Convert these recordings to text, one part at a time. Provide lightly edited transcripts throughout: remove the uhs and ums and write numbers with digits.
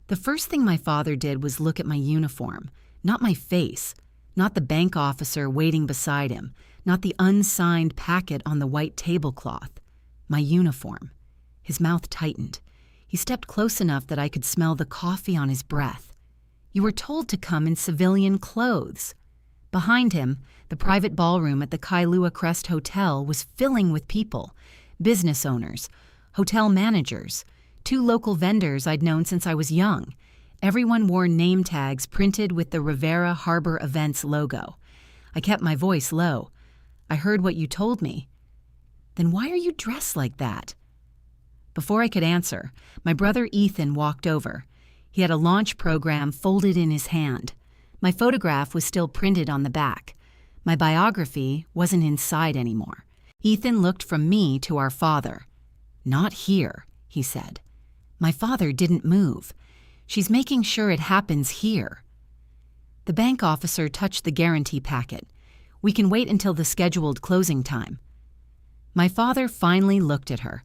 The first thing my father did was look at my uniform, not my face, not the bank officer waiting beside him, not the unsigned packet on the white tablecloth. My uniform. His mouth tightened. He stepped close enough that I could smell the coffee on his breath. "You were told to come in civilian clothes." Behind him, the private ballroom at the Kailua Crest Hotel was filling with people, business owners, hotel managers, 2 local vendors I'd known since I was young. Everyone wore name tags printed with the Rivera Harbor Events logo. I kept my voice low. "I heard what you told me." "Then why are you dressed like that?" Before I could answer, my brother Ethan walked over. He had a launch program folded in his hand. My photograph was still printed on the back. My biography wasn't inside anymore. Ethan looked from me to our father. "Not here," he said. My father didn't move. "She's making sure it happens here." The bank officer touched the guarantee packet. "We can wait until the scheduled closing time." My father finally looked at her.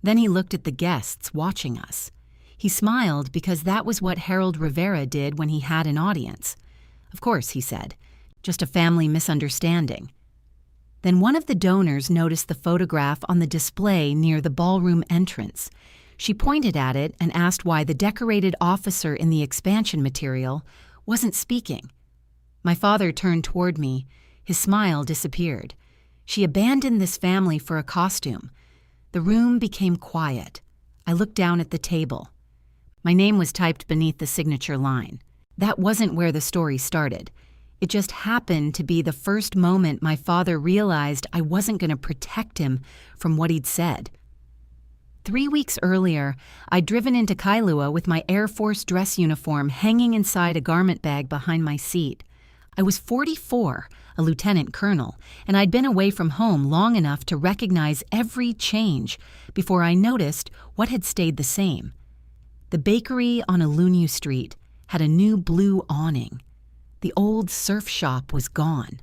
Then he looked at the guests watching us. He smiled because that was what Harold Rivera did when he had an audience. "Of course," he said, "just a family misunderstanding." Then one of the donors noticed the photograph on the display near the ballroom entrance. She pointed at it and asked why the decorated officer in the expansion material wasn't speaking. My father turned toward me. His smile disappeared. "She abandoned this family for a costume." The room became quiet. I looked down at the table. My name was typed beneath the signature line. That wasn't where the story started. It just happened to be the first moment my father realized I wasn't going to protect him from what he'd said. 3 weeks earlier, I'd driven into Kailua with my Air Force dress uniform hanging inside a garment bag behind my seat. I was 44, a lieutenant colonel, and I'd been away from home long enough to recognize every change before I noticed what had stayed the same. The bakery on Alunu Street had a new blue awning. The old surf shop was gone.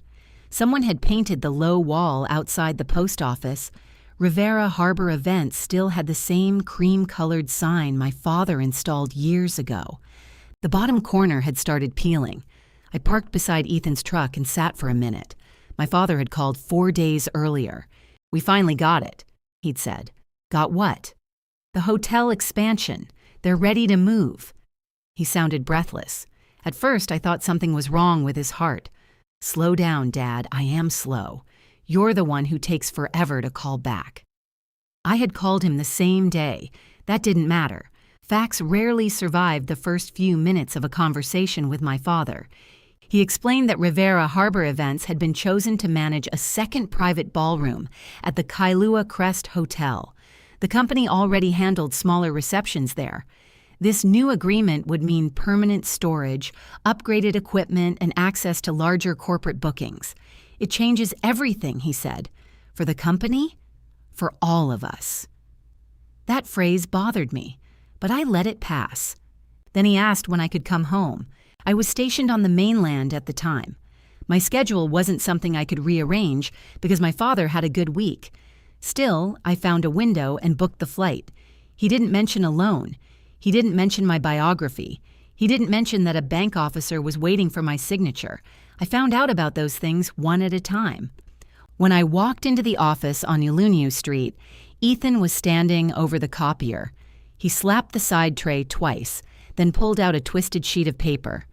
Someone had painted the low wall outside the post office. Rivera Harbor Events still had the same cream-colored sign my father installed years ago. The bottom corner had started peeling. I parked beside Ethan's truck and sat for a minute. My father had called 4 days earlier. "We finally got it," he'd said. "Got what?" "The hotel expansion. They're ready to move." He sounded breathless. At first, I thought something was wrong with his heart. "Slow down, Dad. I am slow. You're the one who takes forever to call back." I had called him the same day. That didn't matter. Facts rarely survived the first few minutes of a conversation with my father. He explained that Rivera Harbor Events had been chosen to manage a second private ballroom at the Kailua Crest Hotel. The company already handled smaller receptions there. This new agreement would mean permanent storage, upgraded equipment, and access to larger corporate bookings. "It changes everything," he said. "For the company, for all of us." That phrase bothered me, but I let it pass. Then he asked when I could come home. I was stationed on the mainland at the time. My schedule wasn't something I could rearrange because my father had a good week. Still, I found a window and booked the flight. He didn't mention a loan. He didn't mention my biography. He didn't mention that a bank officer was waiting for my signature. I found out about those things one at a time. When I walked into the office on Alunu Street, Ethan was standing over the copier. He slapped the side tray twice, then pulled out a twisted sheet of paper.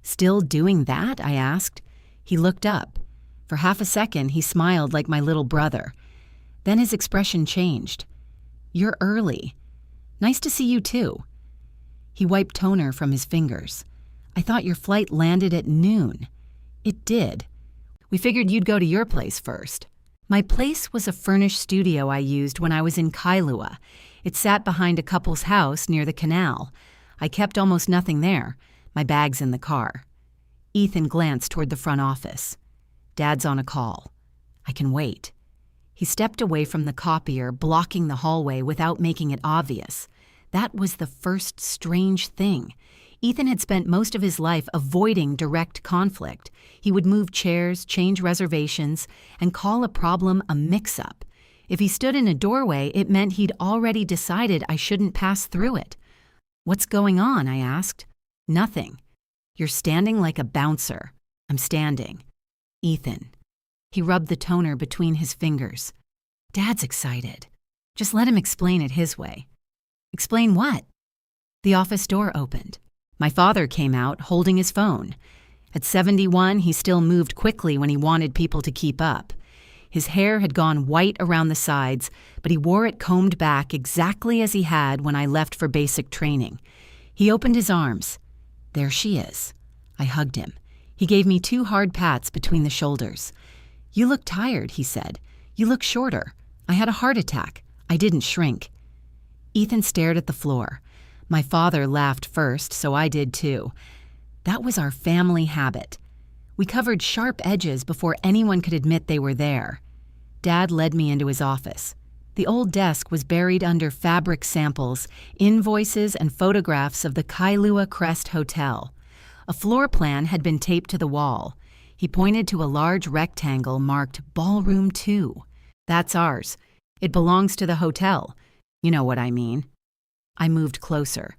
"Still doing that?" I asked. He looked up. For half a second, he smiled like my little brother. Then his expression changed. "You're early. Nice to see you too." He wiped toner from his fingers. "I thought your flight landed at noon." "It did. We figured you'd go to your place first." My place was a furnished studio I used when I was in Kailua. It sat behind a couple's house near the canal. I kept almost nothing there, my bags in the car. Ethan glanced toward the front office. "Dad's on a call. I can wait." He stepped away from the copier, blocking the hallway without making it obvious. That was the first strange thing. Ethan had spent most of his life avoiding direct conflict. He would move chairs, change reservations, and call a problem a mix-up. If he stood in a doorway, it meant he'd already decided I shouldn't pass through it. "What's going on?" I asked. "Nothing. You're standing like a bouncer." "I'm standing." "Ethan." He rubbed the toner between his fingers. "Dad's excited. Just let him explain it his way." "Explain what?" The office door opened. My father came out, holding his phone. At 71, he still moved quickly when he wanted people to keep up. His hair had gone white around the sides, but he wore it combed back exactly as he had when I left for basic training. He opened his arms. "There she is." I hugged him. He gave me 2 hard pats between the shoulders. "You look tired," he said. "You look shorter. I had a heart attack. I didn't shrink." Ethan stared at the floor. My father laughed first, so I did too. That was our family habit. We covered sharp edges before anyone could admit they were there. Dad led me into his office. The old desk was buried under fabric samples, invoices, and photographs of the Kailua Crest Hotel. A floor plan had been taped to the wall. He pointed to a large rectangle marked Ballroom 2. "That's ours. It belongs to the hotel. You know what I mean." I moved closer.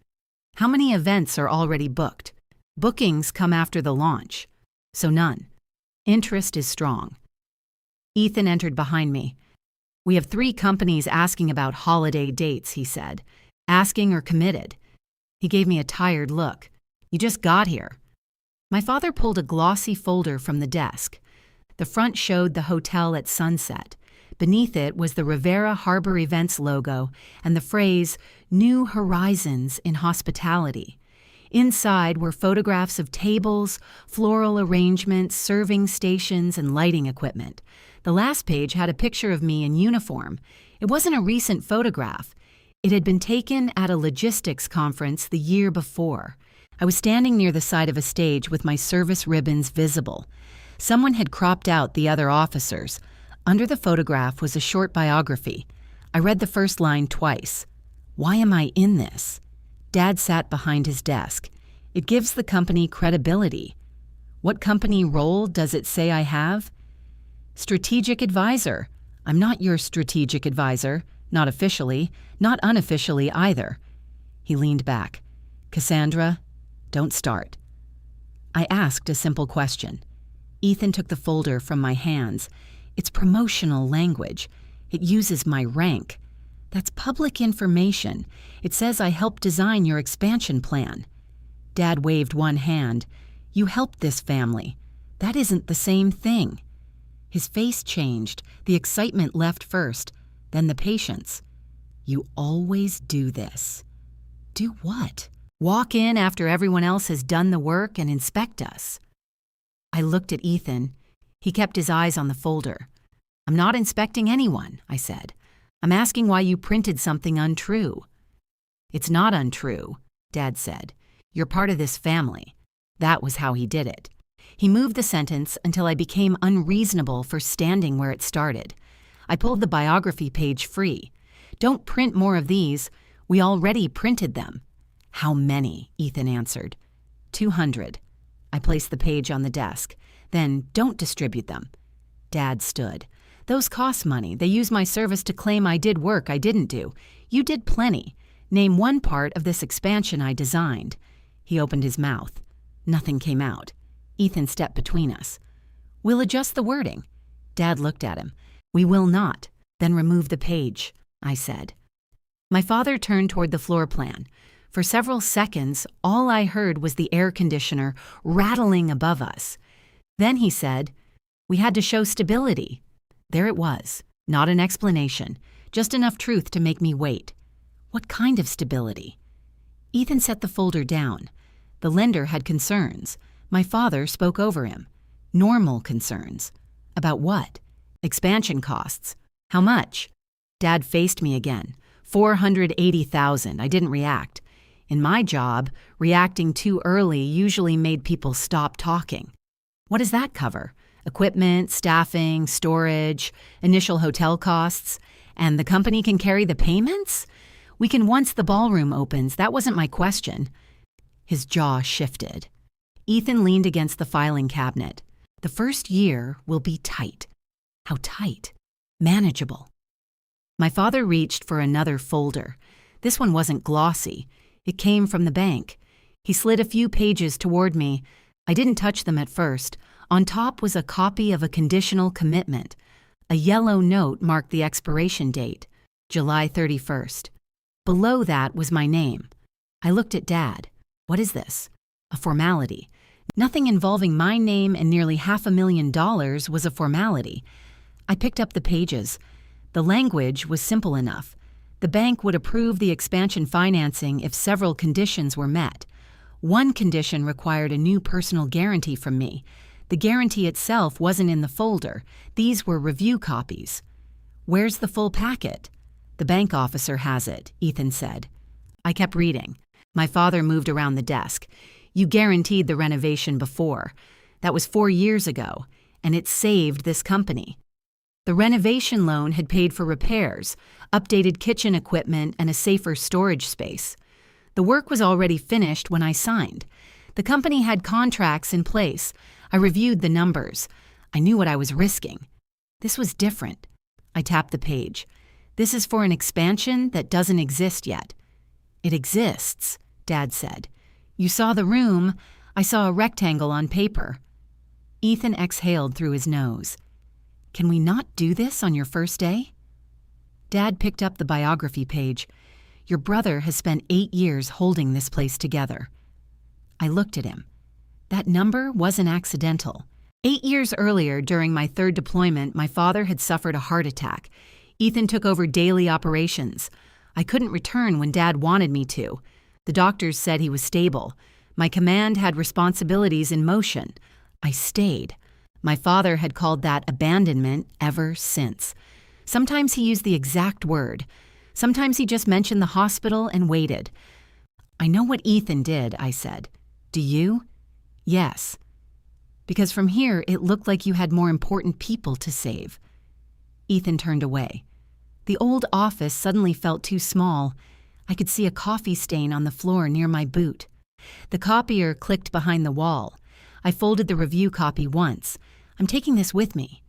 "How many events are already booked?" "Bookings come after the launch." "So none." "Interest is strong." Ethan entered behind me. "We have 3 companies asking about holiday dates," he said. "Asking or committed." He gave me a tired look. "You just got here." My father pulled a glossy folder from the desk. The front showed the hotel at sunset. Beneath it was the Rivera Harbor Events logo and the phrase, "New Horizons in Hospitality." Inside were photographs of tables, floral arrangements, serving stations, and lighting equipment. The last page had a picture of me in uniform. It wasn't a recent photograph. It had been taken at a logistics conference the year before. I was standing near the side of a stage with my service ribbons visible. Someone had cropped out the other officers. Under the photograph was a short biography. I read the first line twice. "Why am I in this?" Dad sat behind his desk. "It gives the company credibility." "What company role does it say I have?" "Strategic advisor." "I'm not your strategic advisor. Not officially. Not unofficially either." He leaned back. "Cassandra, don't start." I asked a simple question. Ethan took the folder from my hands. "It's promotional language. It uses my rank." "That's public information. It says I helped design your expansion plan." Dad waved one hand. "You helped this family. That isn't the same thing." His face changed. The excitement left first, then the patience. "You always do this." "Do what?" "Walk in after everyone else has done the work and inspect us." I looked at Ethan. He kept his eyes on the folder. "I'm not inspecting anyone," I said. "I'm asking why you printed something untrue." "It's not untrue," Dad said. "You're part of this family." That was how he did it. He moved the sentence until I became unreasonable for standing where it started. I pulled the biography page free. "Don't print more of these. We already printed them." "How many?" Ethan answered. 200. I placed the page on the desk. "Then don't distribute them." Dad stood. "Those cost money. They use my service to claim I did work I didn't do. You did plenty. Name one part of this expansion I designed." He opened his mouth. Nothing came out. Ethan stepped between us. "We'll adjust the wording." Dad looked at him. "We will not." "Then remove the page," I said. My father turned toward the floor plan. For several seconds, all I heard was the air conditioner rattling above us. Then he said, "We had to show stability." There it was, not an explanation, just enough truth to make me wait. What kind of stability? Ethan set the folder down. The lender had concerns. My father spoke over him. Normal concerns. About what? Expansion costs. How much? Dad faced me again. 480,000. I didn't react. In my job, reacting too early usually made people stop talking. What does that cover? Equipment, staffing, storage, initial hotel costs, and the company can carry the payments? We can once the ballroom opens. That wasn't my question. His jaw shifted. Ethan leaned against the filing cabinet. The first year will be tight. How tight? Manageable. My father reached for another folder. This one wasn't glossy. It came from the bank. He slid a few pages toward me. I didn't touch them at first. On top was a copy of a conditional commitment. A yellow note marked the expiration date, July 31st. Below that was my name. I looked at Dad. What is this? A formality. Nothing involving my name and nearly $500,000 was a formality. I picked up the pages. The language was simple enough. The bank would approve the expansion financing if several conditions were met. One condition required a new personal guarantee from me. The guarantee itself wasn't in the folder. These were review copies. "Where's the full packet?" "The bank officer has it," Ethan said. I kept reading. My father moved around the desk. "You guaranteed the renovation before. That was 4 years ago, and it saved this company. The renovation loan had paid for repairs, updated kitchen equipment, and a safer storage space. The work was already finished when I signed. The company had contracts in place. I reviewed the numbers. I knew what I was risking. This was different." I tapped the page. "This is for an expansion that doesn't exist yet." "It exists," Dad said. "You saw the room. I saw a rectangle on paper." Ethan exhaled through his nose. "Can we not do this on your first day?" Dad picked up the biography page. "Your brother has spent 8 years holding this place together." I looked at him. That number wasn't accidental. 8 years earlier, during my 3rd deployment, my father had suffered a heart attack. Ethan took over daily operations. I couldn't return when Dad wanted me to. The doctors said he was stable. My command had responsibilities in motion. I stayed. My father had called that abandonment ever since. Sometimes he used the exact word. Sometimes he just mentioned the hospital and waited. "I know what Ethan did," I said. "Do you?" "Yes. Because from here it looked like you had more important people to save." Ethan turned away. The old office suddenly felt too small. I could see a coffee stain on the floor near my boot. The copier clicked behind the wall. I folded the review copy once. "I'm taking this with me."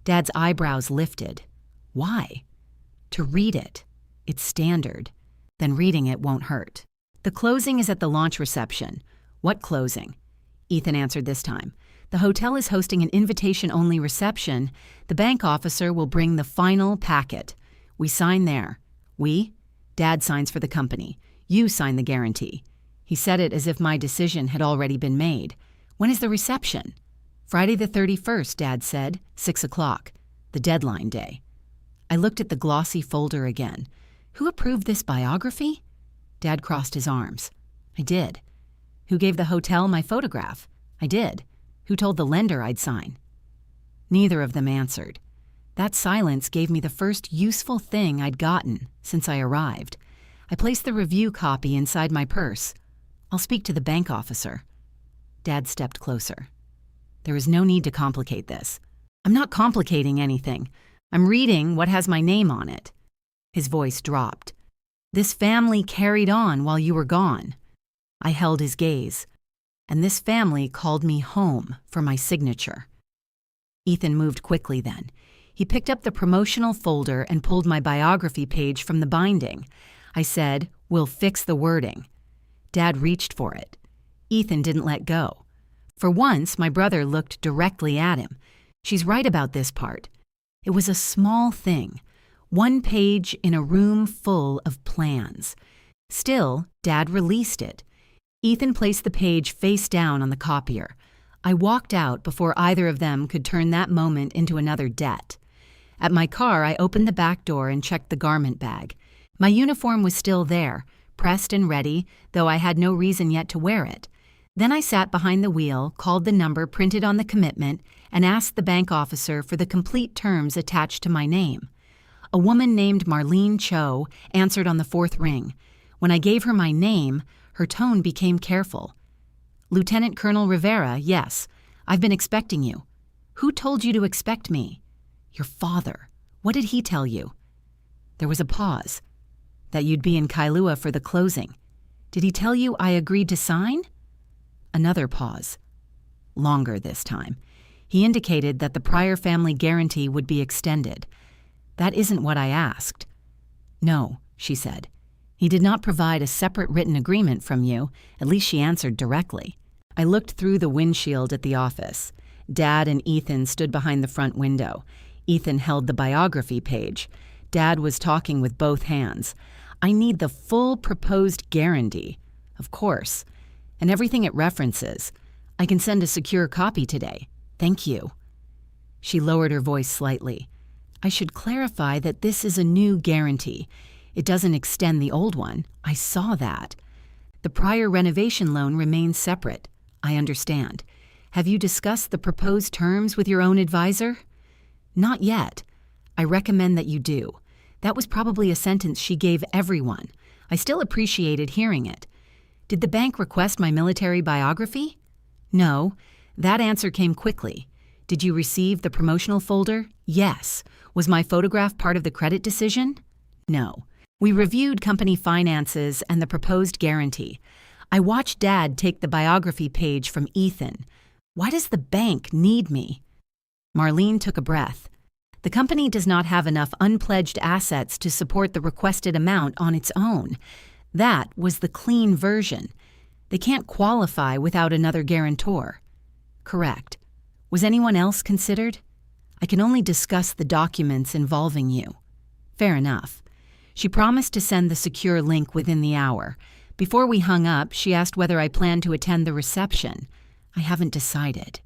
Dad's eyebrows lifted. "Why?" "To read it. It's standard. Then reading it won't hurt." "The closing is at the launch reception." "What closing?" Ethan answered this time. "The hotel is hosting an invitation-only reception. The bank officer will bring the final packet. We sign there." "We?" "Dad signs for the company. You sign the guarantee." He said it as if my decision had already been made. "When is the reception?" "Friday the 31st, Dad said, 6 o'clock. The deadline day." I looked at the glossy folder again. "Who approved this biography?" Dad crossed his arms. "I did." "Who gave the hotel my photograph?" "I did." "Who told the lender I'd sign?" Neither of them answered. That silence gave me the first useful thing I'd gotten since I arrived. I placed the review copy inside my purse. "I'll speak to the bank officer." Dad stepped closer. "There is no need to complicate this." "I'm not complicating anything. I'm reading what has my name on it." His voice dropped. "This family carried on while you were gone." I held his gaze. "And this family called me home for my signature." Ethan moved quickly then. He picked up the promotional folder and pulled my biography page from the binding. I said, "We'll fix the wording." Dad reached for it. Ethan didn't let go. For once, my brother looked directly at him. "She's right about this part." It was a small thing. 1 page in a room full of plans. Still, Dad released it. Ethan placed the page face down on the copier. I walked out before either of them could turn that moment into another debt. At my car, I opened the back door and checked the garment bag. My uniform was still there, pressed and ready, though I had no reason yet to wear it. Then I sat behind the wheel, called the number printed on the commitment, and asked the bank officer for the complete terms attached to my name. A woman named Marlene Cho answered on the 4th ring. When I gave her my name, her tone became careful. "Lieutenant Colonel Rivera, yes. I've been expecting you." "Who told you to expect me?" "Your father. What did he tell you?" There was a pause. "That you'd be in Kailua for the closing. Did he tell you I agreed to sign?" Another pause. Longer this time. He indicated that the prior family guarantee would be extended. "That isn't what I asked." "No," she said. He did not provide a separate written agreement from you. At least she answered directly. I looked through the windshield at the office. Dad and Ethan stood behind the front window. Ethan held the biography page. Dad was talking with both hands. I need the full proposed guarantee. Of course. And everything it references. I can send a secure copy today. Thank you. She lowered her voice slightly. I should clarify that this is a new guarantee. It doesn't extend the old one. I saw that. The prior renovation loan remains separate. I understand. Have you discussed the proposed terms with your own advisor? Not yet. I recommend that you do. That was probably a sentence she gave everyone. I still appreciated hearing it. Did the bank request my military biography? No. That answer came quickly. Did you receive the promotional folder? Yes. Was my photograph part of the credit decision? No. We reviewed company finances and the proposed guarantee. I watched Dad take the biography page from Ethan. Why does the bank need me? Marlene took a breath. The company does not have enough unpledged assets to support the requested amount on its own. That was the clean version. They can't qualify without another guarantor. Correct. Was anyone else considered? I can only discuss the documents involving you. Fair enough. She promised to send the secure link within the hour. Before we hung up, she asked whether I planned to attend the reception. I haven't decided.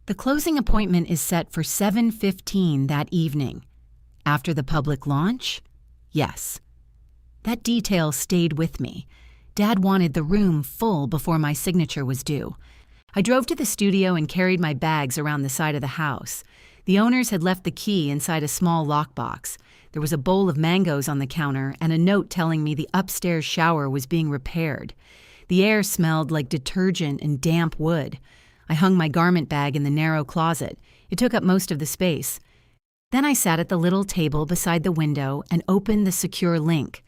The closing appointment is set for 7:15 that evening. After the public launch? Yes. That detail stayed with me. Dad wanted the room full before my signature was due. I drove to the studio and carried my bags around the side of the house. The owners had left the key inside a small lockbox. There was a bowl of mangoes on the counter and a note telling me the upstairs shower was being repaired. The air smelled like detergent and damp wood. I hung my garment bag in the narrow closet. It took up most of the space. Then I sat at the little table beside the window and opened the secure link.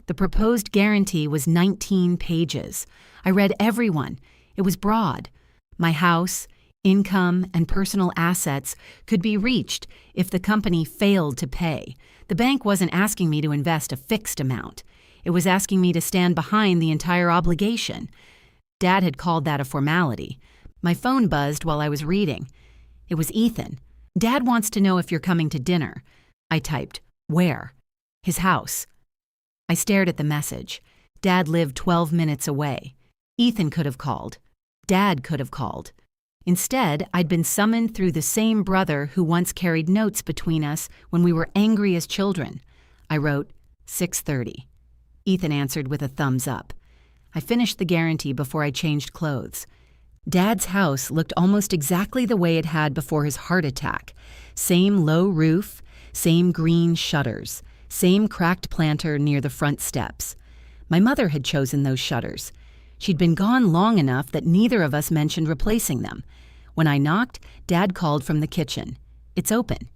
The proposed guarantee was 19 pages. I read every one. It was broad. My house, income, and personal assets could be reached if the company failed to pay. The bank wasn't asking me to invest a fixed amount. It was asking me to stand behind the entire obligation. Dad had called that a formality. My phone buzzed while I was reading. It was Ethan. Dad wants to know if you're coming to dinner. I typed, where? His house. I stared at the message. Dad lived 12 minutes away. Ethan could have called. Dad could have called. Instead, I'd been summoned through the same brother who once carried notes between us when we were angry as children. I wrote, 6:30. Ethan answered with a thumbs up. I finished the guarantee before I changed clothes. Dad's house looked almost exactly the way it had before his heart attack. Same low roof, same green shutters, same cracked planter near the front steps. My mother had chosen those shutters. She'd been gone long enough that neither of us mentioned replacing them. When I knocked, Dad called from the kitchen. It's open.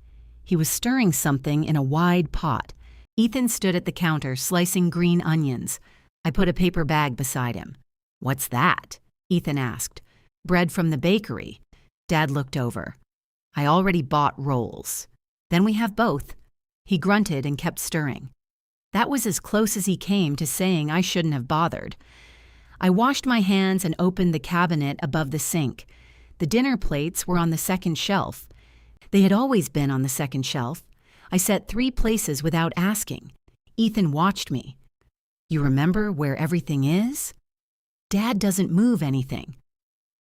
He was stirring something in a wide pot. Ethan stood at the counter slicing green onions. I put a paper bag beside him. What's that? Ethan asked. Bread from the bakery. Dad looked over. I already bought rolls. Then we have both. He grunted and kept stirring. That was as close as he came to saying I shouldn't have bothered. I washed my hands and opened the cabinet above the sink. The dinner plates were on the second shelf. They had always been on the second shelf. I set 3 places without asking. Ethan watched me. You remember where everything is? Dad doesn't move anything.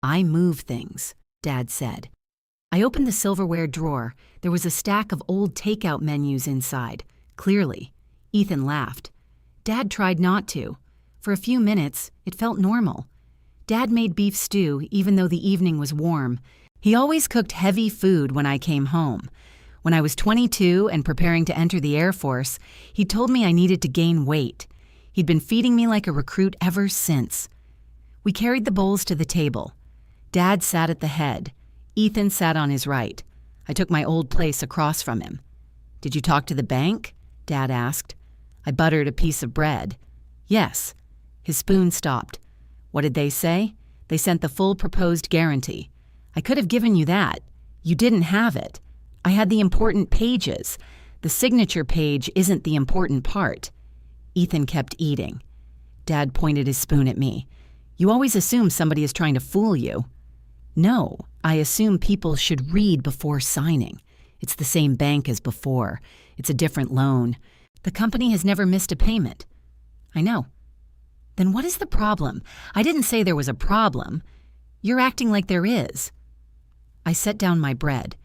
I move things, Dad said. I opened the silverware drawer. There was a stack of old takeout menus inside. Clearly. Ethan laughed. Dad tried not to. For a few minutes, it felt normal. Dad made beef stew even though the evening was warm. He always cooked heavy food when I came home. When I was 22 and preparing to enter the Air Force, he told me I needed to gain weight. He'd been feeding me like a recruit ever since. We carried the bowls to the table. Dad sat at the head. Ethan sat on his right. I took my old place across from him. Did you talk to the bank? Dad asked. I buttered a piece of bread. Yes. His spoon stopped. What did they say? They sent the full proposed guarantee. I could have given you that. You didn't have it. I had the important pages. The signature page isn't the important part. Ethan kept eating. Dad pointed his spoon at me. You always assume somebody is trying to fool you. No, I assume people should read before signing. It's the same bank as before. It's a different loan. The company has never missed a payment. I know. Then what is the problem? I didn't say there was a problem. You're acting like there is. I set down my bread.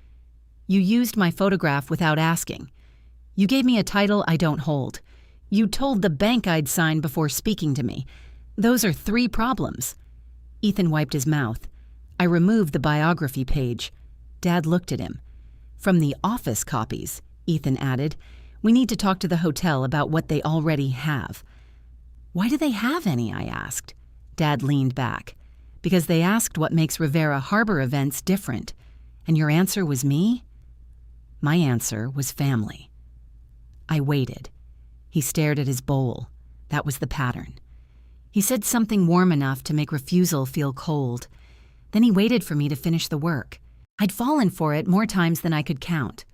You used my photograph without asking. You gave me a title I don't hold. You told the bank I'd sign before speaking to me. Those are 3 problems. Ethan wiped his mouth. I removed the biography page. Dad looked at him. From the office copies, Ethan added, we need to talk to the hotel about what they already have. Why do they have any? I asked. Dad leaned back. Because they asked what makes Rivera Harbor events different. And your answer was me? My answer was family. I waited. He stared at his bowl. That was the pattern. He said something warm enough to make refusal feel cold. Then he waited for me to finish the work. I'd fallen for it more times than I could count.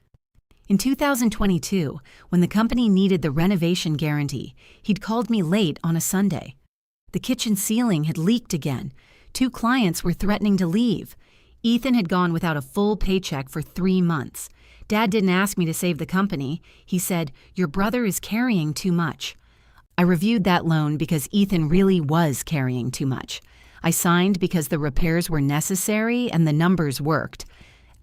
In 2022, when the company needed the renovation guarantee, he'd called me late on a Sunday. The kitchen ceiling had leaked again. 2 clients were threatening to leave. Ethan had gone without a full paycheck for 3 months. Dad didn't ask me to save the company. He said, your brother is carrying too much. I reviewed that loan because Ethan really was carrying too much. I signed because the repairs were necessary and the numbers worked.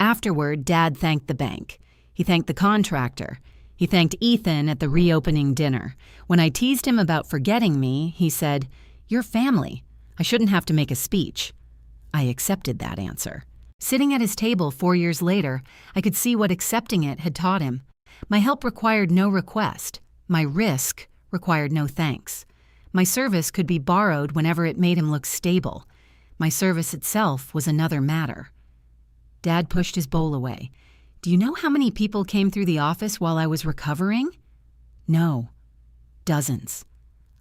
Afterward, Dad thanked the bank. He thanked the contractor. He thanked Ethan at the reopening dinner. When I teased him about forgetting me, he said, you're family. I shouldn't have to make a speech. I accepted that answer. Sitting at his table 4 years later, I could see what accepting it had taught him. My help required no request. My risk required no thanks. My service could be borrowed whenever it made him look stable. My service itself was another matter. Dad pushed his bowl away. Do you know how many people came through the office while I was recovering? No. Dozens.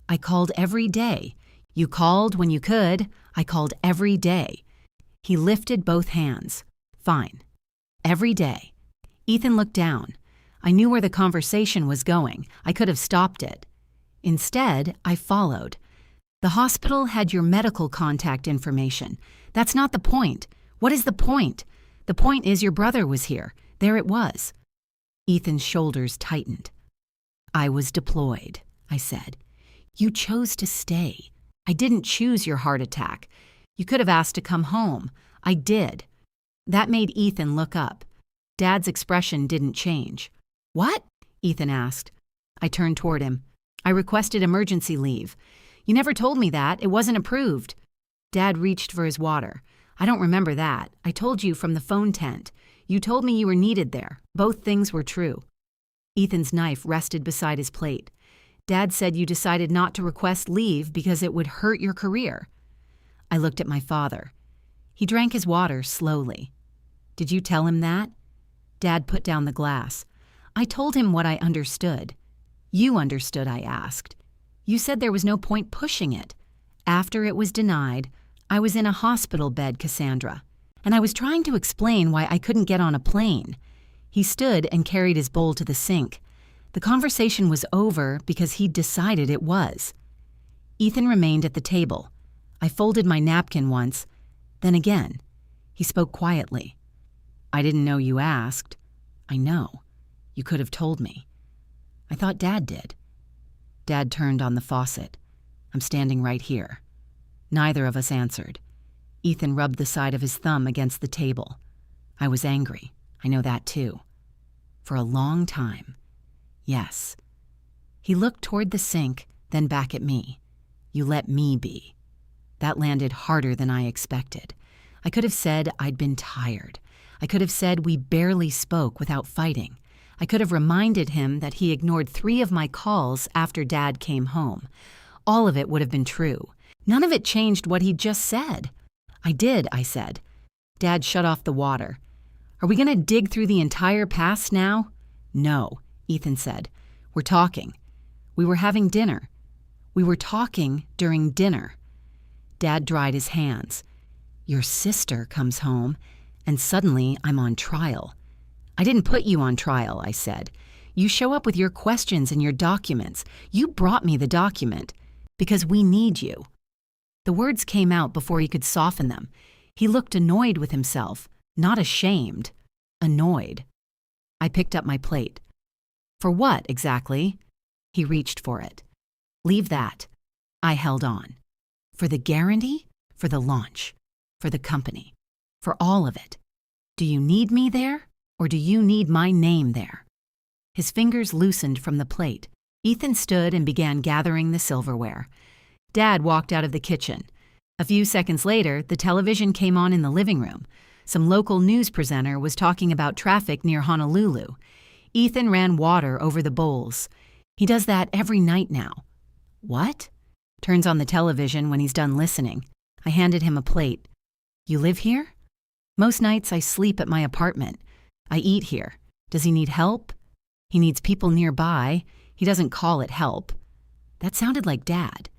I called every day. You called when you could. I called every day. He lifted both hands. Fine. Every day. Ethan looked down. I knew where the conversation was going. I could have stopped it. Instead, I followed. The hospital had your medical contact information. That's not the point. What is the point? The point is your brother was here. There it was. Ethan's shoulders tightened. I was deployed, I said. You chose to stay. I didn't choose your heart attack. You could have asked to come home. I did. That made Ethan look up. Dad's expression didn't change. What? Ethan asked. I turned toward him. I requested emergency leave. You never told me that. It wasn't approved. Dad reached for his water. I don't remember that. I told you from the phone tent. You told me you were needed there. Both things were true. Ethan's knife rested beside his plate. Dad said you decided not to request leave because it would hurt your career. I looked at my father. He drank his water slowly. Did you tell him that? Dad put down the glass. I told him what I understood. You understood, I asked. You said there was no point pushing it. After it was denied, I was in a hospital bed, Cassandra, and I was trying to explain why I couldn't get on a plane. He stood and carried his bowl to the sink. The conversation was over because he'd decided it was. Ethan remained at the table. I folded my napkin once, then again. He spoke quietly. I didn't know you asked. I know. You could have told me. I thought Dad did. Dad turned on the faucet. I'm standing right here. Neither of us answered. Ethan rubbed the side of his thumb against the table. I was angry. I know that too. For a long time. Yes. He looked toward the sink, then back at me. You let me be. That landed harder than I expected. I could have said I'd been tired. I could have said we barely spoke without fighting. I could have reminded him that he ignored 3 of my calls after Dad came home. All of it would have been true. None of it changed what he'd just said. I did, I said. Dad shut off the water. Are we going to dig through the entire past now? No, Ethan said. We're talking. We were having dinner. We were talking during dinner. Dad dried his hands. Your sister comes home, and suddenly I'm on trial. I didn't put you on trial, I said. You show up with your questions and your documents. You brought me the document because we need you." The words came out before he could soften them. He looked annoyed with himself, not ashamed, annoyed. I picked up my plate. "For what, exactly?" He reached for it. "Leave that." I held on. "For the guarantee? For the launch? For the company? For all of it? Do you need me there, or do you need my name there?" His fingers loosened from the plate. Ethan stood and began gathering the silverware. Dad walked out of the kitchen. A few seconds later, the television came on in the living room. Some local news presenter was talking about traffic near Honolulu. Ethan ran water over the bowls. He does that every night now. "What?" Turns on the television when he's done listening. I handed him a plate. "You live here?" "Most nights I sleep at my apartment. I eat here. Does he need help?" "He needs people nearby. He doesn't call it help." That sounded like Dad.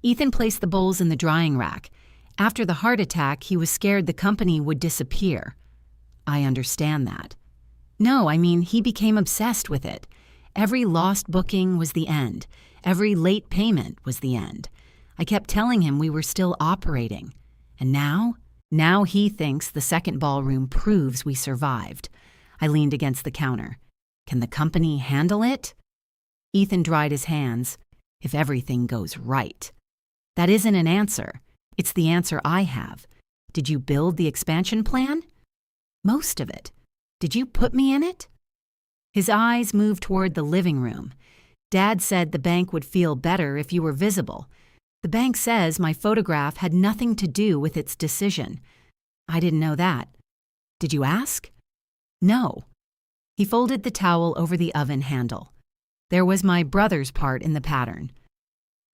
Ethan placed the bowls in the drying rack. After the heart attack, he was scared the company would disappear. I understand that. No, I mean, he became obsessed with it. Every lost booking was the end. Every late payment was the end. I kept telling him we were still operating. And now he thinks the second ballroom proves we survived. I leaned against the counter. Can the company handle it? Ethan dried his hands. If everything goes right. That isn't an answer. It's the answer I have. Did you build the expansion plan? Most of it. Did you put me in it? His eyes moved toward the living room. Dad said the bank would feel better if you were visible. The bank says my photograph had nothing to do with its decision. I didn't know that. Did you ask? No. He folded the towel over the oven handle. There was my brother's part in the pattern.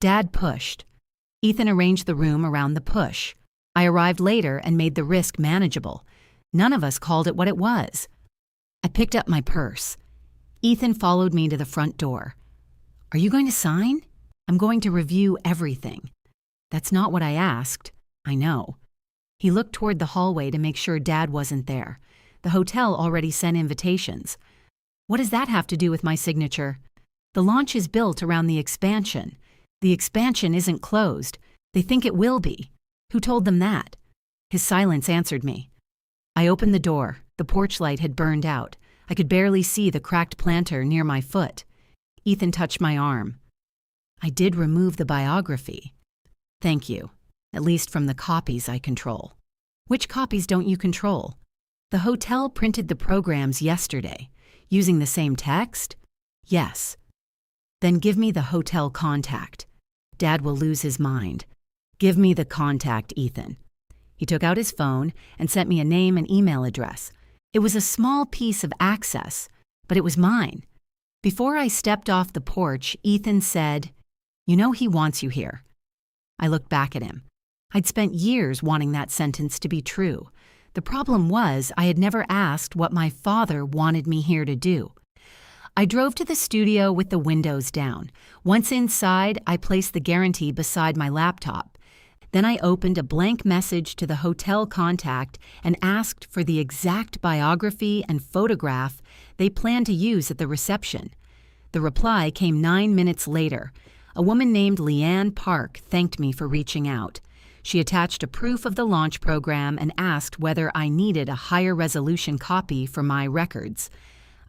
Dad pushed. Ethan arranged the room around the push. I arrived later and made the risk manageable. None of us called it what it was. I picked up my purse. Ethan followed me to the front door. Are you going to sign? I'm going to review everything. That's not what I asked. I know. He looked toward the hallway to make sure Dad wasn't there. The hotel already sent invitations. What does that have to do with my signature? The launch is built around the expansion. The expansion isn't closed. They think it will be. Who told them that? His silence answered me. I opened the door. The porch light had burned out. I could barely see the cracked planter near my foot. Ethan touched my arm. I did remove the biography. Thank you, at least from the copies I control. Which copies don't you control? The hotel printed the programs yesterday. Using the same text? Yes. Then give me the hotel contact. Dad will lose his mind. Give me the contact, Ethan. He took out his phone and sent me a name and email address. It was a small piece of access, but it was mine. Before I stepped off the porch, Ethan said, "You know he wants you here." I looked back at him. I'd spent years wanting that sentence to be true. The problem was I had never asked what my father wanted me here to do. I drove to the studio with the windows down. Once inside, I placed the guarantee beside my laptop. Then I opened a blank message to the hotel contact and asked for the exact biography and photograph they planned to use at the reception. The reply came 9 minutes later. A woman named Leanne Park thanked me for reaching out. She attached a proof of the launch program and asked whether I needed a higher resolution copy for my records.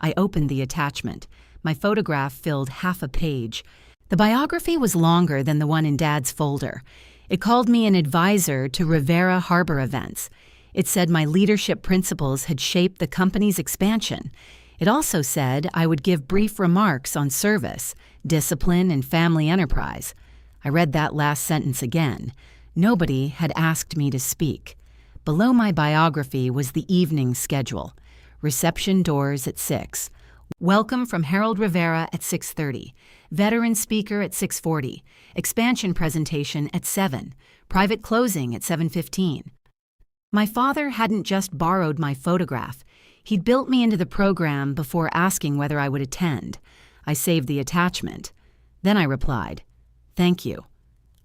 I opened the attachment. My photograph filled half a page. The biography was longer than the one in Dad's folder. It called me an advisor to Rivera Harbor events. It said my leadership principles had shaped the company's expansion. It also said I would give brief remarks on service, discipline, and family enterprise. I read that last sentence again. Nobody had asked me to speak. Below my biography was the evening schedule. Reception doors at 6. Welcome from Harold Rivera at 6:30. Veteran speaker at 6:40. Expansion presentation at 7. Private closing at 7:15. My father hadn't just borrowed my photograph. He'd built me into the program before asking whether I would attend. I saved the attachment. Then I replied, "Thank you.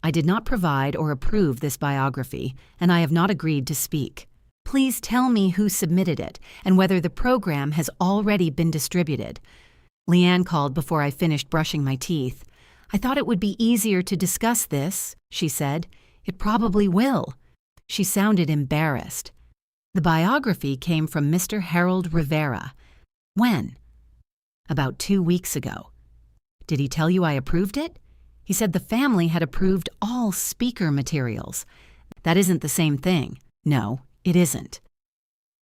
I did not provide or approve this biography, and I have not agreed to speak. Please tell me who submitted it and whether the program has already been distributed." Leanne called before I finished brushing my teeth. I thought it would be easier to discuss this, she said. It probably will. She sounded embarrassed. The biography came from Mr. Harold Rivera. When? About 2 weeks ago. Did he tell you I approved it? He said the family had approved all speaker materials. That isn't the same thing. No, it isn't.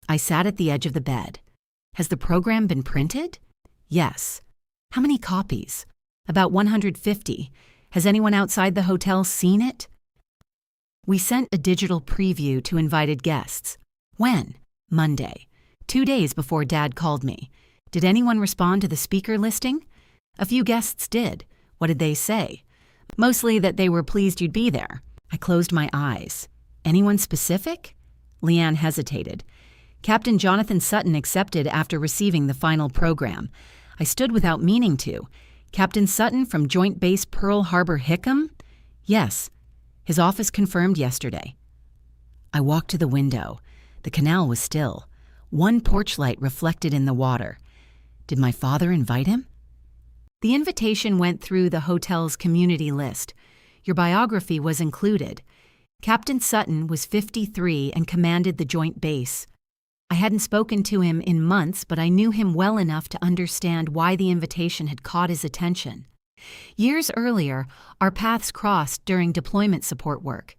I sat at the edge of the bed. Has the program been printed? Yes. How many copies? About 150. Has anyone outside the hotel seen it? We sent a digital preview to invited guests. When? Monday. 2 days before Dad called me. Did anyone respond to the speaker listing? A few guests did. What did they say? Mostly that they were pleased you'd be there. I closed my eyes. Anyone specific? Leanne hesitated. Captain Jonathan Sutton accepted after receiving the final program. I stood without meaning to. Captain Sutton from Joint Base Pearl Harbor Hickam? Yes. His office confirmed yesterday. I walked to the window. The canal was still. One porch light reflected in the water. Did my father invite him? The invitation went through the hotel's community list. Your biography was included. Captain Sutton was 53 and commanded the Joint Base. I hadn't spoken to him in months, but I knew him well enough to understand why the invitation had caught his attention. Years earlier, our paths crossed during deployment support work.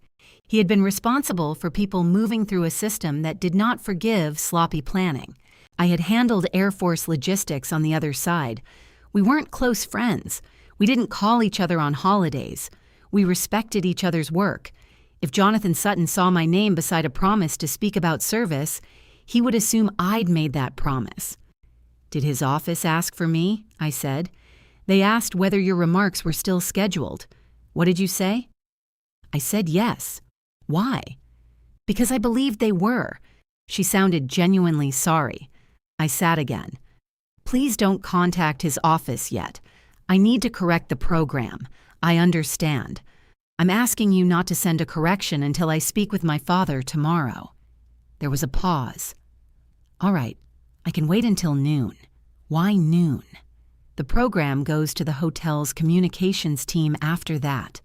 He had been responsible for people moving through a system that did not forgive sloppy planning. I had handled Air Force logistics on the other side. We weren't close friends. We didn't call each other on holidays. We respected each other's work. If Jonathan Sutton saw my name beside a promise to speak about service, he would assume I'd made that promise. Did his office ask for me? I said. They asked whether your remarks were still scheduled. What did you say? I said yes. Why? Because I believed they were. She sounded genuinely sorry. I sat again. Please don't contact his office yet. I need to correct the program. I understand. I'm asking you not to send a correction until I speak with my father tomorrow. There was a pause. All right, I can wait until noon. Why noon? The program goes to the hotel's communications team after that.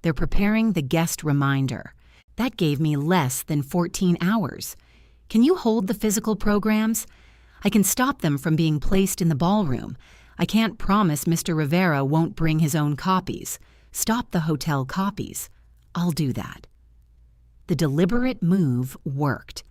They're preparing the guest reminder. That gave me less than 14 hours. Can you hold the physical programs? I can stop them from being placed in the ballroom. I can't promise Mr. Rivera won't bring his own copies. Stop the hotel copies. I'll do that. The deliberate move worked.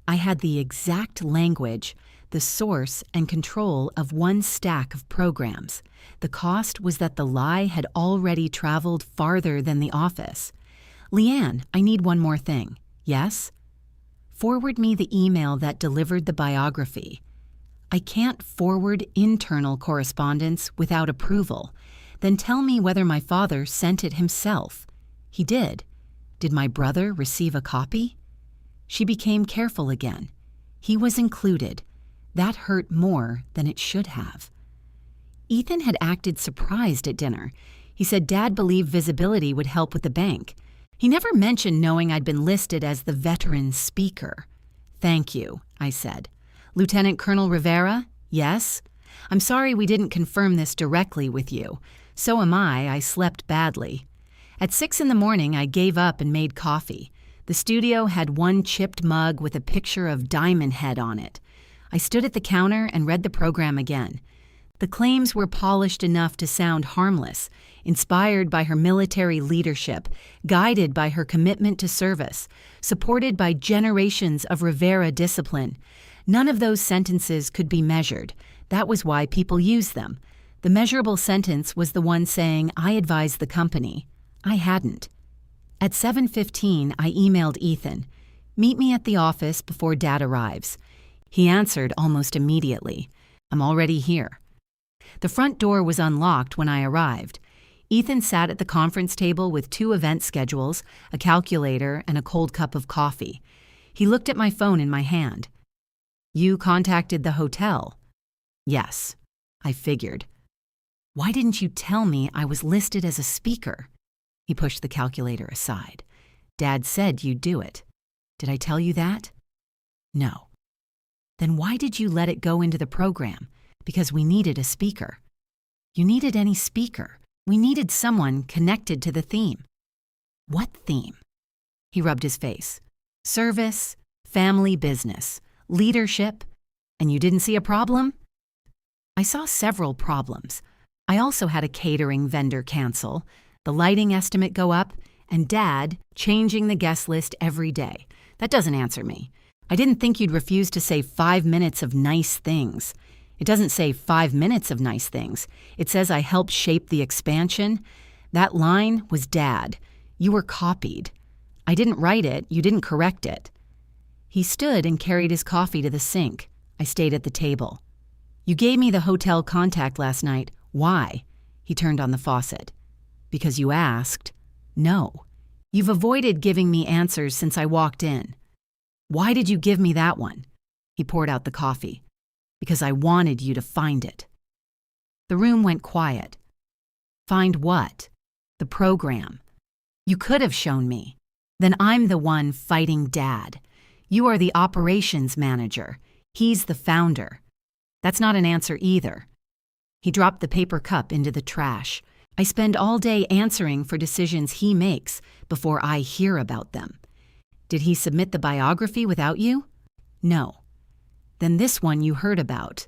I had the exact language, the source and control of one stack of programs. The cost was that the lie had already traveled farther than the office. Leanne, I need one more thing. Yes? Forward me the email that delivered the biography. I can't forward internal correspondence without approval. Then tell me whether my father sent it himself. He did. Did my brother receive a copy? She became careful again. He was included. That hurt more than it should have. Ethan had acted surprised at dinner. He said Dad believed visibility would help with the bank. He never mentioned knowing I'd been listed as the veteran speaker. Thank you, I said. Lieutenant Colonel Rivera? Yes? I'm sorry we didn't confirm this directly with you. So am I. I slept badly. At 6 in the morning, I gave up and made coffee. The studio had one chipped mug with a picture of Diamond Head on it. I stood at the counter and read the program again. The claims were polished enough to sound harmless, inspired by her military leadership, guided by her commitment to service, supported by generations of Rivera discipline. None of those sentences could be measured. That was why people used them. The measurable sentence was the one saying, I advised the company. I hadn't. At 7:15, I emailed Ethan, meet me at the office before Dad arrives. He answered almost immediately, I'm already here. The front door was unlocked when I arrived. Ethan sat at the conference table with 2 event schedules, a calculator, and a cold cup of coffee. He looked at my phone in my hand. You contacted the hotel? Yes, I figured. Why didn't you tell me I was listed as a speaker? He pushed the calculator aside. Dad said you'd do it. Did I tell you that? No. Then why did you let it go into the program? Because we needed a speaker. You needed any speaker. We needed someone connected to the theme. What theme? He rubbed his face. Service, family business, leadership, and you didn't see a problem? I saw several problems. I also had a catering vendor cancel, the lighting estimate go up, and Dad changing the guest list every day. That doesn't answer me. I didn't think you'd refuse to say 5 minutes of nice things. It doesn't say 5 minutes of nice things. It says I helped shape the expansion. That line was Dad. You were copied. I didn't write it. You didn't correct it. He stood and carried his coffee to the sink. I stayed at the table. You gave me the hotel contact last night. Why? He turned on the faucet. Because you asked. No. You've avoided giving me answers since I walked in. Why did you give me that one? He poured out the coffee. Because I wanted you to find it. The room went quiet. Find what? The program. You could have shown me. Then I'm the one fighting Dad. You are the operations manager. He's the founder. That's not an answer either. He dropped the paper cup into the trash. I spend all day answering for decisions he makes before I hear about them. Did he submit the biography without you? No. Then this one you heard about.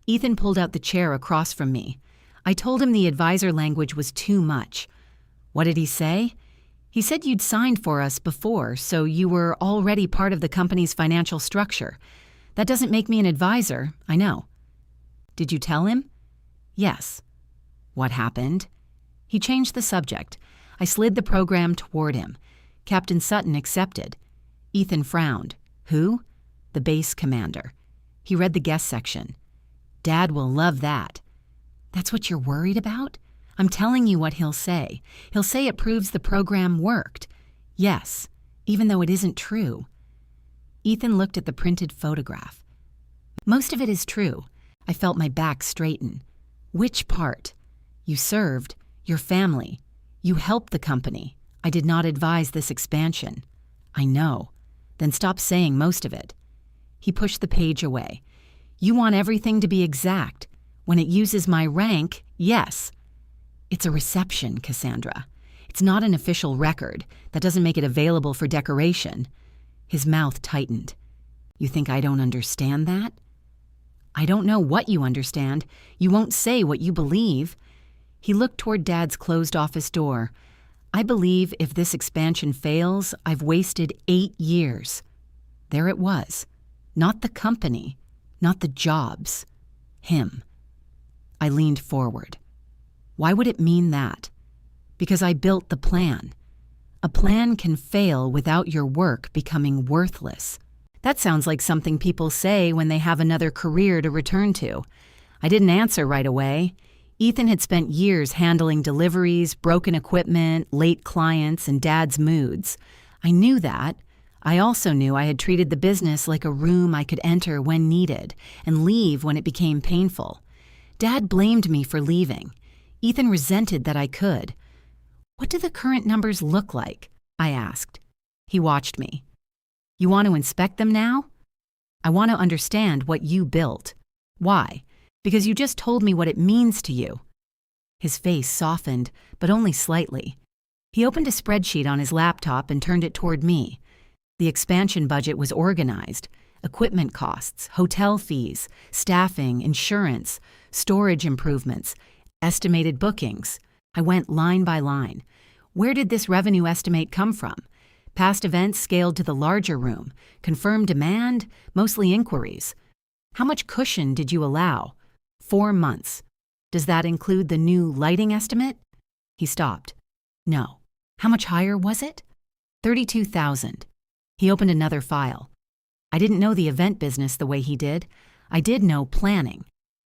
Ethan pulled out the chair across from me. I told him the advisor language was too much. What did he say? He said you'd signed for us before, so you were already part of the company's financial structure. That doesn't make me an advisor, I know. Did you tell him? Yes. What happened? He changed the subject. I slid the program toward him. Captain Sutton accepted. Ethan frowned. Who? The base commander. He read the guest section. Dad will love that. That's what you're worried about? I'm telling you what he'll say. He'll say it proves the program worked. Yes, even though it isn't true. Ethan looked at the printed photograph. Most of it is true. I felt my back straighten. Which part? You served, your family. You helped the company. I did not advise this expansion. I know. Then stop saying most of it. He pushed the page away. You want everything to be exact. When it uses my rank, yes. It's a reception, Cassandra. It's not an official record. That doesn't make it available for decoration. His mouth tightened. You think I don't understand that? I don't know what you understand. You won't say what you believe. He looked toward Dad's closed office door. I believe if this expansion fails, I've wasted 8 years. There it was. Not the company, not the jobs. Him. I leaned forward. Why would it mean that? Because I built the plan. A plan can fail without your work becoming worthless. That sounds like something people say when they have another career to return to. I didn't answer right away. Ethan had spent years handling deliveries, broken equipment, late clients, and Dad's moods. I knew that. I also knew I had treated the business like a room I could enter when needed and leave when it became painful. Dad blamed me for leaving. Ethan resented that I could. What do the current numbers look like? I asked. He watched me. You want to inspect them now? I want to understand what you built. Why? Because you just told me what it means to you. His face softened, but only slightly. He opened a spreadsheet on his laptop and turned it toward me. The expansion budget was organized. Equipment costs, hotel fees, staffing, insurance, storage improvements, estimated bookings. I went line by line. Where did this revenue estimate come from? Past events scaled to the larger room. Confirmed demand? Mostly inquiries. How much cushion did you allow? 4 months. Does that include the new lighting estimate? He stopped. No. How much higher was it? 32,000. He opened another file. I didn't know the event business the way he did. I did know planning.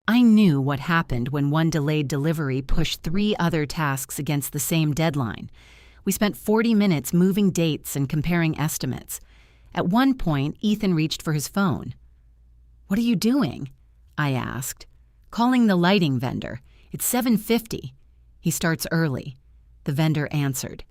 I knew what happened when one delayed delivery pushed 3 other tasks against the same deadline. We spent 40 minutes moving dates and comparing estimates. At one point, Ethan reached for his phone. What are you doing? I asked. Calling the lighting vendor. It's 7:50. He starts early. The vendor answered.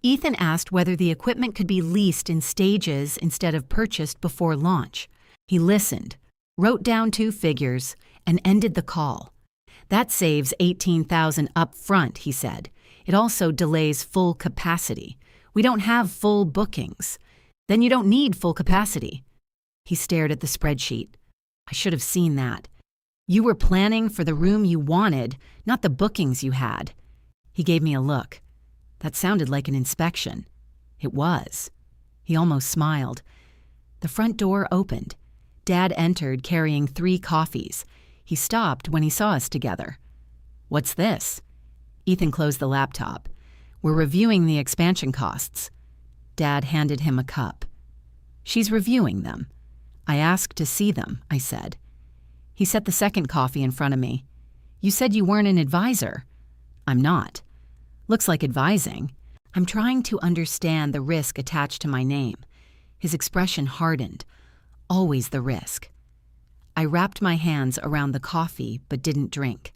Ethan asked whether the equipment could be leased in stages instead of purchased before launch. He listened, wrote down 2 figures, and ended the call. That saves $18,000 up front, he said. It also delays full capacity. We don't have full bookings. Then you don't need full capacity. He stared at the spreadsheet. I should have seen that. You were planning for the room you wanted, not the bookings you had. He gave me a look. That sounded like an inspection. It was. He almost smiled. The front door opened. Dad entered carrying 3 coffees. He stopped when he saw us together. What's this? Ethan closed the laptop. We're reviewing the expansion costs. Dad handed him a cup. She's reviewing them. I asked to see them, I said. He set the second coffee in front of me. You said you weren't an advisor. I'm not. Looks like advising. I'm trying to understand the risk attached to my name. His expression hardened. Always the risk. I wrapped my hands around the coffee but didn't drink.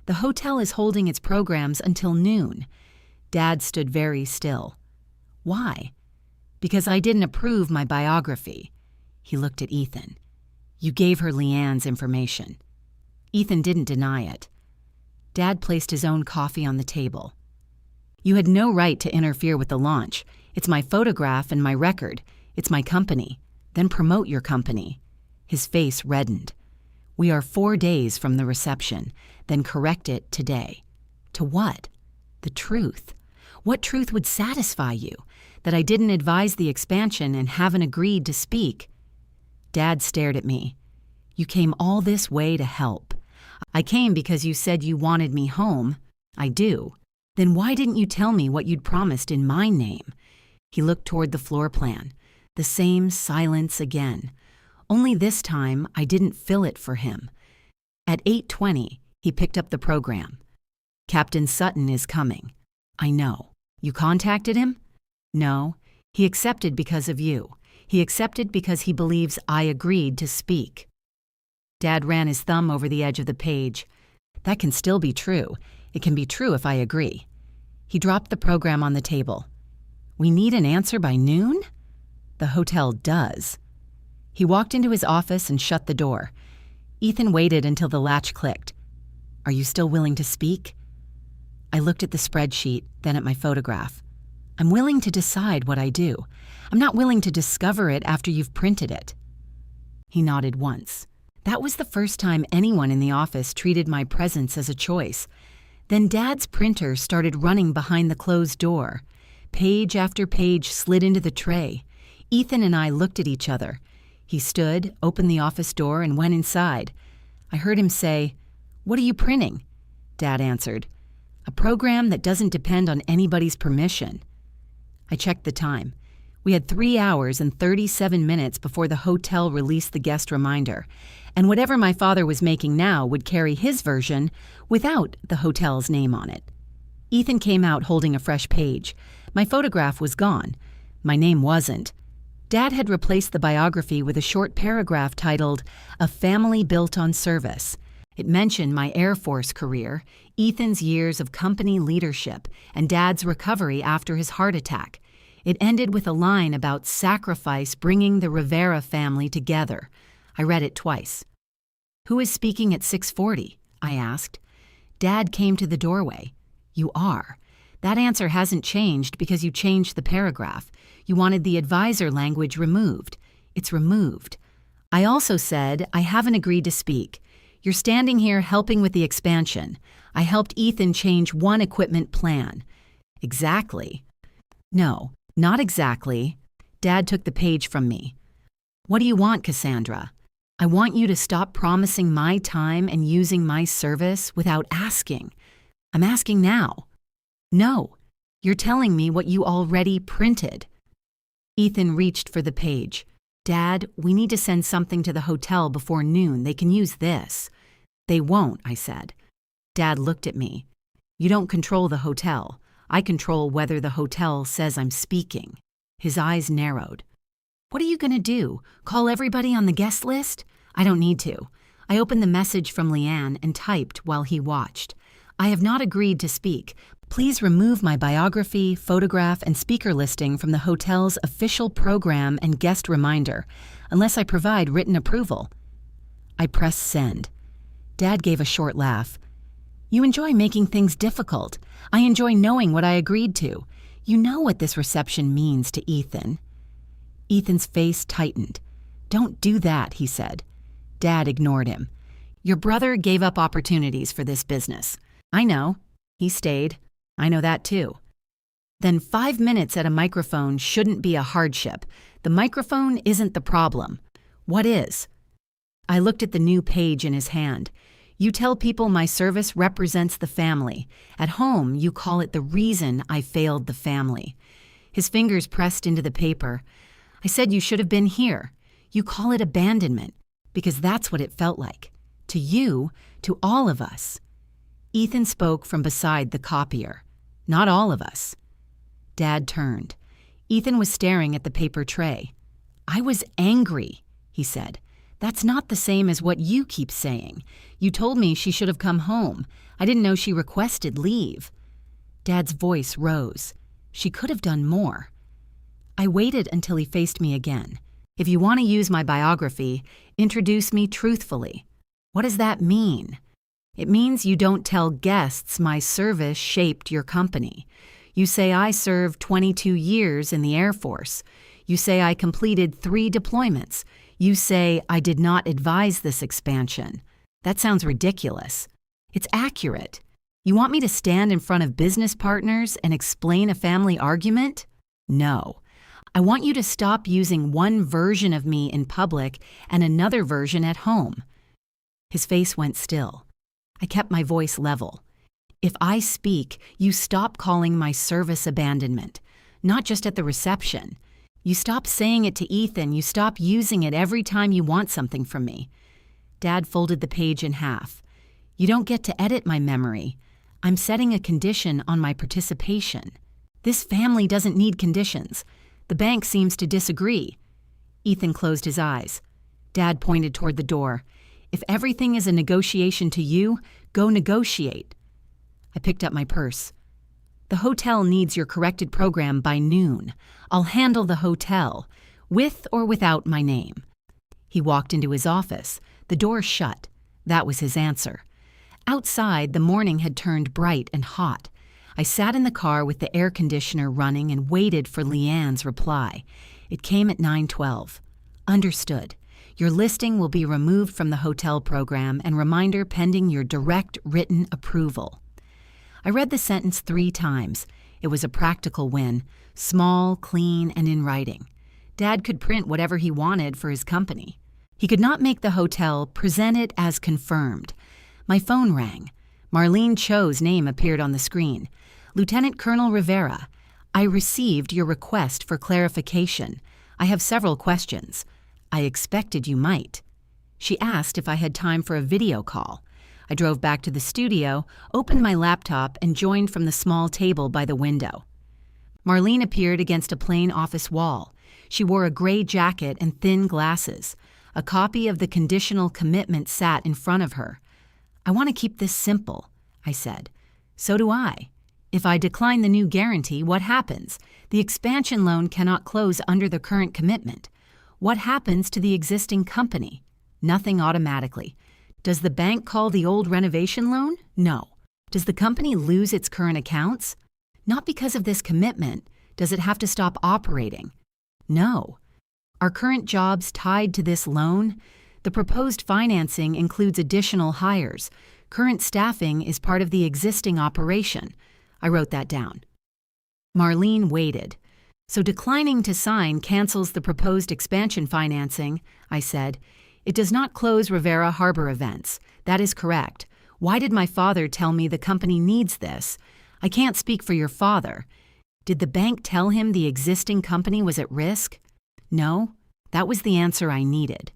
The hotel is holding its programs until noon. Dad stood very still. Why? Because I didn't approve my biography. He looked at Ethan. You gave her Leanne's information. Ethan didn't deny it. Dad placed his own coffee on the table. You had no right to interfere with the launch. It's my photograph and my record. It's my company. Then promote your company. His face reddened. We are 4 days from the reception. Then correct it today. To what? The truth. What truth would satisfy you? That I didn't advise the expansion and haven't agreed to speak? Dad stared at me. You came all this way to help. I came because you said you wanted me home. I do. Then why didn't you tell me what you'd promised in my name? He looked toward the floor plan. The same silence again. Only this time I didn't fill it for him. At 8:20, he picked up the program. Captain Sutton is coming. I know. You contacted him? No. He accepted because of you. He accepted because he believes I agreed to speak. Dad ran his thumb over the edge of the page. That can still be true. It can be true if I agree. He dropped the program on the table. We need an answer by noon? The hotel does. He walked into his office and shut the door. Ethan waited until the latch clicked. Are you still willing to speak? I looked at the spreadsheet, then at my photograph. I'm willing to decide what I do. I'm not willing to discover it after you've printed it. He nodded once. That was the first time anyone in the office treated my presence as a choice. Then Dad's printer started running behind the closed door. Page after page slid into the tray. Ethan and I looked at each other. He stood, opened the office door, and went inside. I heard him say, What are you printing? Dad answered, A program that doesn't depend on anybody's permission. I checked the time. We had 3 hours and 37 minutes before the hotel released the guest reminder, and whatever my father was making now would carry his version without the hotel's name on it. Ethan came out holding a fresh page. My photograph was gone. My name wasn't. Dad had replaced the biography with a short paragraph titled, A Family Built on Service. It mentioned my Air Force career, Ethan's years of company leadership, and Dad's recovery after his heart attack. It ended with a line about sacrifice bringing the Rivera family together. I read it twice. Who is speaking at 6:40? I asked. Dad came to the doorway. You are. That answer hasn't changed because you changed the paragraph. You wanted the advisor language removed. It's removed. I also said, I haven't agreed to speak. You're standing here helping with the expansion. I helped Ethan change one equipment plan. Exactly. No, not exactly. Dad took the page from me. What do you want, Cassandra? I want you to stop promising my time and using my service without asking. I'm asking now. No, you're telling me what you already printed. Ethan reached for the page. Dad, we need to send something to the hotel before noon. They can use this. They won't, I said. Dad looked at me. You don't control the hotel. I control whether the hotel says I'm speaking. His eyes narrowed. What are you going to do? Call everybody on the guest list? I don't need to. I opened the message from Leanne and typed while he watched. I have not agreed to speak. Please remove my biography, photograph, and speaker listing from the hotel's official program and guest reminder, unless I provide written approval. I pressed send. Dad gave a short laugh. You enjoy making things difficult. I enjoy knowing what I agreed to. You know what this reception means to Ethan." Ethan's face tightened. "Don't do that," he said. Dad ignored him. "Your brother gave up opportunities for this business. I know. He stayed. I know that too." "Then 5 minutes at a microphone shouldn't be a hardship. The microphone isn't the problem. What is?" I looked at the new page in his hand. "You tell people my service represents the family. At home, you call it the reason I failed the family." His fingers pressed into the paper. "I said you should have been here. You call it abandonment, because that's what it felt like. To you, to all of us." Ethan spoke from beside the copier. "Not all of us." Dad turned. Ethan was staring at the paper tray. "I was angry," he said. "That's not the same as what you keep saying. You told me she should have come home. I didn't know she requested leave." Dad's voice rose. "She could have done more." I waited until he faced me again. "If you want to use my biography, introduce me truthfully." "What does that mean?" "It means you don't tell guests my service shaped your company. You say I served 22 years in the Air Force. You say I completed 3 deployments. You say I did not advise this expansion. That sounds ridiculous. It's accurate. You want me to stand in front of business partners and explain a family argument? No. I want you to stop using one version of me in public and another version at home." His face went still. I kept my voice level. "If I speak, you stop calling my service abandonment, not just at the reception. You stop saying it to Ethan. You stop using it every time you want something from me." Dad folded the page in half. "You don't get to edit my memory. I'm setting a condition on my participation. This family doesn't need conditions. The bank seems to disagree." Ethan closed his eyes. Dad pointed toward the door. "If everything is a negotiation to you, go negotiate." I picked up my purse. "The hotel needs your corrected program by noon. I'll handle the hotel, with or without my name." He walked into his office. The door shut. That was his answer. Outside, the morning had turned bright and hot. I sat in the car with the air conditioner running and waited for Leanne's reply. It came at 9:12. "Understood. Your listing will be removed from the hotel program and reminder pending your direct written approval." I read the sentence 3 times. It was a practical win, small, clean, and in writing. Dad could print whatever he wanted for his company. He could not make the hotel present it as confirmed. My phone rang. Marlene Cho's name appeared on the screen. "Lieutenant Colonel Rivera, I received your request for clarification. I have several questions. I expected you might." She asked if I had time for a video call. I drove back to the studio, opened my laptop, and joined from the small table by the window. Marlene appeared against a plain office wall. She wore a gray jacket and thin glasses. A copy of the conditional commitment sat in front of her. "I want to keep this simple," I said. "So do I. If I decline the new guarantee, what happens? The expansion loan cannot close under the current commitment. What happens to the existing company? Nothing automatically. Does the bank call the old renovation loan? No. Does the company lose its current accounts? Not because of this commitment. Does it have to stop operating? No. Are current jobs tied to this loan? The proposed financing includes additional hires. Current staffing is part of the existing operation." I wrote that down. Marlene waited. "So declining to sign cancels the proposed expansion financing," I said. "It does not close Rivera Harbor events. That is correct. Why did my father tell me the company needs this? I can't speak for your father. Did the bank tell him the existing company was at risk? No, that was the answer I needed.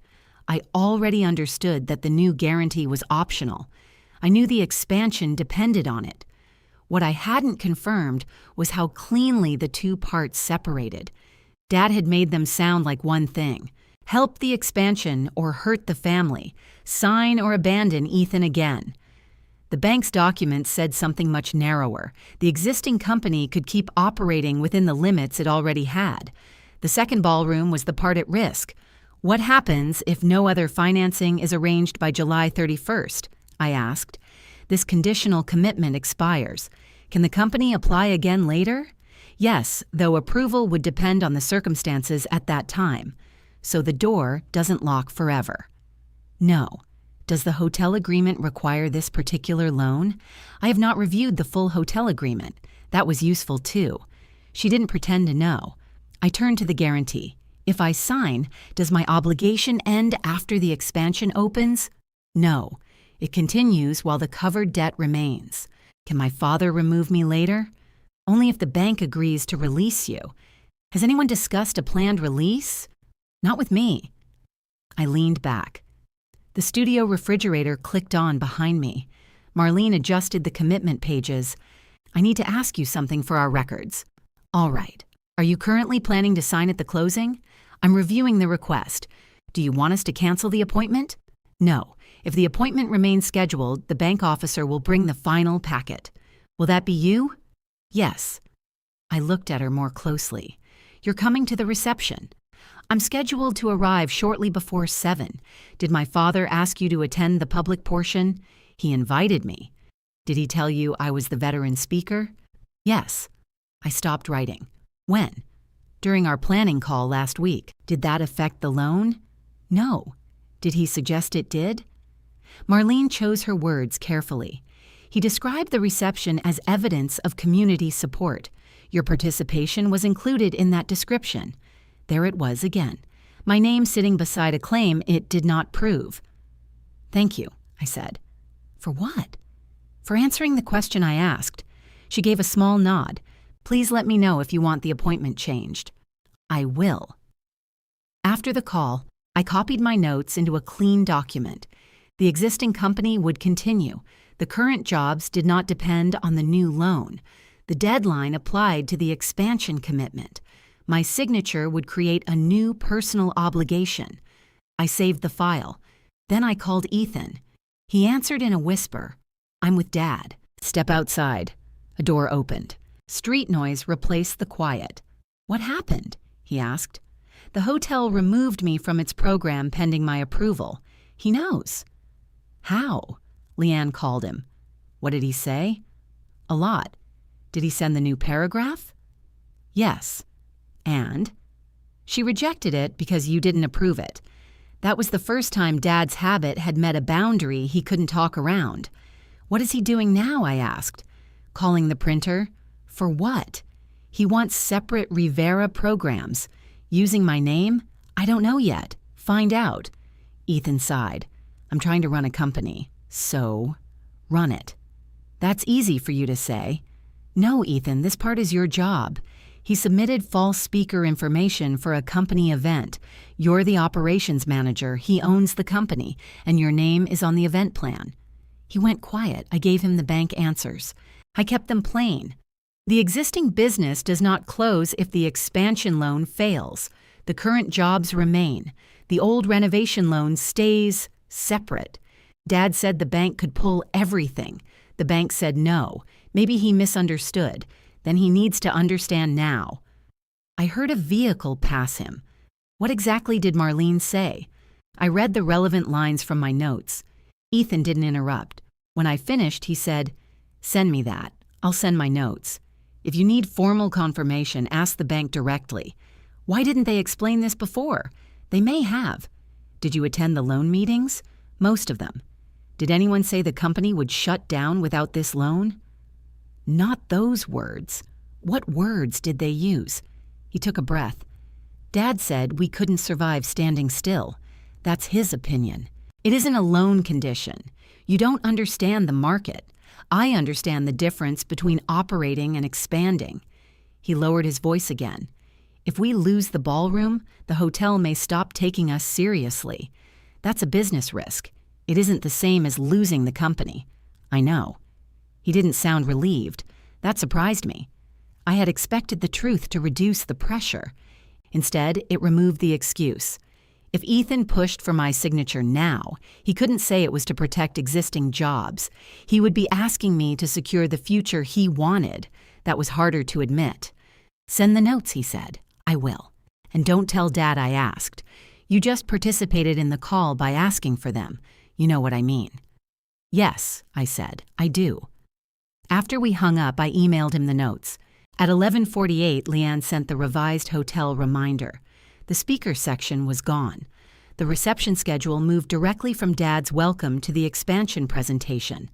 I already understood that the new guarantee was optional. I knew the expansion depended on it. What I hadn't confirmed was how cleanly the 2 parts separated. Dad had made them sound like one thing. Help the expansion or hurt the family. Sign or abandon Ethan again. The bank's documents said something much narrower. The existing company could keep operating within the limits it already had. The second ballroom was the part at risk. What happens if no other financing is arranged by July 31st? I asked. This conditional commitment expires. Can the company apply again later? Yes, though approval would depend on the circumstances at that time. So the door doesn't lock forever. No. Does the hotel agreement require this particular loan? I have not reviewed the full hotel agreement. That was useful too. She didn't pretend to know. I turned to the guarantee. If I sign, does my obligation end after the expansion opens? No. It continues while the covered debt remains. Can my father remove me later? Only if the bank agrees to release you. Has anyone discussed a planned release? Not with me. I leaned back. The studio refrigerator clicked on behind me. Marlene adjusted the commitment pages. I need to ask you something for our records. All right. Are you currently planning to sign at the closing? I'm reviewing the request. Do you want us to cancel the appointment? No. If the appointment remains scheduled, the bank officer will bring the final packet. Will that be you? Yes. I looked at her more closely. You're coming to the reception. I'm scheduled to arrive shortly before 7. Did my father ask you to attend the public portion? He invited me. Did he tell you I was the veteran speaker? Yes. I stopped writing. When? During our planning call last week. Did that affect the loan? No. Did he suggest it did? Marlene chose her words carefully. He described the reception as evidence of community support. Your participation was included in that description. There it was again. My name sitting beside a claim it did not prove. Thank you, I said. For what? For answering the question I asked. She gave a small nod. Please let me know if you want the appointment changed. I will. After the call, I copied my notes into a clean document. The existing company would continue. The current jobs did not depend on the new loan. The deadline applied to the expansion commitment. My signature would create a new personal obligation. I saved the file. Then I called Ethan. He answered in a whisper. I'm with Dad. Step outside. A door opened. Street noise replaced the quiet. What happened? He asked. The hotel removed me from its program pending my approval. He knows. How? Leanne called him. What did he say? A lot. Did he send the new paragraph? Yes. And? She rejected it because you didn't approve it. That was the first time Dad's habit had met a boundary he couldn't talk around. What is he doing now? I asked. Calling the printer? For what? He wants separate Rivera programs. Using my name? I don't know yet. Find out. Ethan sighed. I'm trying to run a company. So, run it. That's easy for you to say. No, Ethan, this part is your job. He submitted false speaker information for a company event. You're the operations manager. He owns the company, and your name is on the event plan. He went quiet. I gave him the bank answers. I kept them plain. The existing business does not close if the expansion loan fails. The current jobs remain. The old renovation loan stays separate. Dad said the bank could pull everything. The bank said no. Maybe he misunderstood. Then he needs to understand now. I heard a vehicle pass him. What exactly did Marlene say? I read the relevant lines from my notes. Ethan didn't interrupt. When I finished, he said, Send me that. I'll send my notes. If you need formal confirmation, ask the bank directly. Why didn't they explain this before? They may have. Did you attend the loan meetings? Most of them. Did anyone say the company would shut down without this loan? Not those words. What words did they use? He took a breath. Dad said we couldn't survive standing still. That's his opinion. It isn't a loan condition. You don't understand the market. I understand the difference between operating and expanding. He lowered his voice again. If we lose the ballroom, the hotel may stop taking us seriously. That's a business risk. It isn't the same as losing the company. I know. He didn't sound relieved. That surprised me. I had expected the truth to reduce the pressure. Instead, it removed the excuse. If Ethan pushed for my signature now, he couldn't say it was to protect existing jobs. He would be asking me to secure the future he wanted. That was harder to admit. Send the notes, he said. I will. And don't tell Dad I asked. You just participated in the call by asking for them. You know what I mean. Yes, I said, I do. After we hung up, I emailed him the notes. At 11:48, Leanne sent the revised hotel reminder. The speaker section was gone. The reception schedule moved directly from Dad's welcome to the expansion presentation.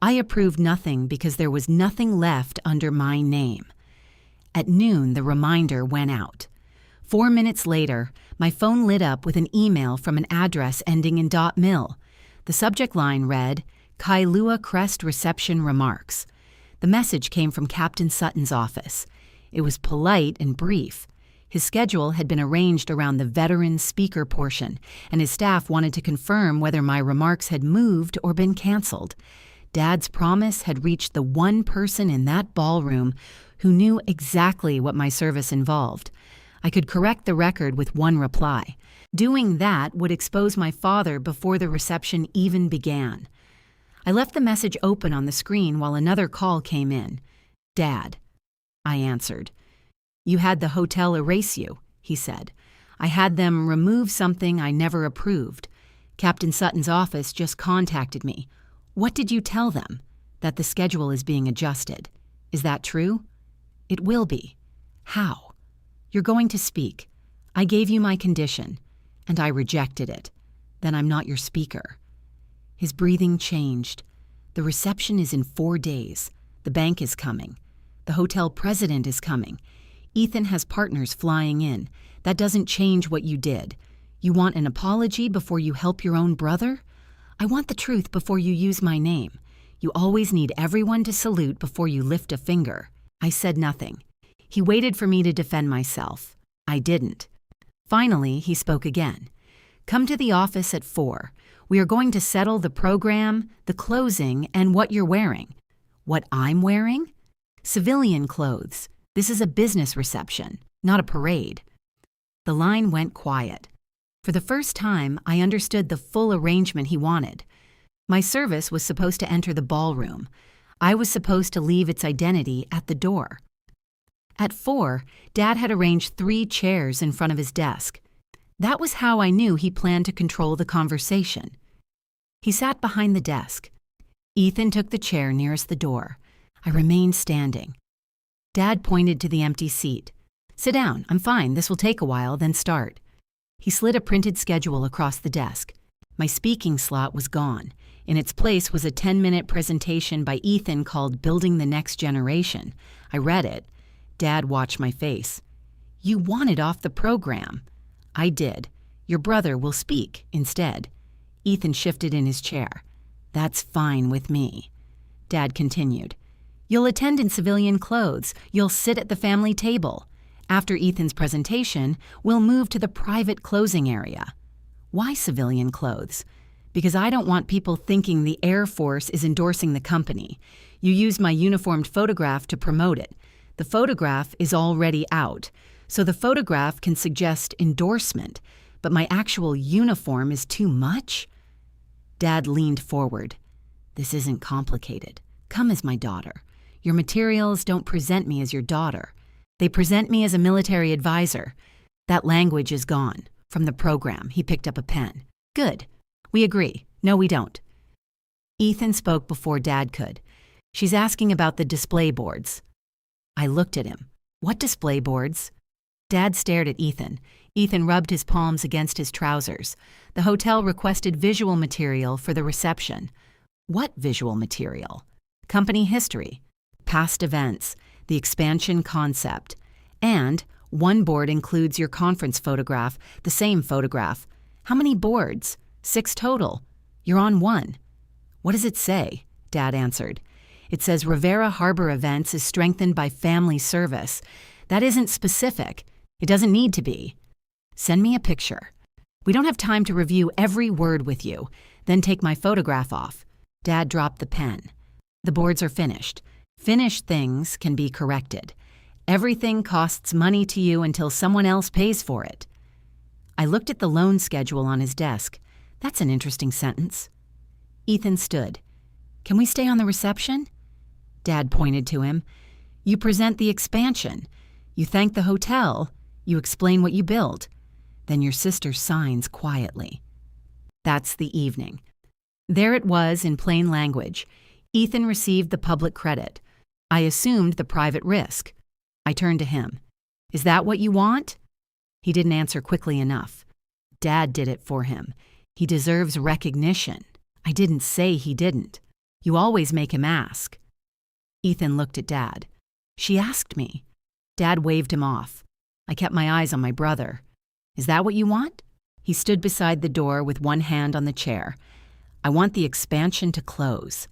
I approved nothing because there was nothing left under my name. At noon, the reminder went out. 4 minutes later, my phone lit up with an email from an address ending in .mil. The subject line read, Kailua Crest Reception Remarks. The message came from Captain Sutton's office. It was polite and brief. His schedule had been arranged around the veteran speaker portion, and his staff wanted to confirm whether my remarks had moved or been canceled. Dad's promise had reached the one person in that ballroom who knew exactly what my service involved. I could correct the record with one reply. Doing that would expose my father before the reception even began. I left the message open on the screen while another call came in. Dad. I answered. You had the hotel erase you, he said. I had them remove something I never approved. Captain Sutton's office just contacted me. What did you tell them? That the schedule is being adjusted. Is that true? It will be. How? You're going to speak. I gave you my condition, and I rejected it. Then I'm not your speaker. His breathing changed. The reception is in 4 days. The bank is coming. The hotel president is coming. Ethan has partners flying in. That doesn't change what you did. You want an apology before you help your own brother? I want the truth before you use my name. You always need everyone to salute before you lift a finger. I said nothing. He waited for me to defend myself. I didn't. Finally, he spoke again. Come to the office at 4. We are going to settle the program, the closing, and what you're wearing. What I'm wearing? Civilian clothes. This is a business reception, not a parade. The line went quiet. For the first time, I understood the full arrangement he wanted. My service was supposed to enter the ballroom. I was supposed to leave its identity at the door. At 4, Dad had arranged 3 chairs in front of his desk. That was how I knew he planned to control the conversation. He sat behind the desk. Ethan took the chair nearest the door. I remained standing. Dad pointed to the empty seat. Sit down, I'm fine, this will take a while, then start. He slid a printed schedule across the desk. My speaking slot was gone. In its place was a 10-minute presentation by Ethan called Building the Next Generation. I read it. Dad watched my face. You wanted off the program. I did. Your brother will speak instead. Ethan shifted in his chair. That's fine with me. Dad continued. You'll attend in civilian clothes. You'll sit at the family table. After Ethan's presentation, we'll move to the private closing area. Why civilian clothes? Because I don't want people thinking the Air Force is endorsing the company. You used my uniformed photograph to promote it. The photograph is already out, so the photograph can suggest endorsement, but my actual uniform is too much? Dad leaned forward. This isn't complicated. Come as my daughter. Your materials don't present me as your daughter. They present me as a military advisor. That language is gone. From the program, he picked up a pen. Good. We agree. No, we don't. Ethan spoke before Dad could. She's asking about the display boards. I looked at him. What display boards? Dad stared at Ethan. Ethan rubbed his palms against his trousers. The hotel requested visual material for the reception. What visual material? Company history, past events, the expansion concept. And one board includes your conference photograph, the same photograph. How many boards? 6 total. You're on 1. What does it say? Dad answered. It says Rivera Harbor Events is strengthened by family service. That isn't specific. It doesn't need to be. Send me a picture. We don't have time to review every word with you, then take my photograph off. Dad dropped the pen. The boards are finished. Finished things can be corrected. Everything costs money to you until someone else pays for it. I looked at the loan schedule on his desk. That's an interesting sentence. Ethan stood. Can we stay on the reception? Dad pointed to him. You present the expansion. You thank the hotel. You explain what you built. Then your sister signs quietly. That's the evening. There it was in plain language. Ethan received the public credit. I assumed the private risk. I turned to him. Is that what you want? He didn't answer quickly enough. Dad did it for him. He deserves recognition. I didn't say he didn't. You always make him ask. Ethan looked at Dad. She asked me. Dad waved him off. I kept my eyes on my brother. Is that what you want? He stood beside the door with one hand on the chair. I want the expansion to close.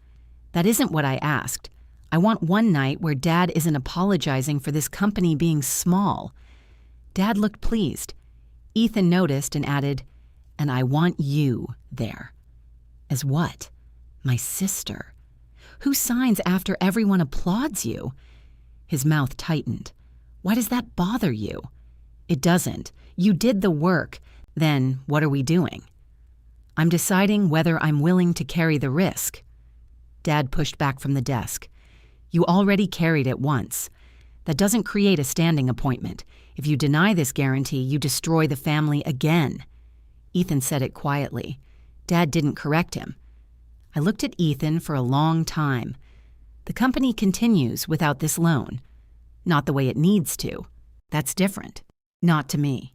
That isn't what I asked. I want one night where Dad isn't apologizing for this company being small. Dad looked pleased. Ethan noticed and added, and I want you there. As what? My sister. Who signs after everyone applauds you? His mouth tightened. Why does that bother you? It doesn't. You did the work. Then what are we doing? I'm deciding whether I'm willing to carry the risk. Dad pushed back from the desk. You already carried it once. That doesn't create a standing appointment. If you deny this guarantee, you destroy the family again. Ethan said it quietly. Dad didn't correct him. I looked at Ethan for a long time. The company continues without this loan. Not the way it needs to. That's different. Not to me.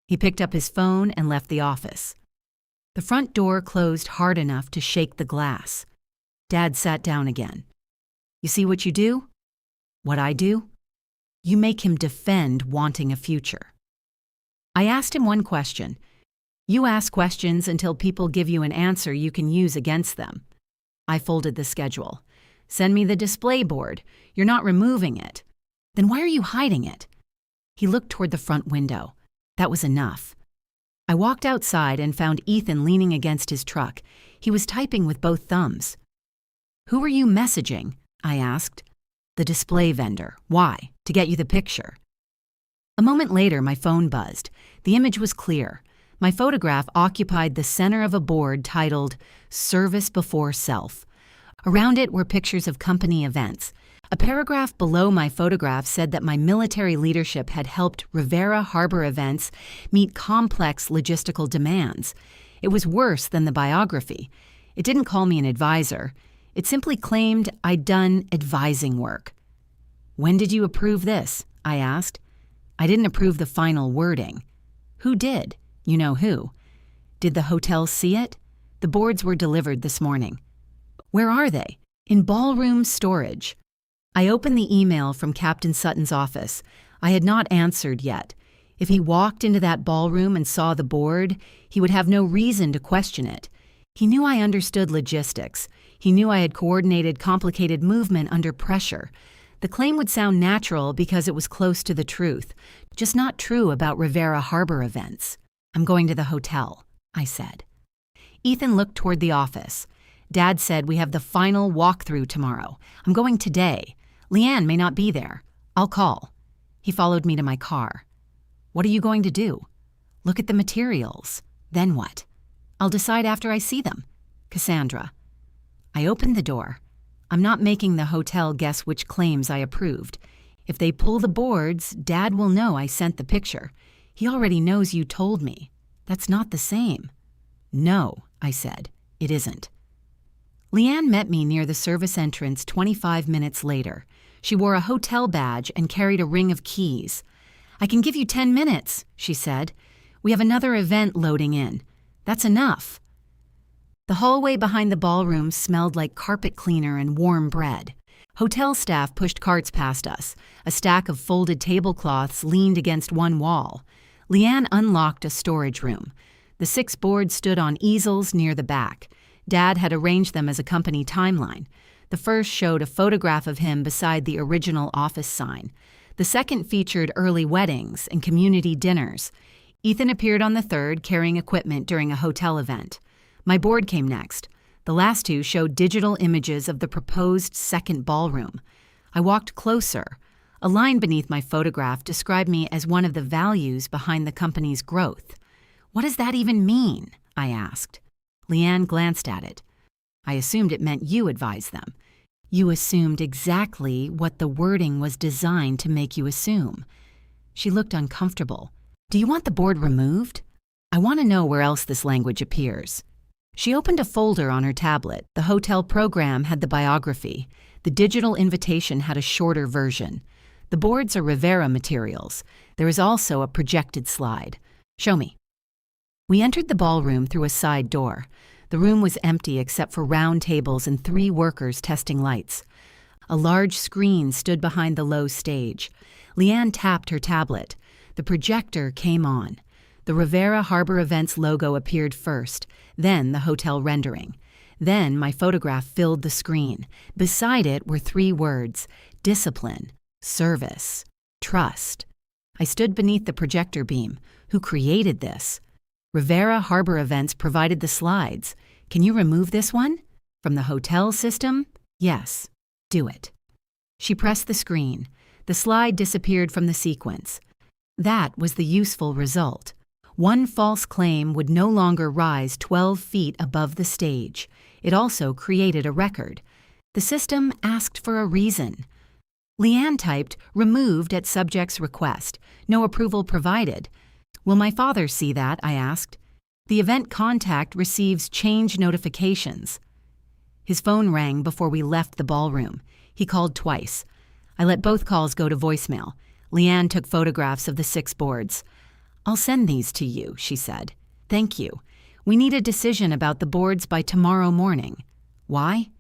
He picked up his phone and left the office. The front door closed hard enough to shake the glass. Dad sat down again. You see what you do? What I do? You make him defend wanting a future. I asked him one question. You ask questions until people give you an answer you can use against them. I folded the schedule. Send me the display board. You're not removing it. Then why are you hiding it? He looked toward the front window. That was enough. I walked outside and found Ethan leaning against his truck. He was typing with both thumbs. Who are you messaging? I asked. The display vendor. Why? To get you the picture. A moment later, my phone buzzed. The image was clear. My photograph occupied the center of a board titled Service Before Self. Around it were pictures of company events. A paragraph below my photograph said that my military leadership had helped Rivera Harbor events meet complex logistical demands. It was worse than the biography. It didn't call me an advisor. It simply claimed I'd done advising work. When did you approve this? I asked. I didn't approve the final wording. Who did? You know who. Did the hotel see it? The boards were delivered this morning. Where are they? In ballroom storage. I opened the email from Captain Sutton's office. I had not answered yet. If he walked into that ballroom and saw the board, he would have no reason to question it. He knew I understood logistics. He knew I had coordinated complicated movement under pressure. The claim would sound natural because it was close to the truth, just not true about Rivera Harbor events. I'm going to the hotel, I said. Ethan looked toward the office. Dad said we have the final walkthrough tomorrow. I'm going today. Leanne may not be there. I'll call. He followed me to my car. What are you going to do? Look at the materials. Then what? I'll decide after I see them. Cassandra. I opened the door. I'm not making the hotel guess which claims I approved. If they pull the boards, Dad will know I sent the picture. He already knows you told me. That's not the same. No, I said. It isn't. Leanne met me near the service entrance 25 minutes later. She wore a hotel badge and carried a ring of keys. I can give you 10 minutes, she said. We have another event loading in. That's enough. The hallway behind the ballroom smelled like carpet cleaner and warm bread. Hotel staff pushed carts past us. A stack of folded tablecloths leaned against one wall. Leanne unlocked a storage room. The 6 boards stood on easels near the back. Dad had arranged them as a company timeline. The first showed a photograph of him beside the original office sign. The second featured early weddings and community dinners. Ethan appeared on the third carrying equipment during a hotel event. My board came next. The last 2 showed digital images of the proposed second ballroom. I walked closer. A line beneath my photograph described me as one of the values behind the company's growth. What does that even mean? I asked. Leanne glanced at it. I assumed it meant you advised them. You assumed exactly what the wording was designed to make you assume. She looked uncomfortable. Do you want the board removed? I want to know where else this language appears. She opened a folder on her tablet. The hotel program had the biography. The digital invitation had a shorter version. The boards are Rivera materials. There is also a projected slide. Show me. We entered the ballroom through a side door. The room was empty except for round tables and 3 workers testing lights. A large screen stood behind the low stage. Leanne tapped her tablet. The projector came on. The Rivera Harbor Events logo appeared first, then the hotel rendering. Then my photograph filled the screen. Beside it were 3 words: discipline, service, trust. I stood beneath the projector beam. Who created this? Rivera Harbor Events provided the slides. Can you remove this one? From the hotel system? Yes. Do it. She pressed the screen. The slide disappeared from the sequence. That was the useful result. One false claim would no longer rise 12 feet above the stage. It also created a record. The system asked for a reason. Leanne typed, "Removed at subject's request. No approval provided." "Will my father see that?" I asked. "The event contact receives change notifications." His phone rang before we left the ballroom. He called twice. I let both calls go to voicemail. Leanne took photographs of the 6 boards. "I'll send these to you," she said. "Thank you. We need a decision about the boards by tomorrow morning." "Why?"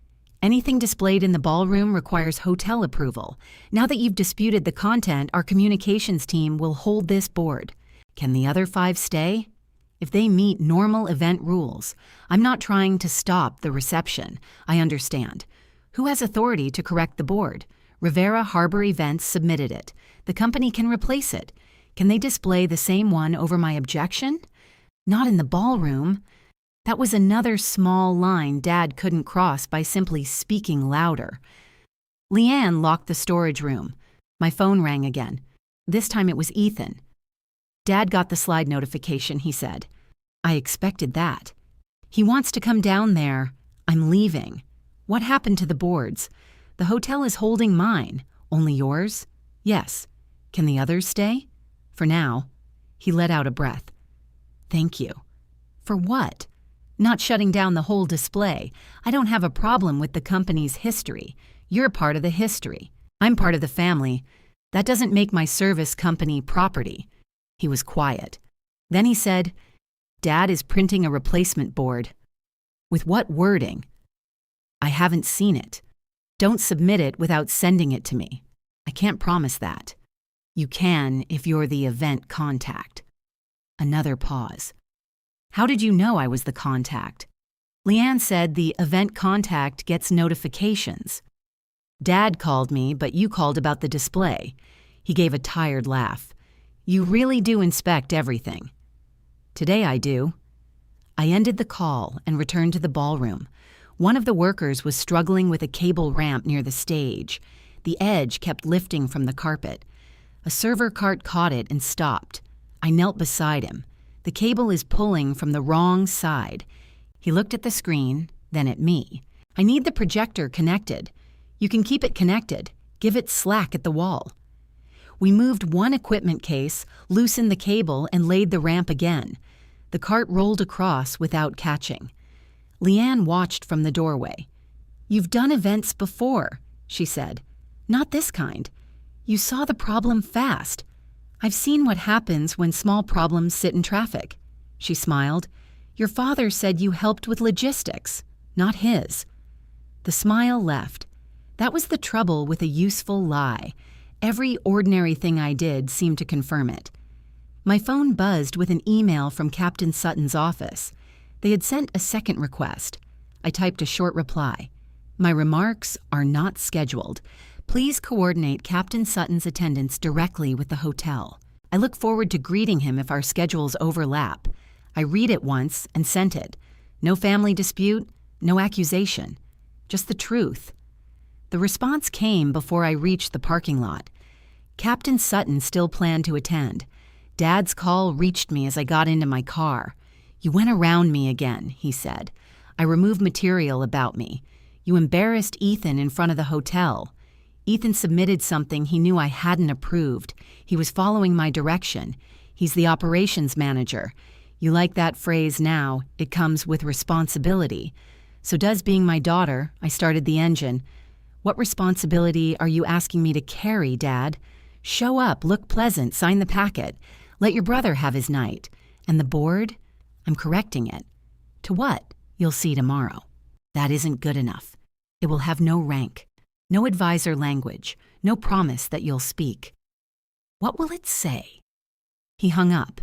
"Anything displayed in the ballroom requires hotel approval. Now that you've disputed the content, our communications team will hold this board. Can the other 5 stay?" "If they meet normal event rules. I'm not trying to stop the reception. I understand. Who has authority to correct the board?" "Rivera Harbor Events submitted it. The company can replace it. Can they display the same one over my objection?" "Not in the ballroom." That was another small line Dad couldn't cross by simply speaking louder. Leanne locked the storage room. My phone rang again. This time it was Ethan. "Dad got the slide notification," he said. "I expected that." "He wants to come down there. I'm leaving." "What happened to the boards?" "The hotel is holding mine." "Only yours?" "Yes." "Can the others stay?" "For now." He let out a breath. "Thank you." "For what?" "Not shutting down the whole display. I don't have a problem with the company's history. You're part of the history. I'm part of the family. That doesn't make my service company property." He was quiet. Then he said, "Dad is printing a replacement board." "With what wording?" "I haven't seen it. Don't submit it without sending it to me." "I can't promise that." "You can if you're the event contact." Another pause. "How did you know I was the contact?" Leanne said the event contact gets notifications. "Dad called me, but you called about the display." He gave a tired laugh. "You really do inspect everything." "Today I do." I ended the call and returned to the ballroom. One of the workers was struggling with a cable ramp near the stage. The edge kept lifting from the carpet. A server cart caught it and stopped. I knelt beside him. "The cable is pulling from the wrong side." He looked at the screen, then at me. "I need the projector connected." "You can keep it connected. Give it slack at the wall." We moved one equipment case, loosened the cable, and laid the ramp again. The cart rolled across without catching. Leanne watched from the doorway. "You've done events before," she said. "Not this kind. You saw the problem fast. I've seen what happens when small problems sit in traffic." She smiled. "Your father said you helped with logistics, not his." The smile left. That was the trouble with a useful lie. Every ordinary thing I did seemed to confirm it. My phone buzzed with an email from Captain Sutton's office. They had sent a second request. I typed a short reply. "My remarks are not scheduled. Please coordinate Captain Sutton's attendance directly with the hotel. I look forward to greeting him if our schedules overlap." I read it once and sent it. No family dispute, no accusation, just the truth. The response came before I reached the parking lot. Captain Sutton still planned to attend. Dad's call reached me as I got into my car. "You went around me again," he said. "I removed material about me. You embarrassed Ethan in front of the hotel. Ethan submitted something he knew I hadn't approved. He was following my direction. He's the operations manager. You like that phrase now, it comes with responsibility. So does being my daughter. I started the engine. What responsibility are you asking me to carry, Dad? Show up, look pleasant, sign the packet. Let your brother have his night. And the board? I'm correcting it. To what? You'll see tomorrow. That isn't good enough. It will have no rank, no advisor language, no promise that you'll speak. What will it say? He hung up.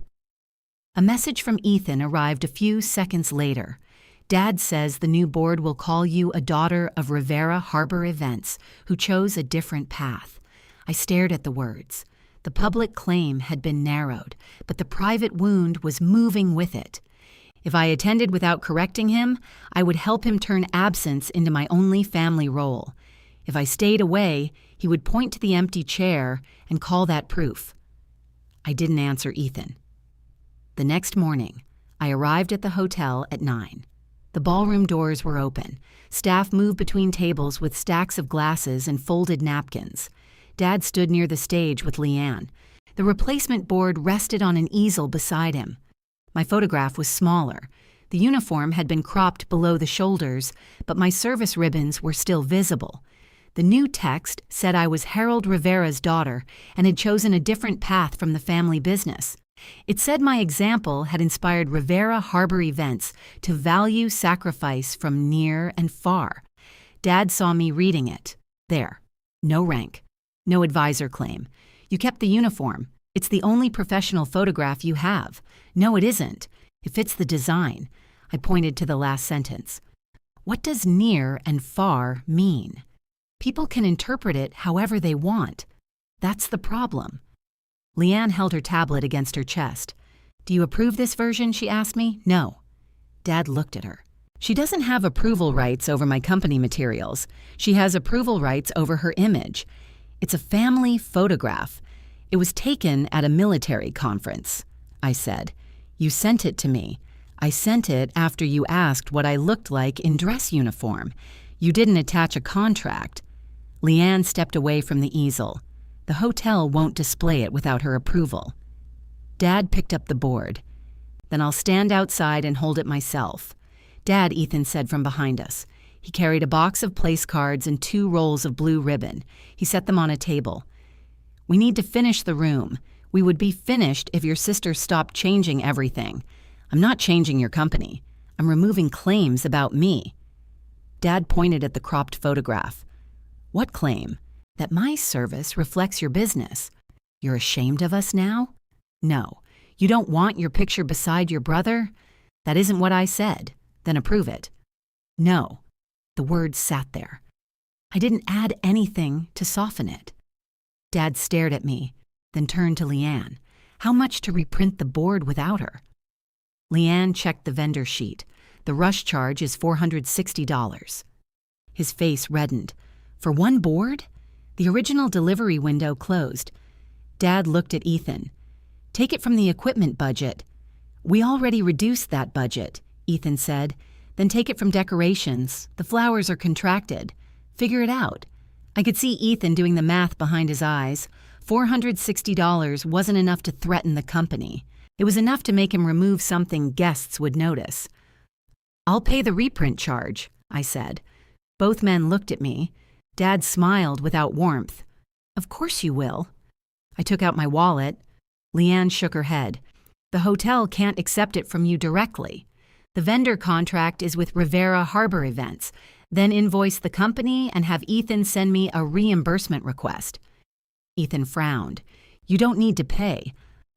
A message from Ethan arrived a few seconds later. Dad says the new board will call you a daughter of Rivera Harbor events who chose a different path. I stared at the words. The public claim had been narrowed, but the private wound was moving with it. If I attended without correcting him, I would help him turn absence into my only family role. If I stayed away, he would point to the empty chair and call that proof. I didn't answer Ethan. The next morning, I arrived at the hotel at 9. The ballroom doors were open. Staff moved between tables with stacks of glasses and folded napkins. Dad stood near the stage with Leanne. The replacement board rested on an easel beside him. My photograph was smaller. The uniform had been cropped below the shoulders, but my service ribbons were still visible. The new text said I was Harold Rivera's daughter and had chosen a different path from the family business. It said my example had inspired Rivera Harbor events to value sacrifice from near and far. Dad saw me reading it. There. No rank. No advisor claim. You kept the uniform. It's the only professional photograph you have. No, it isn't. It fits the design. I pointed to the last sentence. What does near and far mean? People can interpret it however they want. That's the problem. Leanne held her tablet against her chest. Do you approve this version? She asked me. No. Dad looked at her. She doesn't have approval rights over my company materials. She has approval rights over her image. It's a family photograph. It was taken at a military conference, I said. You sent it to me. I sent it after you asked what I looked like in dress uniform. You didn't attach a contract. Leanne stepped away from the easel. The hotel won't display it without her approval. Dad picked up the board. Then I'll stand outside and hold it myself. Dad, Ethan said from behind us. He carried a box of place cards and 2 rolls of blue ribbon. He set them on a table. We need to finish the room. We would be finished if your sister stopped changing everything. I'm not changing your company. I'm removing claims about me. Dad pointed at the cropped photograph. What claim? That my service reflects your business. You're ashamed of us now? No. You don't want your picture beside your brother? That isn't what I said. Then approve it. No. The words sat there. I didn't add anything to soften it. Dad stared at me, then turned to Leanne. How much to reprint the board without her? Leanne checked the vendor sheet. The rush charge is $460. His face reddened. For one board? The original delivery window closed. Dad looked at Ethan. Take it from the equipment budget. We already reduced that budget, Ethan said. Then take it from decorations. The flowers are contracted. Figure it out. I could see Ethan doing the math behind his eyes. $460 wasn't enough to threaten the company. It was enough to make him remove something guests would notice. I'll pay the reprint charge, I said. Both men looked at me. Dad smiled without warmth. Of course you will. I took out my wallet. Leanne shook her head. The hotel can't accept it from you directly. The vendor contract is with Rivera Harbor Events. Then invoice the company and have Ethan send me a reimbursement request. Ethan frowned. You don't need to pay.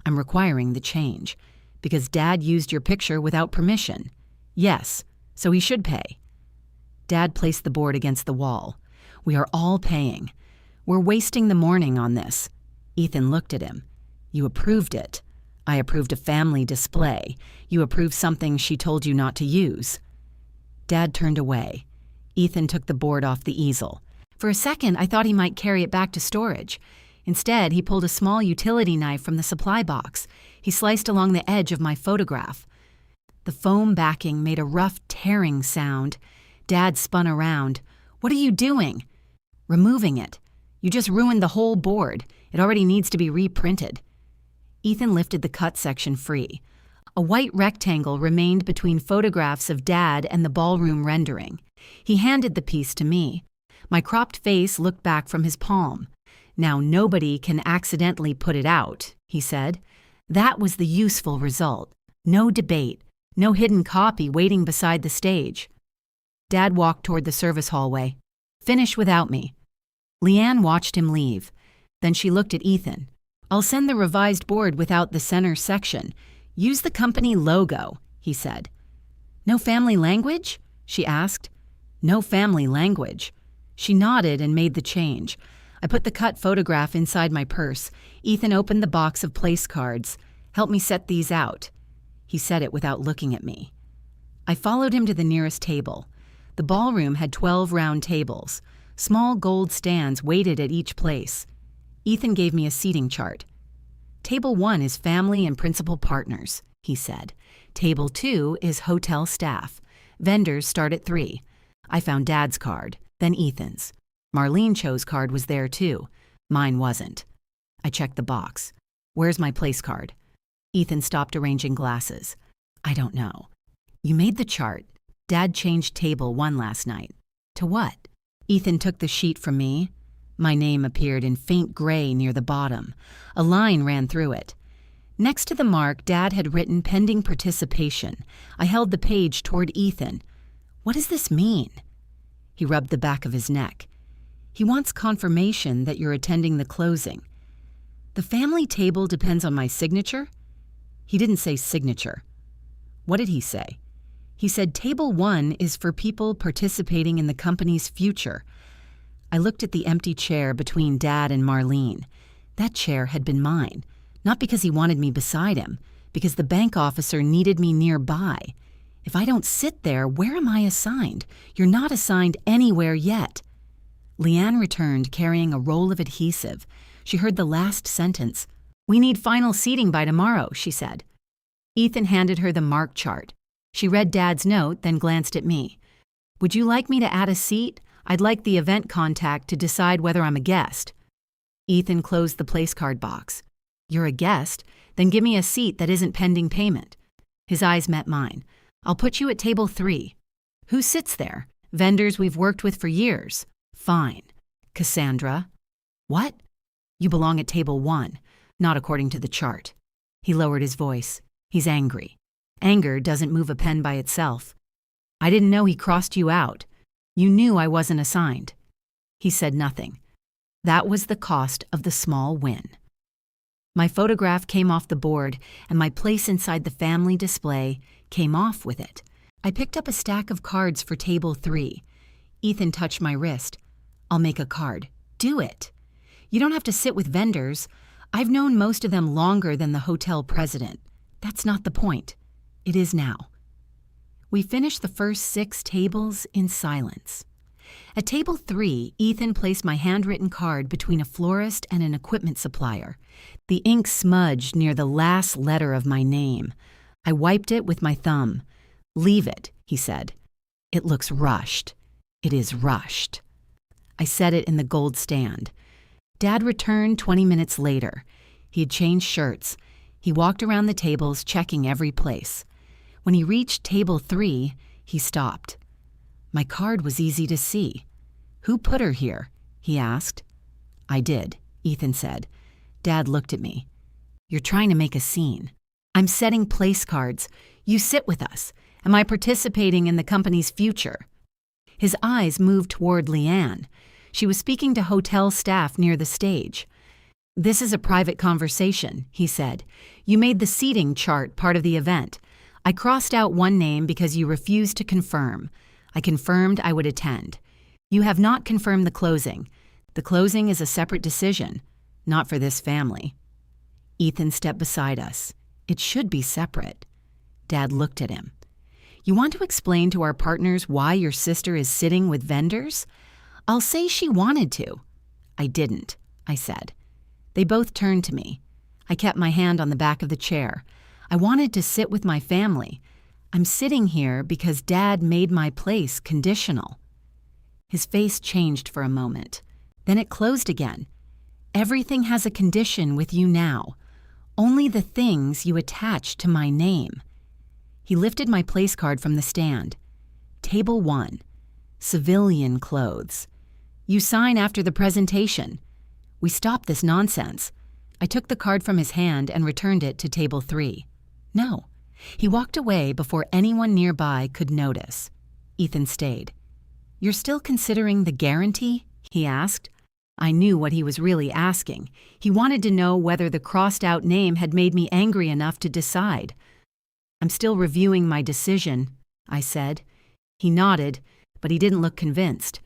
I'm requiring the change. Because Dad used your picture without permission. Yes, so he should pay. Dad placed the board against the wall. We are all paying. We're wasting the morning on this. Ethan looked at him. You approved it. I approved a family display. You approved something she told you not to use. Dad turned away. Ethan took the board off the easel. For a second, I thought he might carry it back to storage. Instead, he pulled a small utility knife from the supply box. He sliced along the edge of my photograph. The foam backing made a rough tearing sound. Dad spun around. What are you doing? Removing it. You just ruined the whole board. It already needs to be reprinted. Ethan lifted the cut section free. A white rectangle remained between photographs of Dad and the ballroom rendering. He handed the piece to me. My cropped face looked back from his palm. "Now nobody can accidentally put it out," he said. That was the useful result. No debate, no hidden copy waiting beside the stage. Dad walked toward the service hallway. "Finish without me." Leanne watched him leave. Then she looked at Ethan. "I'll send the revised board without the center section. Use the company logo," he said. "No family language?" she asked. "No family language." She nodded and made the change. I put the cut photograph inside my purse. Ethan opened the box of place cards. "Help me set these out." He said it without looking at me. I followed him to the nearest table. The ballroom had 12 round tables. Small gold stands waited at each place. Ethan gave me a seating chart. "Table 1 is family and principal partners," he said. "Table 2 is hotel staff. Vendors start at 3. I found Dad's card, then Ethan's. Marlene Cho's card was there too. Mine wasn't. I checked the box. "Where's my place card?" Ethan stopped arranging glasses. "I don't know." "You made the chart. Dad changed table 1 last night." "To what?" Ethan took the sheet from me. My name appeared in faint gray near the bottom. A line ran through it. Next to the mark, Dad had written pending participation. I held the page toward Ethan. "What does this mean?" He rubbed the back of his neck. "He wants confirmation that you're attending the closing." "The family table depends on my signature?" He didn't say signature. What did he say? He said table 1 is for people participating in the company's future. I looked at the empty chair between Dad and Marlene. That chair had been mine, not because he wanted me beside him, because the bank officer needed me nearby. If I don't sit there, where am I assigned? You're not assigned anywhere yet. Leanne returned carrying a roll of adhesive. She heard the last sentence. "We need final seating by tomorrow," she said. Ethan handed her the mark chart. She read Dad's note, then glanced at me. "Would you like me to add a seat? I'd like the event contact to decide whether I'm a guest." Ethan closed the place card box. "You're a guest? Then give me a seat that isn't pending payment." His eyes met mine. "I'll put you at table 3. "Who sits there?" "Vendors we've worked with for years." "Fine." "Cassandra." "What?" "You belong at table 1, not according to the chart." He lowered his voice. "He's angry. Anger doesn't move a pen by itself." "I didn't know he crossed you out. You knew I wasn't assigned." He said nothing. That was the cost of the small win. My photograph came off the board, and my place inside the family display came off with it. I picked up a stack of cards for table 3. Ethan touched my wrist. "I'll make a card." "Do it." "You don't have to sit with vendors. I've known most of them longer than the hotel president. That's not the point. It is now." We finished the first 6 tables in silence. At table 3, Ethan placed my handwritten card between a florist and an equipment supplier. The ink smudged near the last letter of my name. I wiped it with my thumb. "Leave it," he said. "It looks rushed." "It is rushed." I set it in the gold stand. Dad returned 20 minutes later. He had changed shirts. He walked around the tables, checking every place. When he reached table 3, he stopped. My card was easy to see. "Who put her here?" he asked. "I did," Ethan said. Dad looked at me. "You're trying to make a scene." "I'm setting place cards. You sit with us. Am I participating in the company's future?" His eyes moved toward Leanne. She was speaking to hotel staff near the stage. "This is a private conversation," he said. "You made the seating chart part of the event. I crossed out one name because you refused to confirm. I confirmed I would attend. You have not confirmed the closing. The closing is a separate decision, not for this family." Ethan stepped beside us. "It should be separate." Dad looked at him. "You want to explain to our partners why your sister is sitting with vendors?" "I'll say she wanted to." "I didn't," I said. They both turned to me. I kept my hand on the back of the chair. I wanted to sit with my family. I'm sitting here because Dad made my place conditional. His face changed for a moment. Then it closed again. "Everything has a condition with you now. Only the things you attach to my name. He lifted my place card from the stand. Table 1. Civilian clothes. You sign after the presentation. We stopped this nonsense. I took the card from his hand and returned it to table 3. No. He walked away before anyone nearby could notice. Ethan stayed. You're still considering the guarantee? He asked. I knew what he was really asking. He wanted to know whether the crossed-out name had made me angry enough to decide. I'm still reviewing my decision, I said. He nodded, but he didn't look convinced.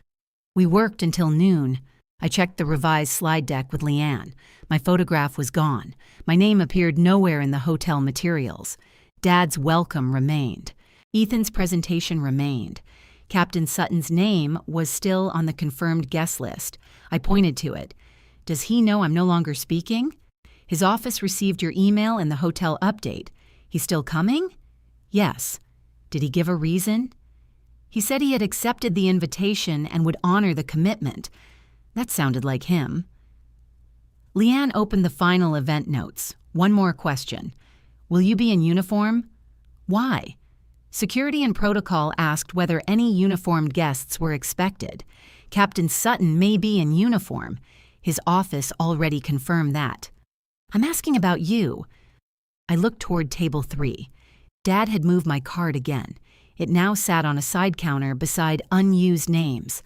We worked until noon. I checked the revised slide deck with Leanne. My photograph was gone. My name appeared nowhere in the hotel materials. Dad's welcome remained. Ethan's presentation remained. Captain Sutton's name was still on the confirmed guest list. I pointed to it. Does he know I'm no longer speaking? His office received your email and the hotel update. He's still coming? Yes. Did he give a reason? He said he had accepted the invitation and would honor the commitment. That sounded like him. Leanne opened the final event notes. One more question. Will you be in uniform? Why? Security and protocol asked whether any uniformed guests were expected. Captain Sutton may be in uniform. His office already confirmed that. I'm asking about you. I looked toward table 3. Dad had moved my card again. It now sat on a side counter beside unused names.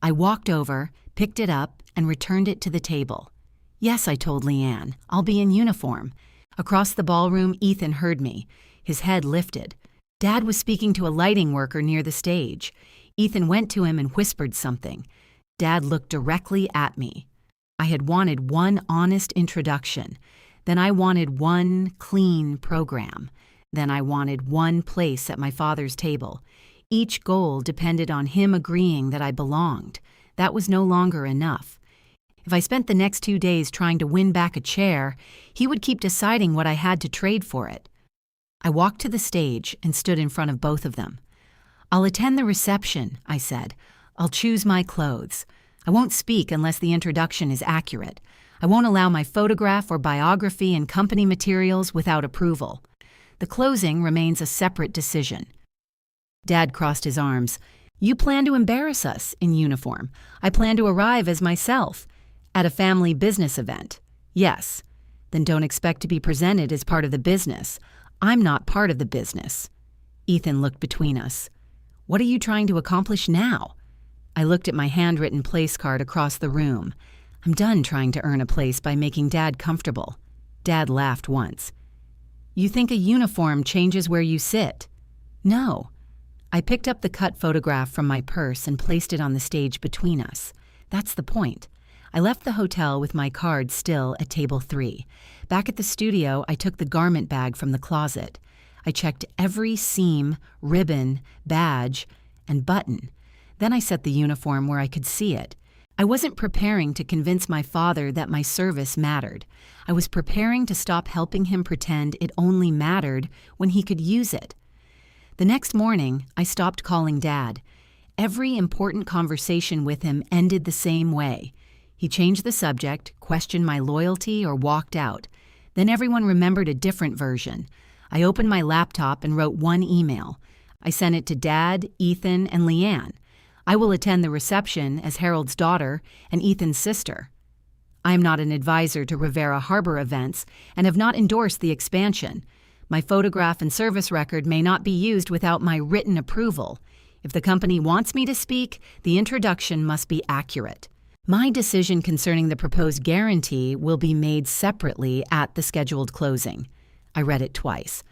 I walked over, picked it up, and returned it to the table. Yes, I told Leanne, I'll be in uniform. Across the ballroom, Ethan heard me. His head lifted. Dad was speaking to a lighting worker near the stage. Ethan went to him and whispered something. Dad looked directly at me. I had wanted one honest introduction. Then I wanted one clean program. Then I wanted one place at my father's table. Each goal depended on him agreeing that I belonged. That was no longer enough. If I spent the next 2 days trying to win back a chair, he would keep deciding what I had to trade for it. I walked to the stage and stood in front of both of them. I'll attend the reception, I said. I'll choose my clothes. I won't speak unless the introduction is accurate. I won't allow my photograph or biography in company materials without approval. The closing remains a separate decision. Dad crossed his arms. You plan to embarrass us in uniform. I plan to arrive as myself. At a family business event. Yes. Then don't expect to be presented as part of the business. I'm not part of the business. Ethan looked between us. What are you trying to accomplish now? I looked at my handwritten place card across the room. I'm done trying to earn a place by making Dad comfortable. Dad laughed once. You think a uniform changes where you sit? No. I picked up the cut photograph from my purse and placed it on the stage between us. That's the point. I left the hotel with my card still at table 3. Back at the studio, I took the garment bag from the closet. I checked every seam, ribbon, badge, and button. Then I set the uniform where I could see it. I wasn't preparing to convince my father that my service mattered. I was preparing to stop helping him pretend it only mattered when he could use it. The next morning, I stopped calling Dad. Every important conversation with him ended the same way. He changed the subject, questioned my loyalty, or walked out. Then everyone remembered a different version. I opened my laptop and wrote one email. I sent it to Dad, Ethan, and Leanne. I will attend the reception as Harold's daughter and Ethan's sister. I am not an advisor to Rivera Harbor events and have not endorsed the expansion. My photograph and service record may not be used without my written approval. If the company wants me to speak, the introduction must be accurate. My decision concerning the proposed guarantee will be made separately at the scheduled closing. I read it twice.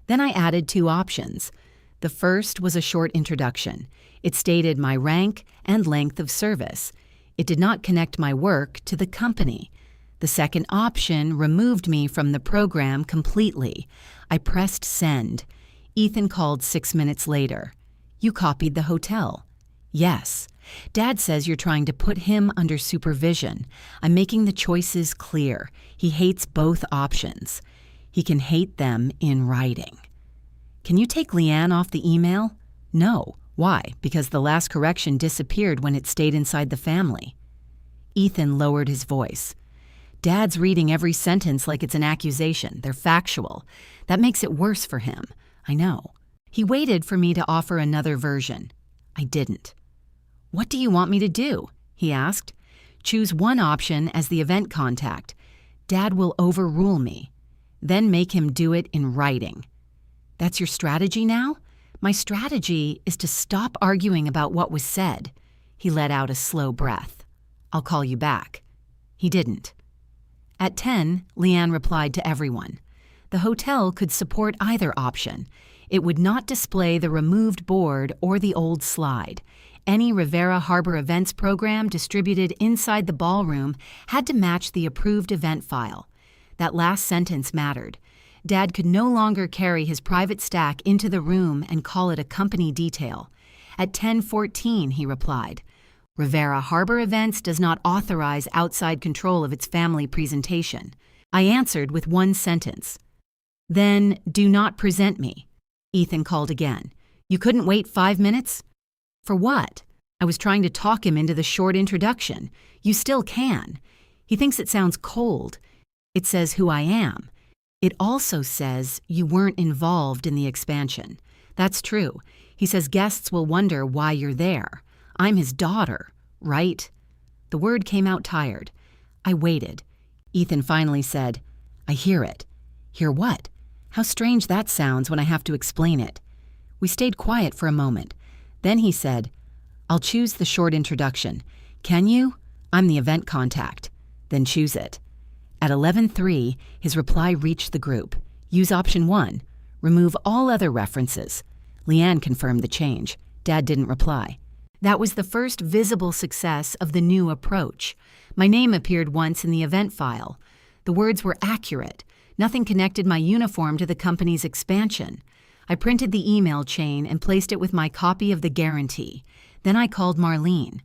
Then I added 2 options. The first was a short introduction. It stated my rank and length of service. It did not connect my work to the company. The second option removed me from the program completely. I pressed send. Ethan called 6 minutes later. You copied the hotel. Yes. Dad says you're trying to put him under supervision. I'm making the choices clear. He hates both options. He can hate them in writing. Can you take Leanne off the email? No. Why? Because the last correction disappeared when it stayed inside the family. Ethan lowered his voice. Dad's reading every sentence like it's an accusation. They're factual. That makes it worse for him. I know. He waited for me to offer another version. I didn't. "What do you want me to do?" he asked. "Choose one option as the event contact. Dad will overrule me. Then make him do it in writing." "That's your strategy now?" "My strategy is to stop arguing about what was said." He let out a slow breath. "I'll call you back." He didn't. At 10, Leanne replied to everyone. The hotel could support either option. It would not display the removed board or the old slide. Any Rivera Harbor events program distributed inside the ballroom had to match the approved event file. That last sentence mattered. Dad could no longer carry his private stack into the room and call it a company detail. At 10:14, he replied, "Rivera Harbor Events does not authorize outside control of its family presentation." I answered with one sentence. "Then do not present me." Ethan called again. "You couldn't wait 5 minutes?" "For what?" I was trying to talk him into the short introduction. "You still can." He thinks it sounds cold. It says who I am. It also says you weren't involved in the expansion. That's true. He says guests will wonder why you're there. I'm his daughter, right? The word came out tired. I waited. Ethan finally said, "I hear it." "Hear what?" "How strange that sounds when I have to explain it." We stayed quiet for a moment. Then he said, "I'll choose the short introduction. Can you? I'm the event contact." "Then choose it." At 11:03, his reply reached the group. "Use option 1. Remove all other references." Leanne confirmed the change. Dad didn't reply. That was the first visible success of the new approach. My name appeared once in the event file. The words were accurate. Nothing connected my uniform to the company's expansion. I printed the email chain and placed it with my copy of the guarantee. Then I called Marlene.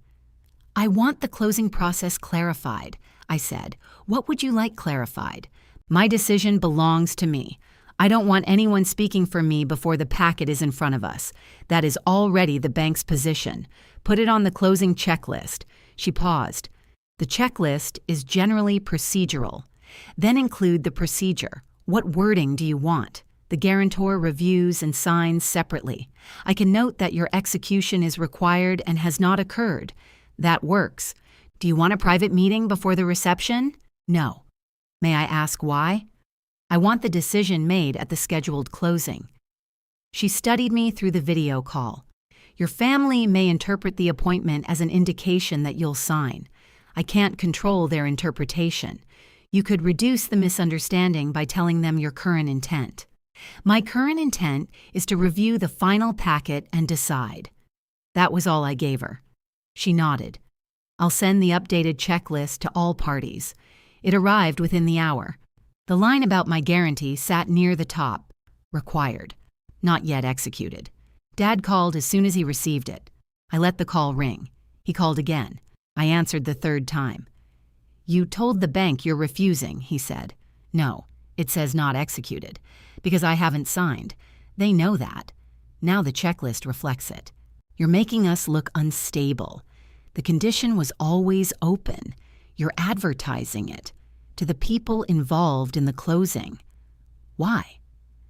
"I want the closing process clarified," I said. "What would you like clarified?" "My decision belongs to me. I don't want anyone speaking for me before the packet is in front of us. That is already the bank's position. Put it on the closing checklist." She paused. "The checklist is generally procedural. Then include the procedure. What wording do you want? The guarantor reviews and signs separately. I can note that your execution is required and has not occurred. That works. Do you want a private meeting before the reception?" "No." "May I ask why?" "I want the decision made at the scheduled closing." She studied me through the video call. "Your family may interpret the appointment as an indication that you'll sign. I can't control their interpretation. You could reduce the misunderstanding by telling them your current intent." "My current intent is to review the final packet and decide." That was all I gave her. She nodded. "I'll send the updated checklist to all parties." It arrived within the hour. The line about my guarantee sat near the top. Required. Not yet executed. Dad called as soon as he received it. I let the call ring. He called again. I answered the third time. "You told the bank you're refusing," he said. "No, it says not executed, because I haven't signed. They know that. Now the checklist reflects it. You're making us look unstable. The condition was always open. You're advertising it to the people involved in the closing. Why?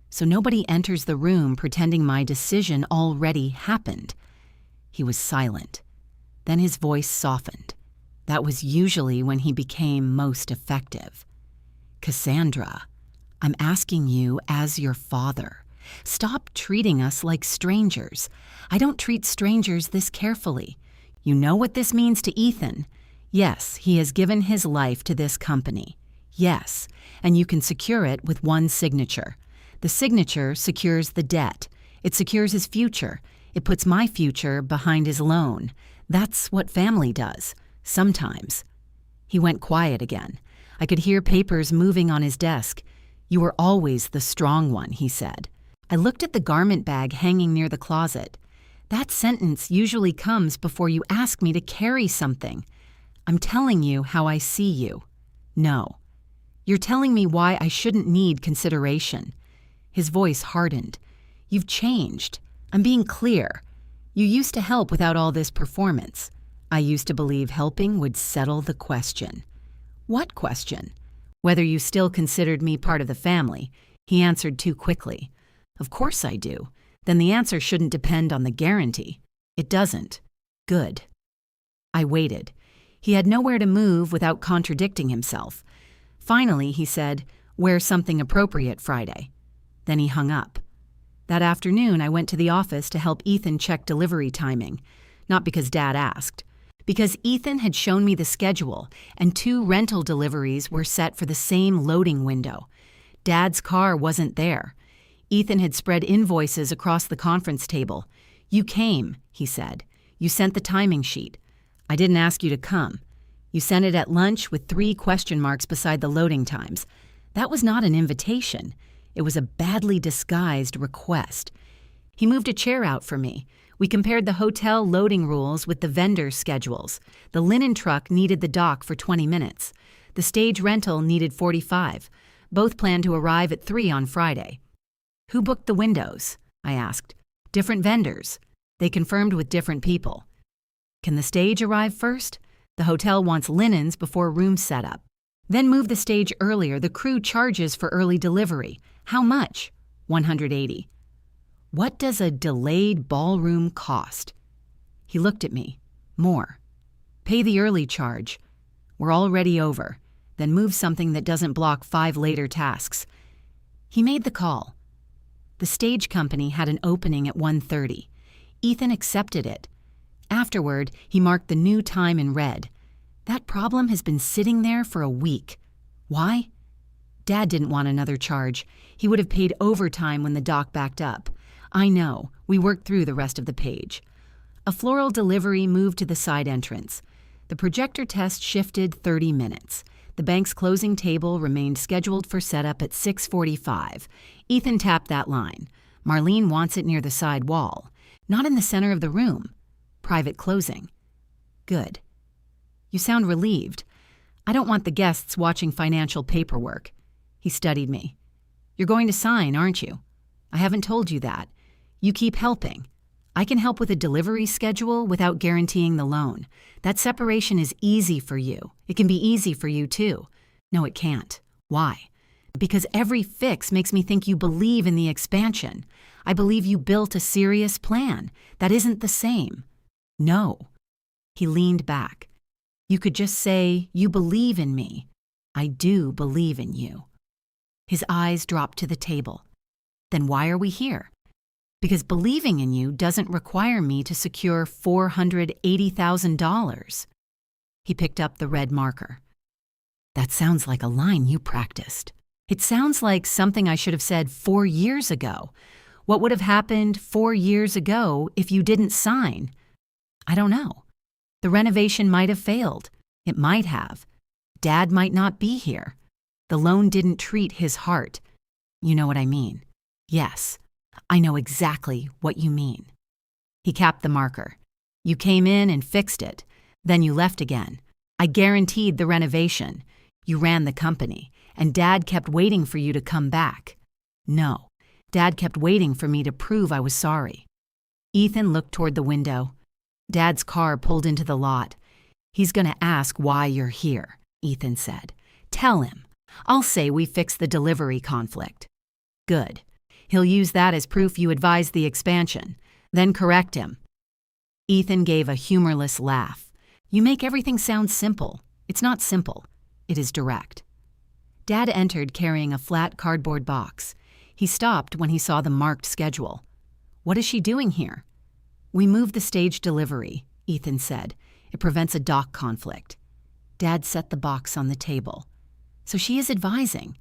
So nobody enters the room pretending my decision already happened." He was silent. Then his voice softened. That was usually when he became most effective. "Cassandra, I'm asking you as your father. Stop treating us like strangers. I don't treat strangers this carefully. You know what this means to Ethan. Yes, he has given his life to this company. Yes, and you can secure it with one signature. The signature secures the debt. It secures his future. It puts my future behind his loan. That's what family does. Sometimes." He went quiet again. I could hear papers moving on his desk. "You were always the strong one," he said. I looked at the garment bag hanging near the closet. That sentence usually comes before you ask me to carry something. "I'm telling you how I see you." "No. You're telling me why I shouldn't need consideration." His voice hardened. "You've changed. I'm being clear. You used to help without all this performance. I used to believe helping would settle the question." "What question?" Whether you still considered me part of the family, he answered too quickly. Of course I do. Then the answer shouldn't depend on the guarantee. It doesn't. Good. I waited. He had nowhere to move without contradicting himself. Finally, he said, "Wear something appropriate Friday." Then he hung up. That afternoon, I went to the office to help Ethan check delivery timing. Not because Dad asked. Because Ethan had shown me the schedule, and 2 rental deliveries were set for the same loading window. Dad's car wasn't there. Ethan had spread invoices across the conference table. "You came," he said. "You sent the timing sheet. I didn't ask you to come. You sent it at lunch with 3 question marks beside the loading times. That was not an invitation. It was a badly disguised request." He moved a chair out for me. We compared the hotel loading rules with the vendor schedules. The linen truck needed the dock for 20 minutes. The stage rental needed 45. Both planned to arrive at 3 on Friday. "Who booked the windows?" I asked. "Different vendors. They confirmed with different people." "Can the stage arrive first? The hotel wants linens before room setup." "Then move the stage earlier. The crew charges for early delivery." "How much?" $180. "What does a delayed ballroom cost?" He looked at me. "More. Pay the early charge. We're already over. Then move something that doesn't block 5 later tasks." He made the call. The stage company had an opening at 1:30. Ethan accepted it. Afterward, he marked the new time in red. That problem has been sitting there for a week. Why? Dad didn't want another charge. He would have paid overtime when the dock backed up. I know. We worked through the rest of the page. A floral delivery moved to the side entrance. The projector test shifted 30 minutes. The bank's closing table remained scheduled for setup at 6:45. Ethan tapped that line. "Marlene wants it near the side wall. Not in the center of the room. Private closing." "Good. You sound relieved. I don't want the guests watching financial paperwork." He studied me. "You're going to sign, aren't you?" "I haven't told you that. You keep helping. I can help with a delivery schedule without guaranteeing the loan. That separation is easy for you. It can be easy for you too." "No, it can't." "Why?" "Because every fix makes me think you believe in the expansion. I believe you built a serious plan. That isn't the same." "No." He leaned back. "You could just say, 'You believe in me.' I do believe in you." His eyes dropped to the table. "Then why are we here?" "Because believing in you doesn't require me to secure $480,000. He picked up the red marker. "That sounds like a line you practiced. It sounds like something I should have said 4 years ago. What would have happened 4 years ago if you didn't sign?" "I don't know. The renovation might have failed. It might have. Dad might not be here. The loan didn't treat his heart. You know what I mean?" "Yes. I know exactly what you mean." He capped the marker. "You came in and fixed it. Then you left again. I guaranteed the renovation. You ran the company, and Dad kept waiting for you to come back." "No. Dad kept waiting for me to prove I was sorry." Ethan looked toward the window. Dad's car pulled into the lot. "He's going to ask why you're here," Ethan said. "Tell him. I'll say we fixed the delivery conflict." "Good. He'll use that as proof you advised the expansion. Then correct him." Ethan gave a humorless laugh. "You make everything sound simple. It's not simple. It is direct." Dad entered carrying a flat cardboard box. He stopped when he saw the marked schedule. "What is she doing here?" "We moved the stage delivery," Ethan said. "It prevents a dock conflict." Dad set the box on the table. "So she is advising?"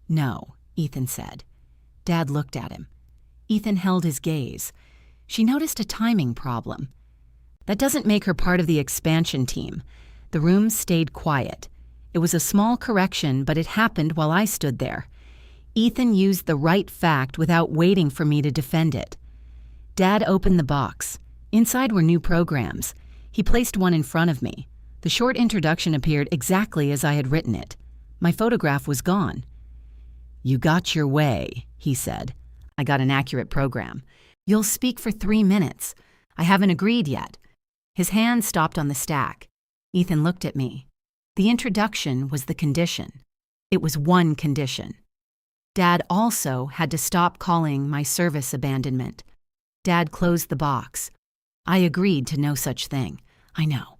"No," Ethan said. Dad looked at him. Ethan held his gaze. She noticed a timing problem. "That doesn't make her part of the expansion team." The room stayed quiet. It was a small correction, but it happened while I stood there. Ethan used the right fact without waiting for me to defend it. Dad opened the box. Inside were new programs. He placed one in front of me. The short introduction appeared exactly as I had written it. My photograph was gone. "You got your way," he said. I got an accurate program. "You'll speak for 3 minutes. I haven't agreed yet." His hand stopped on the stack. Ethan looked at me. The introduction was the condition. It was one condition. Dad also had to stop calling my service abandonment. Dad closed the box. I agreed to no such thing. I know.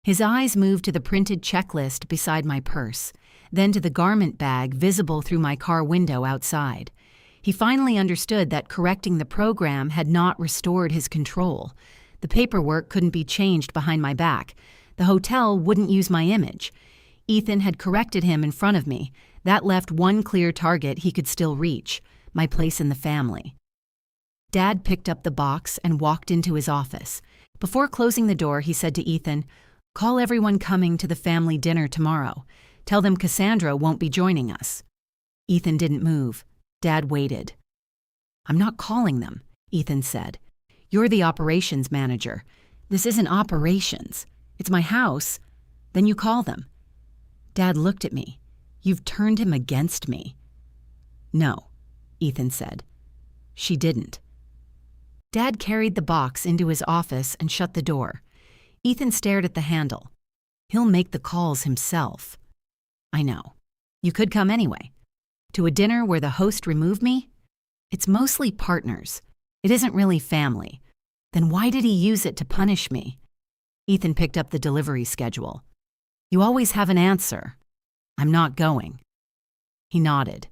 His eyes moved to the printed checklist beside my purse, then to the garment bag visible through my car window outside. He finally understood that correcting the program had not restored his control. The paperwork couldn't be changed behind my back. The hotel wouldn't use my image. Ethan had corrected him in front of me. That left one clear target he could still reach, my place in the family. Dad picked up the box and walked into his office. Before closing the door, he said to Ethan, "Call everyone coming to the family dinner tomorrow. Tell them Cassandra won't be joining us." Ethan didn't move. Dad waited. "I'm not calling them," Ethan said. "You're the operations manager. This isn't operations. It's my house. Then you call them." Dad looked at me. "You've turned him against me." "No," Ethan said. "She didn't." Dad carried the box into his office and shut the door. Ethan stared at the handle. "He'll make the calls himself." "I know. You could come anyway. To a dinner where the host removed me? It's mostly partners. It isn't really family. Then why did he use it to punish me?" Ethan picked up the delivery schedule. "You always have an answer." "I'm not going." He nodded.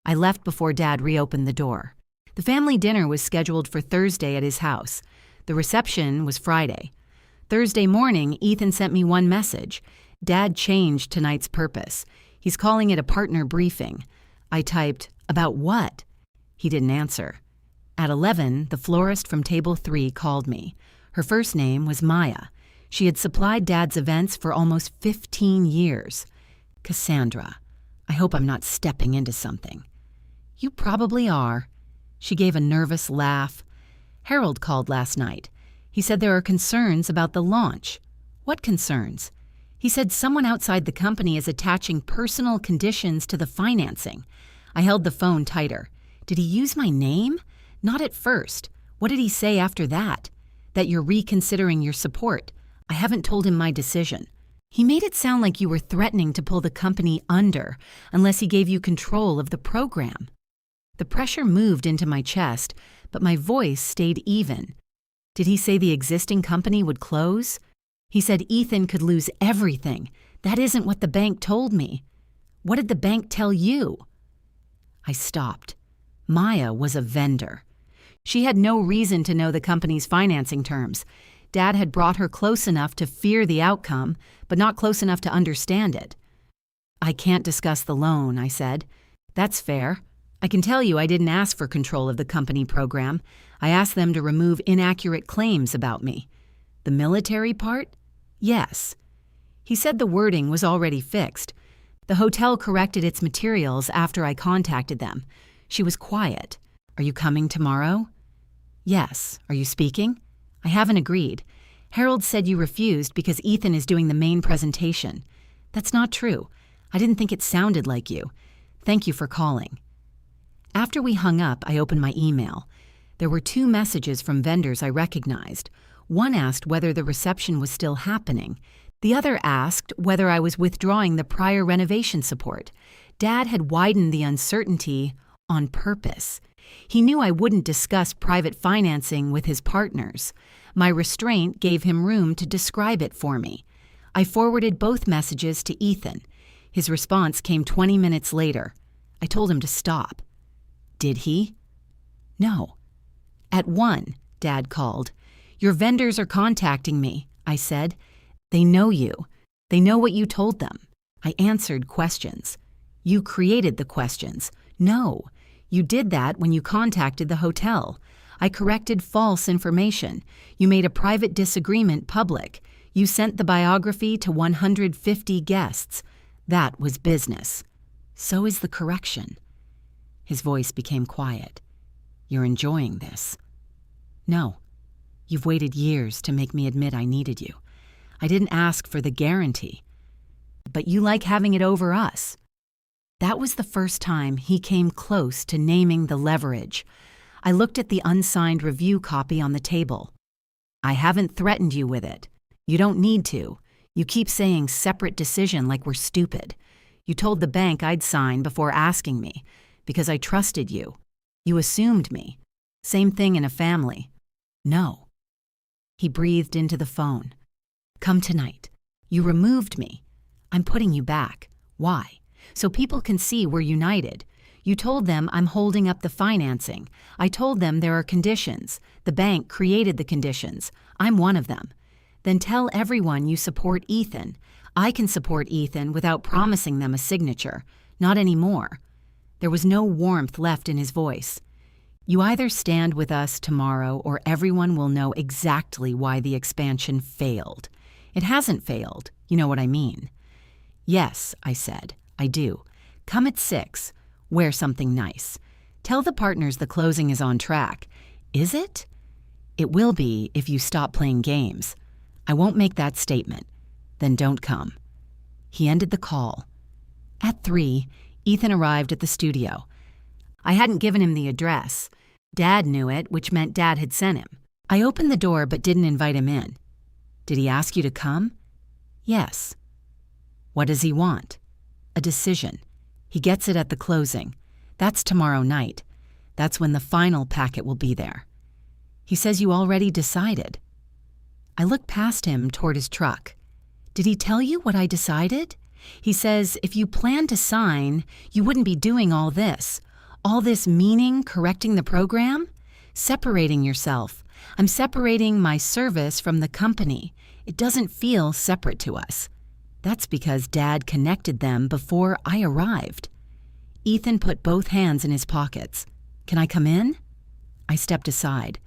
I left before Dad reopened the door. The family dinner was scheduled for Thursday at his house. The reception was Friday. Thursday morning, Ethan sent me one message. Dad changed tonight's purpose. He's calling it a partner briefing. I typed, "About what?" He didn't answer. At 11, the florist from table 3 called me. Her first name was Maya. She had supplied Dad's events for almost 15 years. "Cassandra, I hope I'm not stepping into something." "You probably are." She gave a nervous laugh. "Harold called last night. He said there are concerns about the launch." "What concerns?" "He said someone outside the company is attaching personal conditions to the financing." I held the phone tighter. "Did he use my name?" "Not at first. What did he say after that?" "That you're reconsidering your support. I haven't told him my decision." "He made it sound like you were threatening to pull the company under unless he gave you control of the program." The pressure moved into my chest, but my voice stayed even. "Did he say the existing company would close?" "He said Ethan could lose everything. That isn't what the bank told me." "What did the bank tell you?" I stopped. Maya was a vendor. She had no reason to know the company's financing terms. Dad had brought her close enough to fear the outcome, but not close enough to understand it. "I can't discuss the loan," I said. "That's fair. I can tell you I didn't ask for control of the company program. I asked them to remove inaccurate claims about me." "The military part?" "Yes." He said the wording was already fixed. The hotel corrected its materials after I contacted them. She was quiet. "Are you coming tomorrow?" "Yes. Are you speaking?" "I haven't agreed. Harold said you refused because Ethan is doing the main presentation." "That's not true. I didn't think it sounded like you. Thank you for calling." After we hung up, I opened my email. There were 2 messages from vendors I recognized. One asked whether the reception was still happening. The other asked whether I was withdrawing the prior renovation support. Dad had widened the uncertainty on purpose. He knew I wouldn't discuss private financing with his partners. My restraint gave him room to describe it for me. I forwarded both messages to Ethan. His response came 20 minutes later. I told him to stop. Did he? No. At 1, Dad called. "Your vendors are contacting me," I said. "They know you. They know what you told them." I answered questions. "You created the questions." "No. You did that when you contacted the hotel. I corrected false information. You made a private disagreement public. You sent the biography to 150 guests. That was business. So is the correction." His voice became quiet. "You're enjoying this?" "No. You've waited years to make me admit I needed you. I didn't ask for the guarantee. But you like having it over us." That was the first time he came close to naming the leverage. I looked at the unsigned review copy on the table. "I haven't threatened you with it. You don't need to. You keep saying separate decision like we're stupid. You told the bank I'd sign before asking me, because I trusted you. You assumed me. Same thing in a family. No. He breathed into the phone. Come tonight. You removed me. I'm putting you back. Why? So people can see we're united. You told them I'm holding up the financing. I told them there are conditions. The bank created the conditions. I'm one of them. Then tell everyone you support Ethan. I can support Ethan without promising them a signature. Not anymore. There was no warmth left in his voice. You either stand with us tomorrow or everyone will know exactly why the expansion failed. It hasn't failed. You know what I mean. Yes, I said. I do. Come at 6. Wear something nice. Tell the partners the closing is on track. Is it? It will be if you stop playing games. I won't make that statement. Then don't come. He ended the call. At 3, Ethan arrived at the studio. I hadn't given him the address. Dad knew it, which meant Dad had sent him. I opened the door but didn't invite him in. Did he ask you to come? Yes. What does he want? A decision. He gets it at the closing. That's tomorrow night. That's when the final packet will be there. He says you already decided. I looked past him toward his truck. Did he tell you what I decided? He says if you plan to sign, you wouldn't be doing all this. All this meaning correcting the program? Separating yourself. I'm separating my service from the company. It doesn't feel separate to us. That's because Dad connected them before I arrived. Ethan put both hands in his pockets. Can I come in? I stepped aside.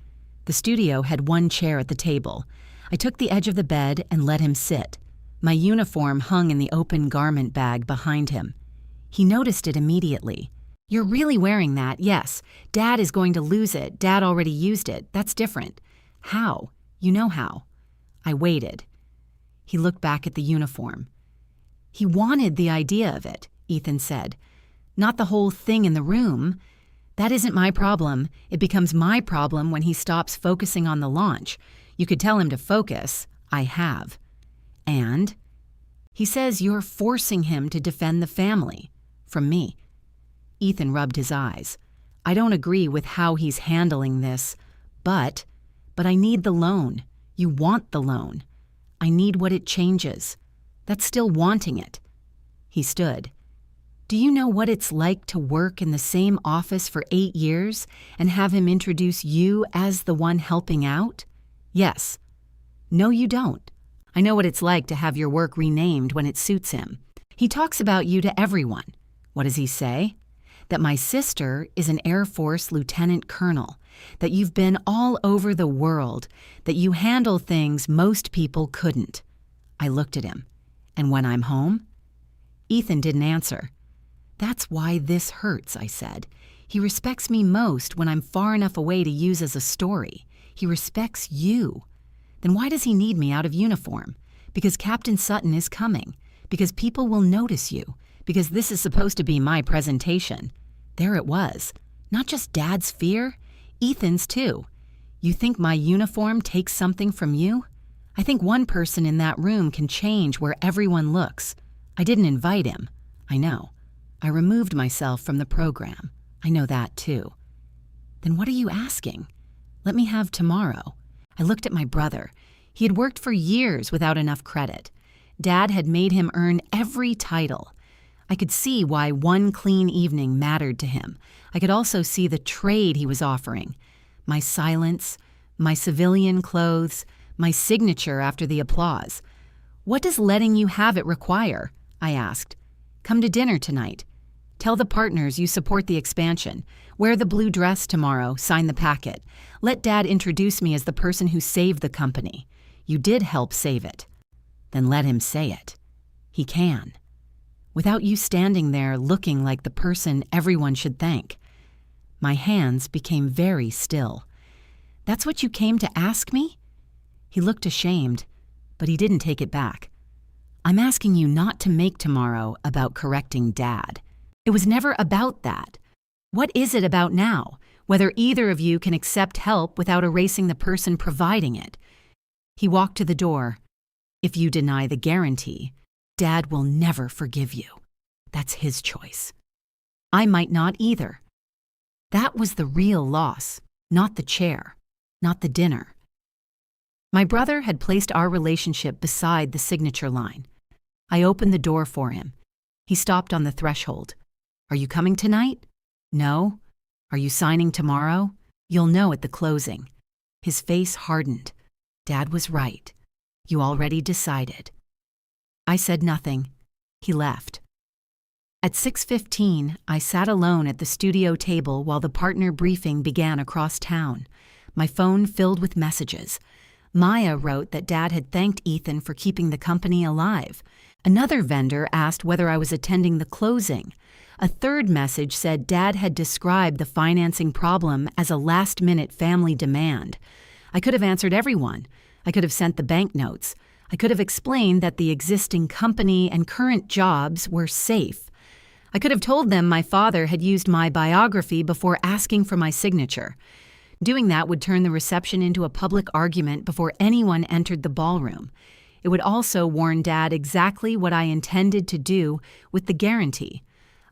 The studio had one chair at the table. I took the edge of the bed and let him sit. My uniform hung in the open garment bag behind him. He noticed it immediately. You're really wearing that, yes. Dad is going to lose it. Dad already used it. That's different. How? You know how. I waited. He looked back at the uniform. He wanted the idea of it, Ethan said. Not the whole thing in the room. That isn't my problem. It becomes my problem when he stops focusing on the launch. You could tell him to focus. I have. And? He says you're forcing him to defend the family. From me. Ethan rubbed his eyes. I don't agree with how he's handling this, but I need the loan. You want the loan. I need what it changes. That's still wanting it. He stood. Do you know what it's like to work in the same office for 8 years and have him introduce you as the one helping out? Yes. No, you don't. I know what it's like to have your work renamed when it suits him. He talks about you to everyone. What does he say? That my sister is an Air Force lieutenant colonel, that you've been all over the world, that you handle things most people couldn't. I looked at him. And when I'm home? Ethan didn't answer. That's why this hurts, I said. He respects me most when I'm far enough away to use as a story. He respects you. Then why does he need me out of uniform? Because Captain Sutton is coming. Because people will notice you. Because this is supposed to be my presentation. There it was. Not just Dad's fear, Ethan's too. You think my uniform takes something from you? I think one person in that room can change where everyone looks. I didn't invite him. I know. I removed myself from the program. I know that too. Then what are you asking? Let me have tomorrow. I looked at my brother. He had worked for years without enough credit. Dad had made him earn every title. I could see why one clean evening mattered to him. I could also see the trade he was offering. My silence, my civilian clothes, my signature after the applause. What does letting you have it require? I asked. Come to dinner tonight. Tell the partners you support the expansion. Wear the blue dress tomorrow, sign the packet. Let Dad introduce me as the person who saved the company. You did help save it. Then let him say it. He can. Without you standing there looking like the person everyone should thank. My hands became very still. That's what you came to ask me? He looked ashamed, but he didn't take it back. I'm asking you not to make tomorrow about correcting Dad. It was never about that. What is it about now? Whether either of you can accept help without erasing the person providing it. He walked to the door. If you deny the guarantee, Dad will never forgive you. That's his choice. I might not either. That was the real loss, not the chair, not the dinner. My brother had placed our relationship beside the signature line. I opened the door for him. He stopped on the threshold. Are you coming tonight? No. Are you signing tomorrow? You'll know at the closing. His face hardened. Dad was right. You already decided. I said nothing. He left. At 6:15, I sat alone at the studio table while the partner briefing began across town. My phone filled with messages. Maya wrote that Dad had thanked Ethan for keeping the company alive. Another vendor asked whether I was attending the closing. A third message said Dad had described the financing problem as a last-minute family demand. I could have answered everyone. I could have sent the bank notes. I could have explained that the existing company and current jobs were safe. I could have told them my father had used my biography before asking for my signature. Doing that would turn the reception into a public argument before anyone entered the ballroom. It would also warn Dad exactly what I intended to do with the guarantee.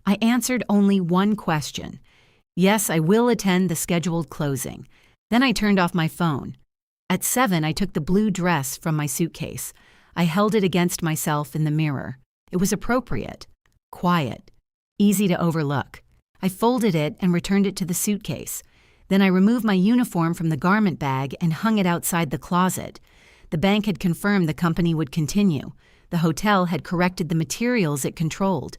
I answered only one question. Yes, I will attend the scheduled closing. Then I turned off my phone. At 7, I took the blue dress from my suitcase. I held it against myself in the mirror. It was appropriate, quiet, easy to overlook. I folded it and returned it to the suitcase. Then I removed my uniform from the garment bag and hung it outside the closet. The bank had confirmed the company would continue. The hotel had corrected the materials it controlled.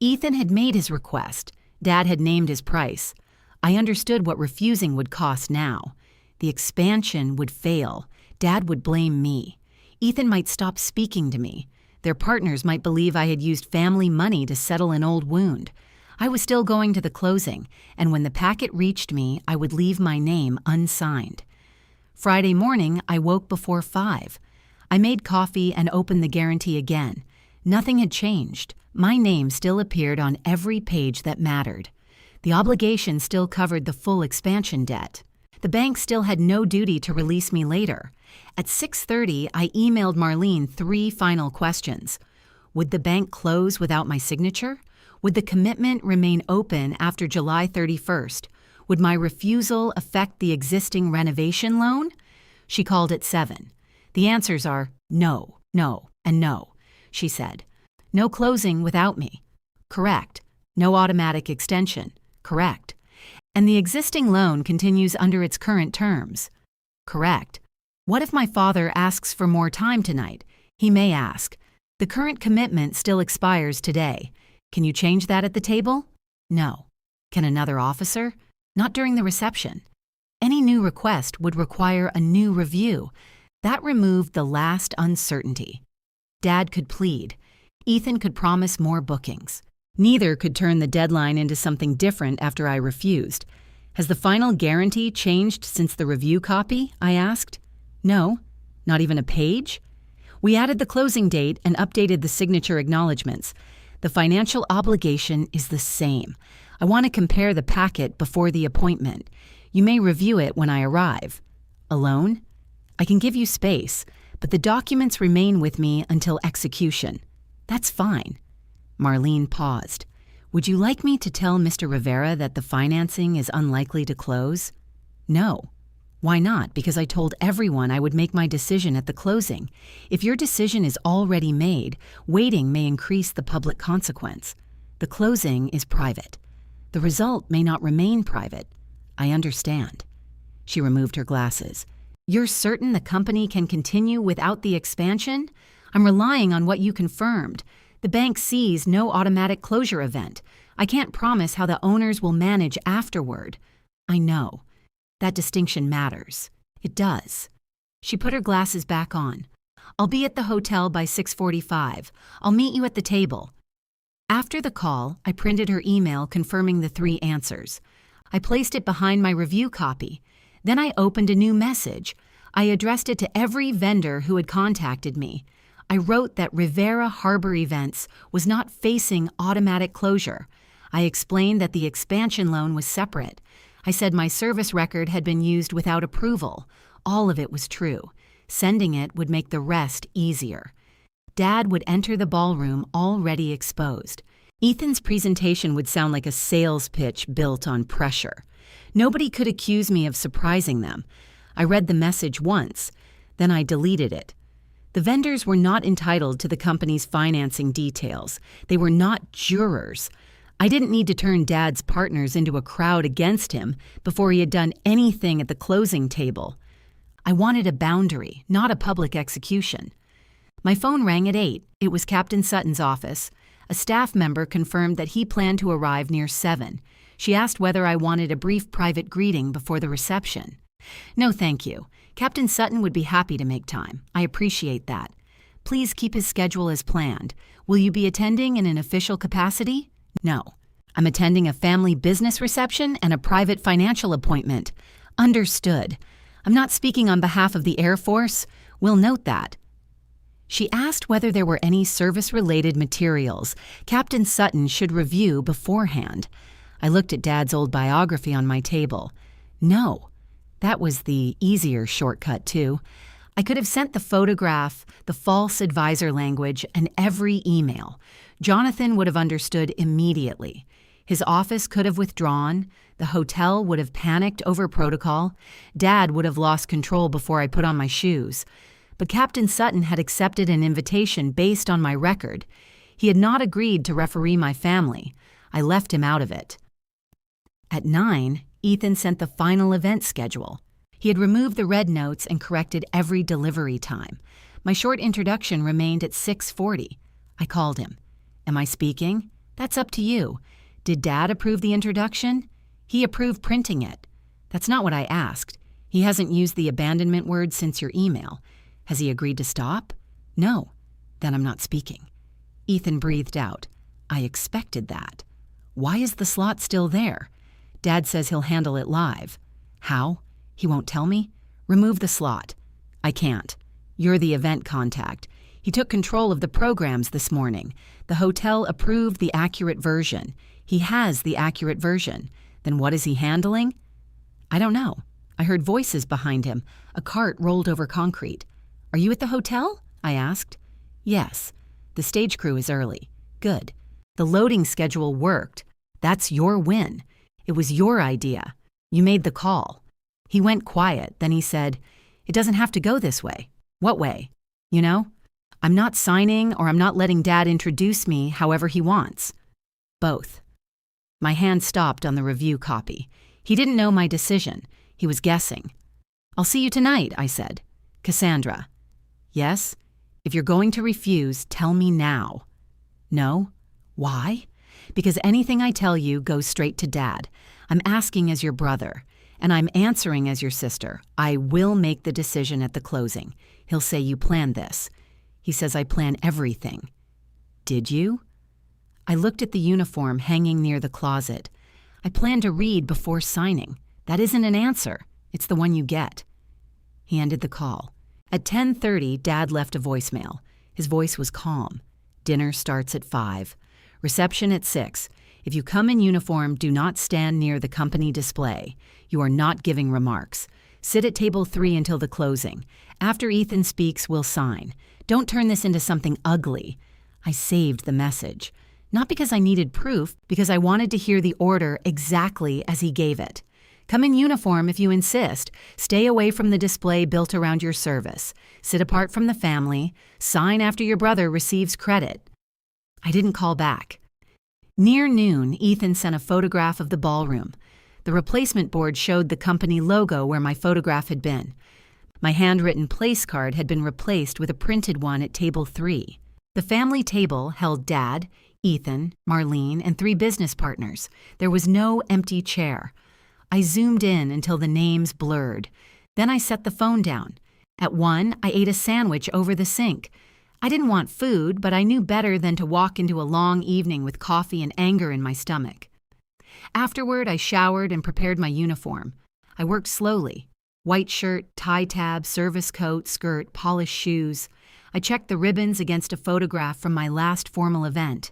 Ethan had made his request. Dad had named his price. I understood what refusing would cost now. The expansion would fail. Dad would blame me. Ethan might stop speaking to me. Their partners might believe I had used family money to settle an old wound. I was still going to the closing, and when the packet reached me, I would leave my name unsigned. Friday morning, I woke before 5. I made coffee and opened the guarantee again. Nothing had changed. My name still appeared on every page that mattered. The obligation still covered the full expansion debt. The bank still had no duty to release me later. At 6:30, I emailed Marlene 3 final questions. Would the bank close without my signature? Would the commitment remain open after July 31st? Would my refusal affect the existing renovation loan? She called at 7. The answers are no, no, and no, she said. No closing without me. Correct. No automatic extension. Correct. And the existing loan continues under its current terms. Correct. What if my father asks for more time tonight? He may ask. The current commitment still expires today. Can you change that at the table? No. Can another officer? Not during the reception. Any new request would require a new review. That removed the last uncertainty. Dad could plead. Ethan could promise more bookings. Neither could turn the deadline into something different after I refused. Has the final guarantee changed since the review copy? I asked. No, not even a page. We added the closing date and updated the signature acknowledgments. The financial obligation is the same. I want to compare the packet before the appointment. You may review it when I arrive. Alone? I can give you space, but the documents remain with me until execution. That's fine. Marlene paused. Would you like me to tell Mr. Rivera that the financing is unlikely to close? No. Why not? Because I told everyone I would make my decision at the closing. If your decision is already made, waiting may increase the public consequence. The closing is private. The result may not remain private. I understand. She removed her glasses. You're certain the company can continue without the expansion? I'm relying on what you confirmed. The bank sees no automatic closure event. I can't promise how the owners will manage afterward. I know. That distinction matters. It does. She put her glasses back on. I'll be at the hotel by 6:45. I'll meet you at the table. After the call, I printed her email confirming the 3 answers. I placed it behind my review copy. Then I opened a new message. I addressed it to every vendor who had contacted me. I wrote that Rivera Harbor Events was not facing automatic closure. I explained that the expansion loan was separate. I said my service record had been used without approval. All of it was true. Sending it would make the rest easier. Dad would enter the ballroom already exposed. Ethan's presentation would sound like a sales pitch built on pressure. Nobody could accuse me of surprising them. I read the message once, then I deleted it. The vendors were not entitled to the company's financing details. They were not jurors. I didn't need to turn Dad's partners into a crowd against him before he had done anything at the closing table. I wanted a boundary, not a public execution. My phone rang at 8. It was Captain Sutton's office. A staff member confirmed that he planned to arrive near 7. She asked whether I wanted a brief private greeting before the reception. No, thank you. Captain Sutton would be happy to make time. I appreciate that. Please keep his schedule as planned. Will you be attending in an official capacity? No. I'm attending a family business reception and a private financial appointment. Understood. I'm not speaking on behalf of the Air Force. We'll note that. She asked whether there were any service-related materials Captain Sutton should review beforehand. I looked at Dad's old biography on my table. No. That was the easier shortcut, too. I could have sent the photograph, the false advisor language, and every email. Jonathan would have understood immediately. His office could have withdrawn. The hotel would have panicked over protocol. Dad would have lost control before I put on my shoes. But Captain Sutton had accepted an invitation based on my record. He had not agreed to referee my family. I left him out of it. At 9, Ethan sent the final event schedule. He had removed the red notes and corrected every delivery time. My short introduction remained at 6:40. I called him. Am I speaking? That's up to you. Did Dad approve the introduction? He approved printing it. That's not what I asked. He hasn't used the abandonment word since your email. Has he agreed to stop? No. Then I'm not speaking. Ethan breathed out. I expected that. Why is the slot still there? Dad says he'll handle it live. How? He won't tell me? Remove the slot. I can't. You're the event contact. He took control of the programs this morning. The hotel approved the accurate version. He has the accurate version. Then what is he handling? I don't know. I heard voices behind him. A cart rolled over concrete. Are you at the hotel? I asked. Yes. The stage crew is early. Good. The loading schedule worked. That's your win. It was your idea. You made the call. He went quiet. Then he said, it doesn't have to go this way. What way? You know? I'm not signing or I'm not letting Dad introduce me however he wants. Both. My hand stopped on the review copy. He didn't know my decision. He was guessing. I'll see you tonight, I said. Cassandra. Yes? If you're going to refuse, tell me now. No? Why? Because anything I tell you goes straight to Dad. I'm asking as your brother, and I'm answering as your sister. I will make the decision at the closing. He'll say you planned this. He says I plan everything. Did you? I looked at the uniform hanging near the closet. I planned to read before signing. That isn't an answer. It's the one you get. He ended the call. At 10:30, Dad left a voicemail. His voice was calm. Dinner starts at 5. Reception at 6. If you come in uniform, do not stand near the company display. You are not giving remarks. Sit at table 3 until the closing. After Ethan speaks, we'll sign. Don't turn this into something ugly. I saved the message. Not because I needed proof, because I wanted to hear the order exactly as he gave it. Come in uniform if you insist. Stay away from the display built around your service. Sit apart from the family. Sign after your brother receives credit. I didn't call back. Near noon, Ethan sent a photograph of the ballroom. The replacement board showed the company logo where my photograph had been. My handwritten place card had been replaced with a printed one at table 3. The family table held Dad, Ethan, Marlene, and 3 business partners. There was no empty chair. I zoomed in until the names blurred. Then I set the phone down. At 1, I ate a sandwich over the sink. I didn't want food, but I knew better than to walk into a long evening with coffee and anger in my stomach. Afterward, I showered and prepared my uniform. I worked slowly. White shirt, tie tab, service coat, skirt, polished shoes. I checked the ribbons against a photograph from my last formal event.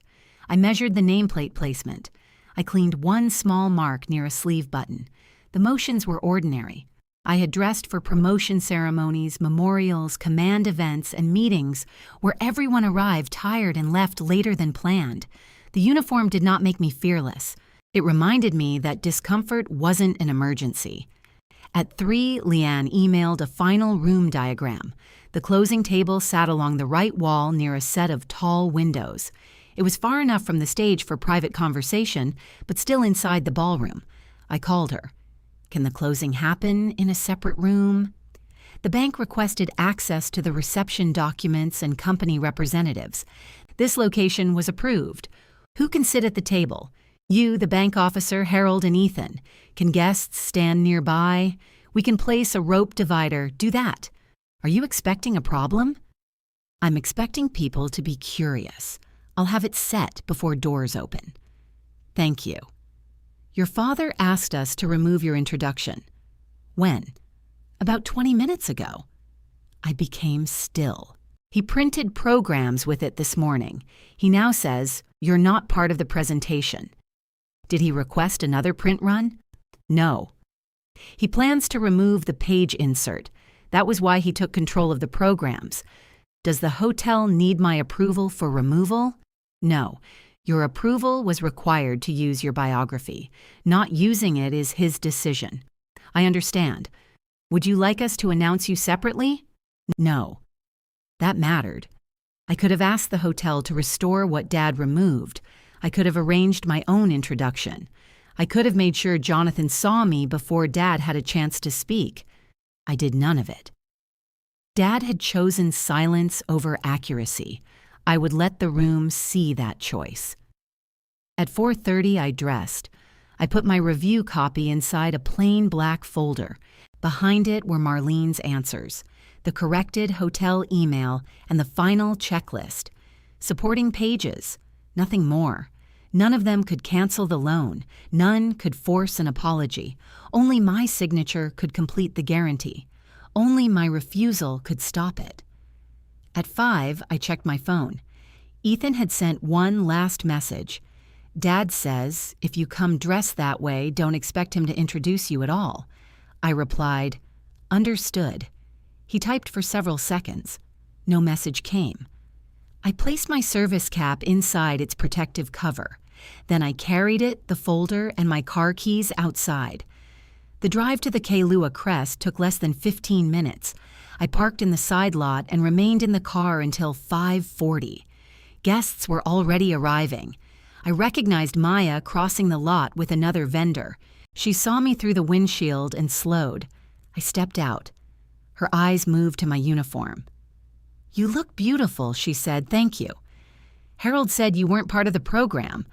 I measured the nameplate placement. I cleaned one small mark near a sleeve button. The motions were ordinary. I had dressed for promotion ceremonies, memorials, command events, and meetings where everyone arrived tired and left later than planned. The uniform did not make me fearless. It reminded me that discomfort wasn't an emergency. At 3, Leanne emailed a final room diagram. The closing table sat along the right wall near a set of tall windows. It was far enough from the stage for private conversation, but still inside the ballroom. I called her. Can the closing happen in a separate room? The bank requested access to the reception documents and company representatives. This location was approved. Who can sit at the table? You, the bank officer, Harold, and Ethan. Can guests stand nearby? We can place a rope divider. Do that. Are you expecting a problem? I'm expecting people to be curious. I'll have it set before doors open. Thank you. Your father asked us to remove your introduction. When? About 20 minutes ago. I became still. He printed programs with it this morning. He now says, you're not part of the presentation. Did he request another print run? No. He plans to remove the page insert. That was why he took control of the programs. Does the hotel need my approval for removal? No. Your approval was required to use your biography. Not using it is his decision. I understand. Would you like us to announce you separately? No. That mattered. I could have asked the hotel to restore what Dad removed. I could have arranged my own introduction. I could have made sure Jonathan saw me before Dad had a chance to speak. I did none of it. Dad had chosen silence over accuracy. I would let the room see that choice. At 4:30, I dressed. I put my review copy inside a plain black folder. Behind it were Marlene's answers, the corrected hotel email, and the final checklist. Supporting pages, nothing more. None of them could cancel the loan. None could force an apology. Only my signature could complete the guarantee. Only my refusal could stop it. At 5, I checked my phone. Ethan had sent one last message. Dad says, if you come dressed that way, don't expect him to introduce you at all. I replied, understood. He typed for several seconds. No message came. I placed my service cap inside its protective cover. Then I carried it, the folder, and my car keys outside. The drive to the Kailua Crest took less than 15 minutes. I parked in the side lot and remained in the car until 5:40. Guests were already arriving. I recognized Maya crossing the lot with another vendor. She saw me through the windshield and slowed. I stepped out. Her eyes moved to my uniform. You look beautiful, she said. Thank you. Harold said you weren't part of the program.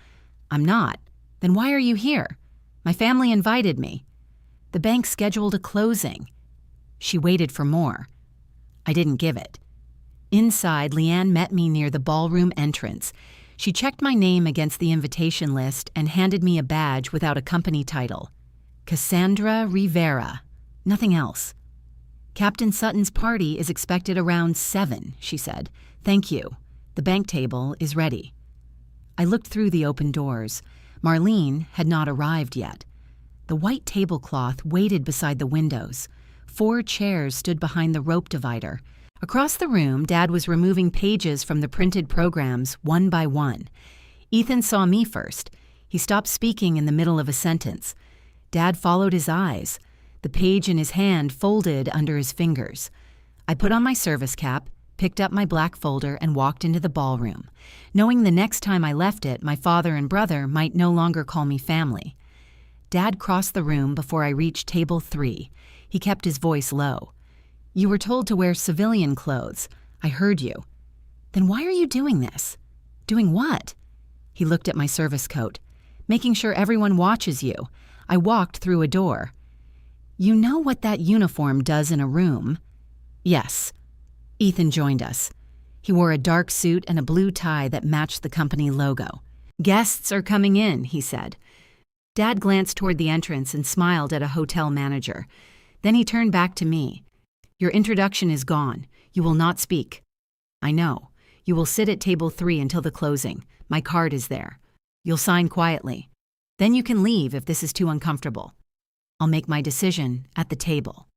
I'm not. Then why are you here? My family invited me. The bank scheduled a closing. She waited for more. I didn't give it. Inside, Leanne met me near the ballroom entrance. She checked my name against the invitation list and handed me a badge without a company title. Cassandra Rivera. Nothing else. Captain Sutton's party is expected around 7, she said. Thank you. The bank table is ready. I looked through the open doors. Marlene had not arrived yet. The white tablecloth waited beside the windows. 4 chairs stood behind the rope divider. Across the room, Dad was removing pages from the printed programs one by one. Ethan saw me first. He stopped speaking in the middle of a sentence. Dad followed his eyes. The page in his hand folded under his fingers. I put on my service cap, picked up my black folder, and walked into the ballroom, knowing the next time I left it, my father and brother might no longer call me family. Dad crossed the room before I reached table 3. He kept his voice low. You were told to wear civilian clothes. I heard you. Then why are you doing this? Doing what? He looked at my service coat. Making sure everyone watches you. I walked through a door. You know what that uniform does in a room? Yes. Ethan joined us. He wore a dark suit and a blue tie that matched the company logo. Guests are coming in, he said. Dad glanced toward the entrance and smiled at a hotel manager. Then he turned back to me. Your introduction is gone. You will not speak. I know. You will sit at table 3 until the closing. My card is there. You'll sign quietly. Then you can leave if this is too uncomfortable. I'll make my decision at the table.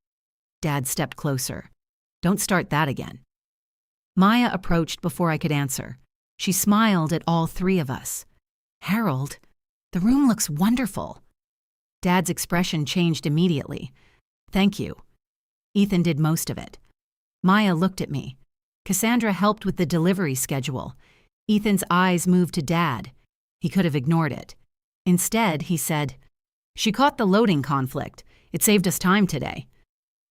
Dad stepped closer. Don't start that again. Maya approached before I could answer. She smiled at all 3 of us. "Harold, the room looks wonderful." Dad's expression changed immediately. "Thank you." Ethan did most of it. Maya looked at me. Cassandra helped with the delivery schedule. Ethan's eyes moved to Dad. He could have ignored it. Instead, he said, "She caught the loading conflict. It saved us time today."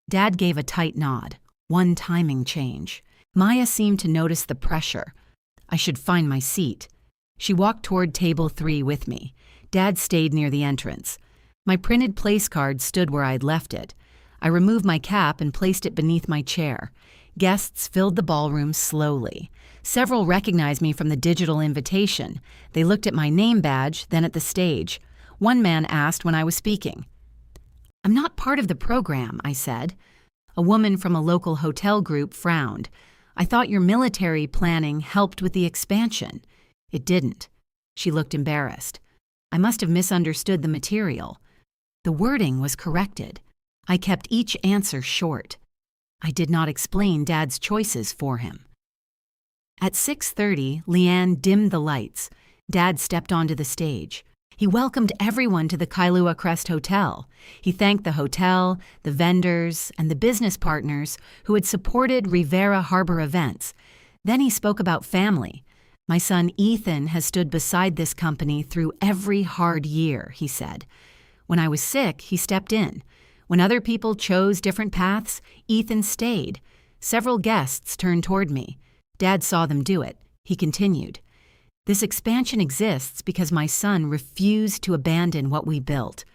Dad gave a tight nod. One timing change. Maya seemed to notice the pressure. I should find my seat. She walked toward table 3 with me. Dad stayed near the entrance. My printed place card stood where I'd left it. I removed my cap and placed it beneath my chair. Guests filled the ballroom slowly. Several recognized me from the digital invitation. They looked at my name badge, then at the stage. One man asked when I was speaking. "I'm not part of the program," I said. A woman from a local hotel group frowned. "I thought your military planning helped with the expansion." "It didn't." She looked embarrassed. "I must have misunderstood the material." The wording was corrected. I kept each answer short. I did not explain Dad's choices for him. At 6:30, Leanne dimmed the lights. Dad stepped onto the stage. He welcomed everyone to the Kailua Crest Hotel. He thanked the hotel, the vendors, and the business partners who had supported Rivera Harbor events. Then he spoke about family. "My son Ethan has stood beside this company through every hard year," he said. "When I was sick, he stepped in. When other people chose different paths, Ethan stayed." Several guests turned toward me. Dad saw them do it. He continued, "This expansion exists because my son refused to abandon what we built."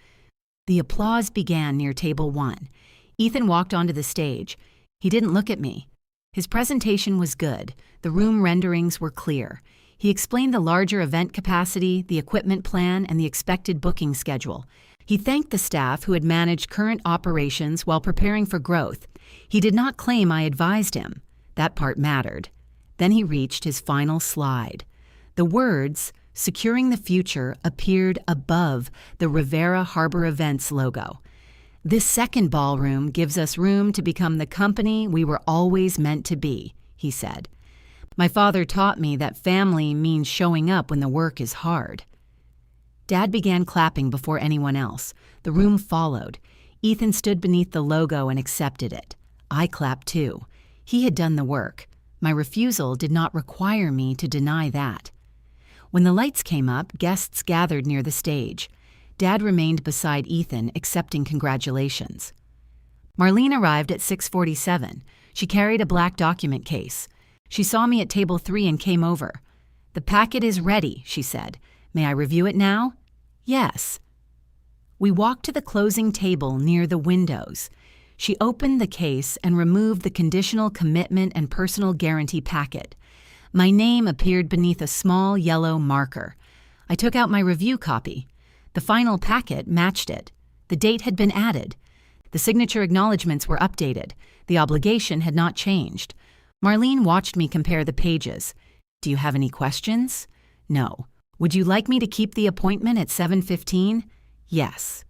The applause began near table 1. Ethan walked onto the stage. He didn't look at me. His presentation was good. The room renderings were clear. He explained the larger event capacity, the equipment plan, and the expected booking schedule. He thanked the staff who had managed current operations while preparing for growth. He did not claim I advised him. That part mattered. Then he reached his final slide. The words, "Securing the Future," appeared above the Rivera Harbor Events logo. "This second ballroom gives us room to become the company we were always meant to be," he said. "My father taught me that family means showing up when the work is hard." Dad began clapping before anyone else. The room followed. Ethan stood beneath the logo and accepted it. I clapped too. He had done the work. My refusal did not require me to deny that. When the lights came up, guests gathered near the stage. Dad remained beside Ethan, accepting congratulations. Marlene arrived at 6:47. She carried a black document case. She saw me at table 3 and came over. "The packet is ready," she said. "May I review it now?" "Yes." We walked to the closing table near the windows. She opened the case and removed the conditional commitment and personal guarantee packet. My name appeared beneath a small yellow marker. I took out my review copy. The final packet matched it. The date had been added. The signature acknowledgments were updated. The obligation had not changed. Marlene watched me compare the pages. "Do you have any questions?" "No." "Would you like me to keep the appointment at 7:15? "Yes."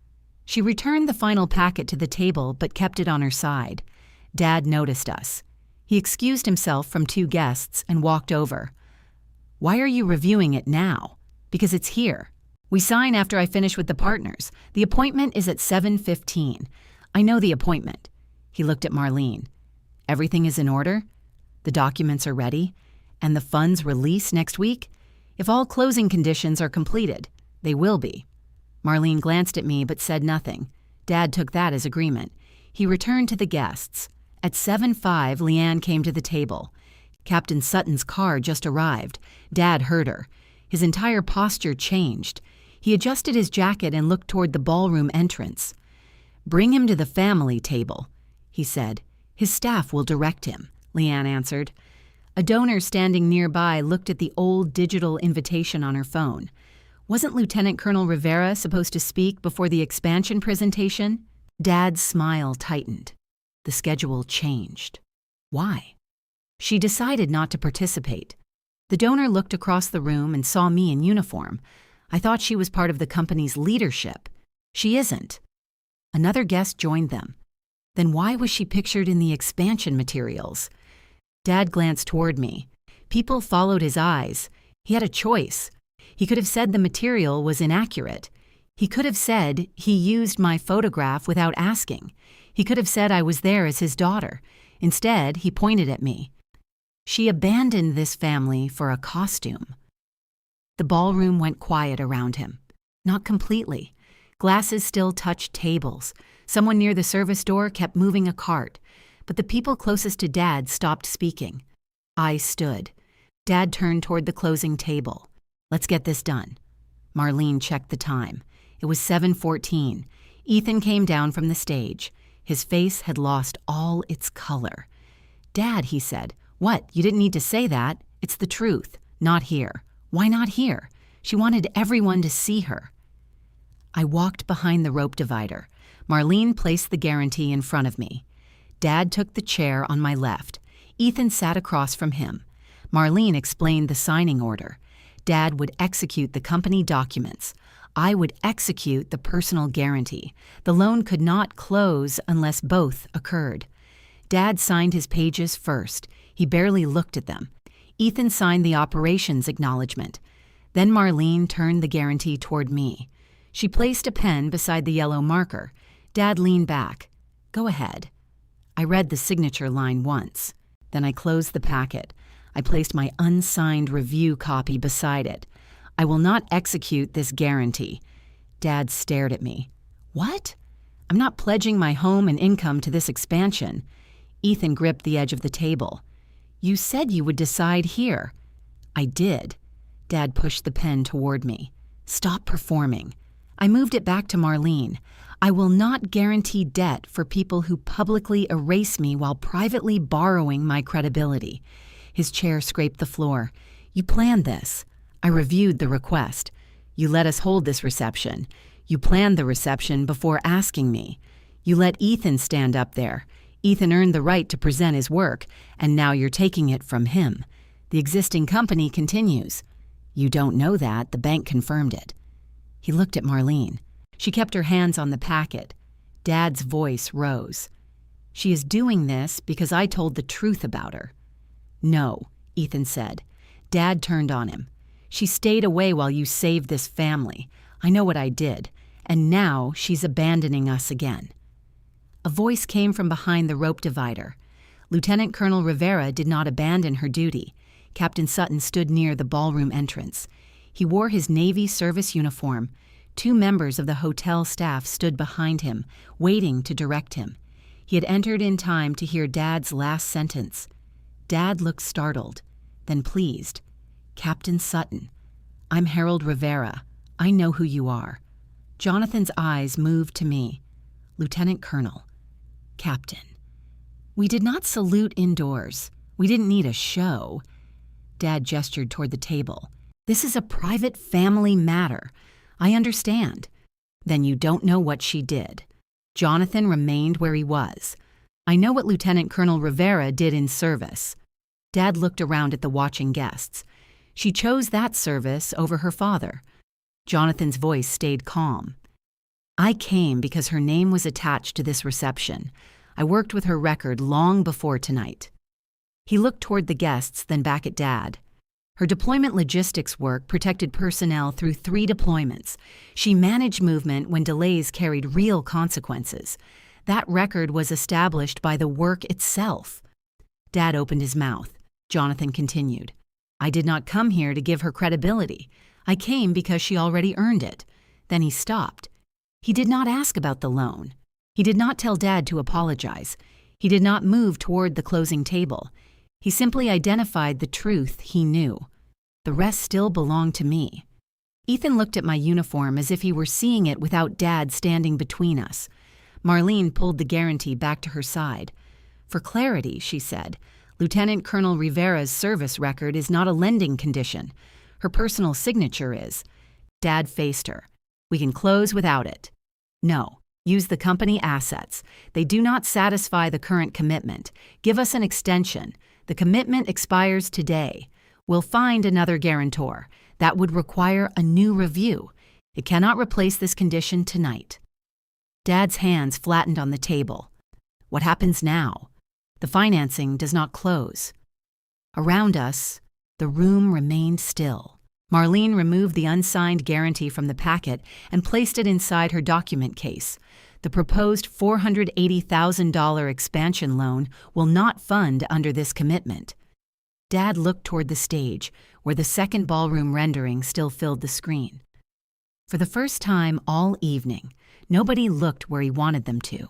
She returned the final packet to the table but kept it on her side. Dad noticed us. He excused himself from 2 guests and walked over. "Why are you reviewing it now?" "Because it's here. We sign after I finish with the partners. The appointment is at 7:15. "I know the appointment." He looked at Marlene. "Everything is in order? The documents are ready? And the funds release next week? If all closing conditions are completed, they will be." Marlene glanced at me but said nothing. Dad took that as agreement. He returned to the guests. At 7:05, Leanne came to the table. Captain Sutton's car just arrived. Dad heard her. His entire posture changed. He adjusted his jacket and looked toward the ballroom entrance. "Bring him to the family table," he said. "His staff will direct him," Leanne answered. A donor standing nearby looked at the old digital invitation on her phone. Wasn't Lieutenant Colonel Rivera supposed to speak before the expansion presentation? Dad's smile tightened. The schedule changed. Why? She decided not to participate. The donor looked across the room and saw me in uniform. I thought she was part of the company's leadership. She isn't. Another guest joined them. Then why was she pictured in the expansion materials? Dad glanced toward me. People followed his eyes. He had a choice. He could have said the material was inaccurate. He could have said he used my photograph without asking. He could have said I was there as his daughter. Instead, he pointed at me. She abandoned this family for a costume. The ballroom went quiet around him. Not completely. Glasses still touched tables. Someone near the service door kept moving a cart. But the people closest to Dad stopped speaking. I stood. Dad turned toward the closing table. Let's get this done. Marlene checked the time. It was 7:14. Ethan came down from the stage. His face had lost all its color. Dad, he said. What? You didn't need to say that. It's the truth. Not here. Why not here? She wanted everyone to see her. I walked behind the rope divider. Marlene placed the guarantee in front of me. Dad took the chair on my left. Ethan sat across from him. Marlene explained the signing order. Dad would execute the company documents. I would execute the personal guarantee. The loan could not close unless both occurred. Dad signed his pages first. He barely looked at them. Ethan signed the operations acknowledgement. Then Marlene turned the guarantee toward me. She placed a pen beside the yellow marker. Dad leaned back. Go ahead. I read the signature line once. Then I closed the packet. I placed my unsigned review copy beside it. I will not execute this guarantee. Dad stared at me. What? I'm not pledging my home and income to this expansion. Ethan gripped the edge of the table. You said you would decide here. I did. Dad pushed the pen toward me. Stop performing. I moved it back to Marlene. I will not guarantee debt for people who publicly erase me while privately borrowing my credibility. His chair scraped the floor. You planned this. I reviewed the request. You let us hold this reception. You planned the reception before asking me. You let Ethan stand up there. Ethan earned the right to present his work, and now you're taking it from him. The existing company continues. You don't know that. The bank confirmed it. He looked at Marlene. She kept her hands on the packet. Dad's voice rose. She is doing this because I told the truth about her. No, Ethan said. Dad turned on him. She stayed away while you saved this family. I know what I did. And now she's abandoning us again. A voice came from behind the rope divider. Lieutenant Colonel Rivera did not abandon her duty. Captain Sutton stood near the ballroom entrance. He wore his Navy service uniform. 2 members of the hotel staff stood behind him, waiting to direct him. He had entered in time to hear Dad's last sentence. Dad looked startled, then pleased. Captain Sutton, I'm Harold Rivera. I know who you are. Jonathan's eyes moved to me. Lieutenant Colonel. Captain. We did not salute indoors. We didn't need a show. Dad gestured toward the table. This is a private family matter. I understand. Then you don't know what she did. Jonathan remained where he was. I know what Lieutenant Colonel Rivera did in service. Dad looked around at the watching guests. She chose that service over her father. Jonathan's voice stayed calm. I came because her name was attached to this reception. I worked with her record long before tonight. He looked toward the guests, then back at Dad. Her deployment logistics work protected personnel through 3 deployments. She managed movement when delays carried real consequences. That record was established by the work itself. Dad opened his mouth. Jonathan continued. I did not come here to give her credibility. I came because she already earned it. Then he stopped. He did not ask about the loan. He did not tell Dad to apologize. He did not move toward the closing table. He simply identified the truth he knew. The rest still belonged to me. Ethan looked at my uniform as if he were seeing it without Dad standing between us. Marlene pulled the guarantee back to her side. For clarity, she said, Lieutenant Colonel Rivera's service record is not a lending condition. Her personal signature is. Dad faced her. We can close without it. No. Use the company assets. They do not satisfy the current commitment. Give us an extension. The commitment expires today. We'll find another guarantor. That would require a new review. It cannot replace this condition tonight. Dad's hands flattened on the table. What happens now? The financing does not close. Around us, the room remained still. Marlene removed the unsigned guarantee from the packet and placed it inside her document case. The proposed $480,000 expansion loan will not fund under this commitment. Dad looked toward the stage, where the second ballroom rendering still filled the screen. For the first time all evening, nobody looked where he wanted them to.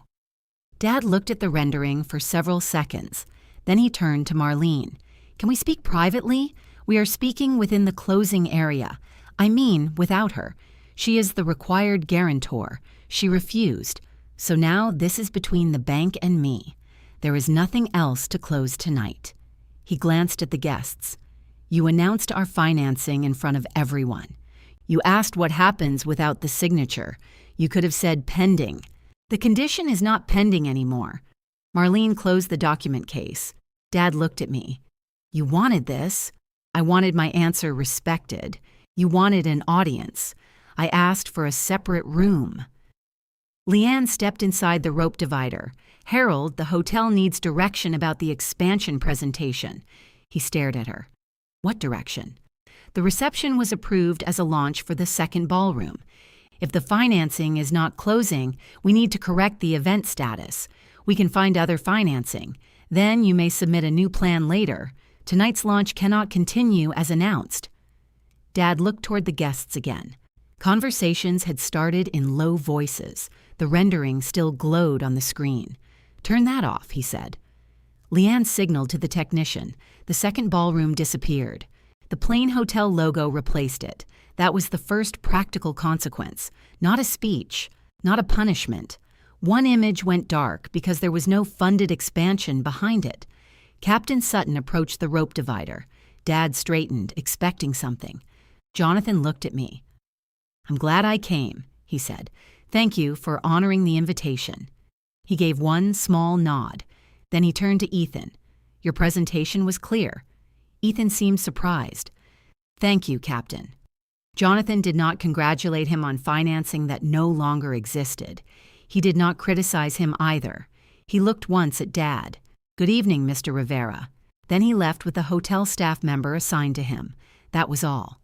Dad looked at the rendering for several seconds. Then he turned to Marlene. "Can we speak privately? We are speaking within the closing area. I mean, without her. She is the required guarantor. She refused. So now this is between the bank and me. There is nothing else to close tonight." He glanced at the guests. "You announced our financing in front of everyone. You asked what happens without the signature. You could have said pending. The condition is not pending anymore." Marlene closed the document case. Dad looked at me. "You wanted this. I wanted my answer respected. You wanted an audience. I asked for a separate room." Leanne stepped inside the rope divider. "Harold, the hotel needs direction about the expansion presentation." He stared at her. "What direction?" "The reception was approved as a launch for the second ballroom. If the financing is not closing, we need to correct the event status. We can find other financing. Then you may submit a new plan later. Tonight's launch cannot continue as announced." Dad looked toward the guests again. Conversations had started in low voices. The rendering still glowed on the screen. "Turn that off," he said. Leanne signaled to the technician. The second ballroom disappeared. The plain hotel logo replaced it. That was the first practical consequence. Not a speech, not a punishment. One image went dark because there was no funded expansion behind it. Captain Sutton approached the rope divider. Dad straightened, expecting something. Jonathan looked at me. "I'm glad I came," he said. "Thank you for honoring the invitation." He gave one small nod. Then he turned to Ethan. "Your presentation was clear." Ethan seemed surprised. "Thank you, Captain." Jonathan did not congratulate him on financing that no longer existed. He did not criticize him either. He looked once at Dad. "Good evening, Mr. Rivera." Then he left with a hotel staff member assigned to him. That was all.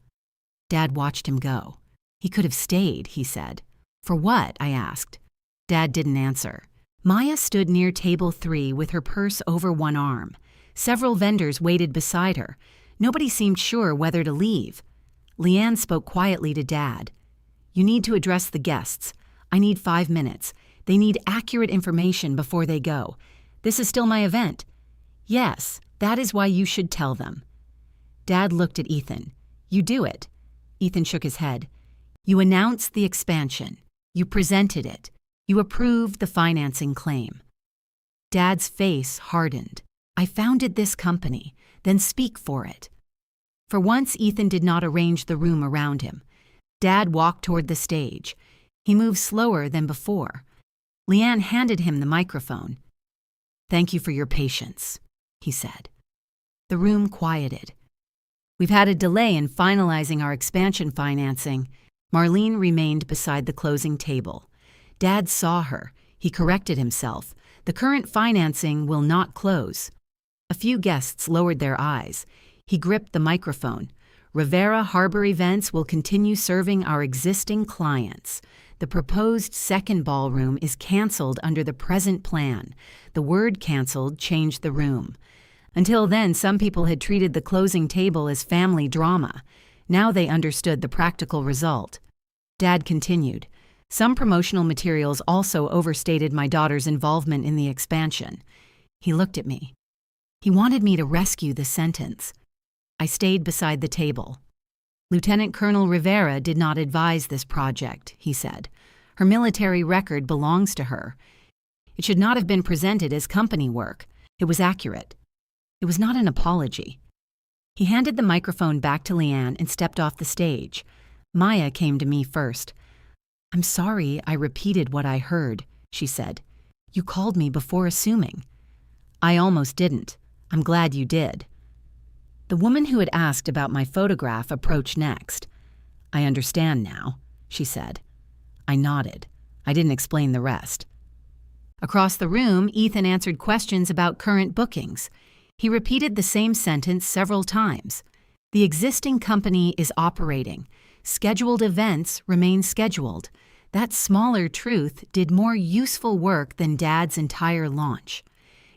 Dad watched him go. "He could have stayed," he said. "For what?" I asked. Dad didn't answer. Maya stood near table 3 with her purse over one arm. Several vendors waited beside her. Nobody seemed sure whether to leave. Leanne spoke quietly to Dad. "You need to address the guests. I need 5 minutes. They need accurate information before they go. This is still my event." "Yes, that is why you should tell them." Dad looked at Ethan. "You do it." Ethan shook his head. "You announced the expansion. You presented it. You approved the financing claim." Dad's face hardened. "I founded this company. Then speak for it." For once, Ethan did not arrange the room around him. Dad walked toward the stage. He moved slower than before. Leanne handed him the microphone. "Thank you for your patience," he said. The room quieted. "We've had a delay in finalizing our expansion financing." Marlene remained beside the closing table. Dad saw her. He corrected himself. "The current financing will not close." A few guests lowered their eyes. He gripped the microphone. "Rivera Harbor Events will continue serving our existing clients. The proposed second ballroom is canceled under the present plan." The word canceled changed the room. Until then, some people had treated the closing table as family drama. Now they understood the practical result. Dad continued. "Some promotional materials also overstated my daughter's involvement in the expansion." He looked at me. He wanted me to rescue the sentence. I stayed beside the table. "Lieutenant Colonel Rivera did not advise this project," he said. "Her military record belongs to her. It should not have been presented as company work. It was accurate. It was not an apology." He handed the microphone back to Leanne and stepped off the stage. Maya came to me first. "I'm sorry I repeated what I heard," she said. "You called me before assuming." "I almost didn't. I'm glad you did." The woman who had asked about my photograph approached next. "I understand now," she said. I nodded. I didn't explain the rest. Across the room, Ethan answered questions about current bookings. He repeated the same sentence several times. The existing company is operating. Scheduled events remain scheduled. That smaller truth did more useful work than Dad's entire launch.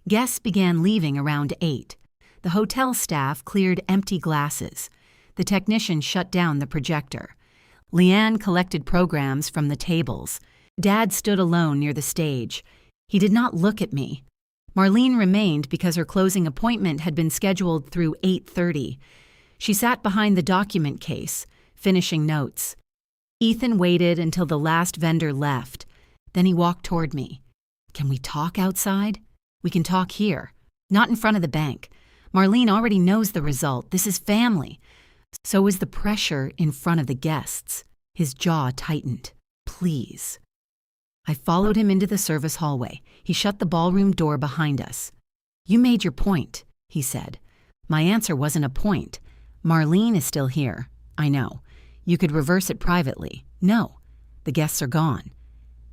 Guests began leaving around 8. The hotel staff cleared empty glasses. The technician shut down the projector. Leanne collected programs from the tables. Dad stood alone near the stage. He did not look at me. Marlene remained because her closing appointment had been scheduled through 8:30. She sat behind the document case, finishing notes. Ethan waited until the last vendor left. Then he walked toward me. "Can we talk outside?" "We can talk here. Not in front of the bank. Marlene already knows the result. This is family." So is the pressure in front of the guests. His jaw tightened. "Please." I followed him into the service hallway. He shut the ballroom door behind us. "You made your point," he said. My answer wasn't a point. "Marlene is still here. I know. You could reverse it privately." "No. The guests are gone."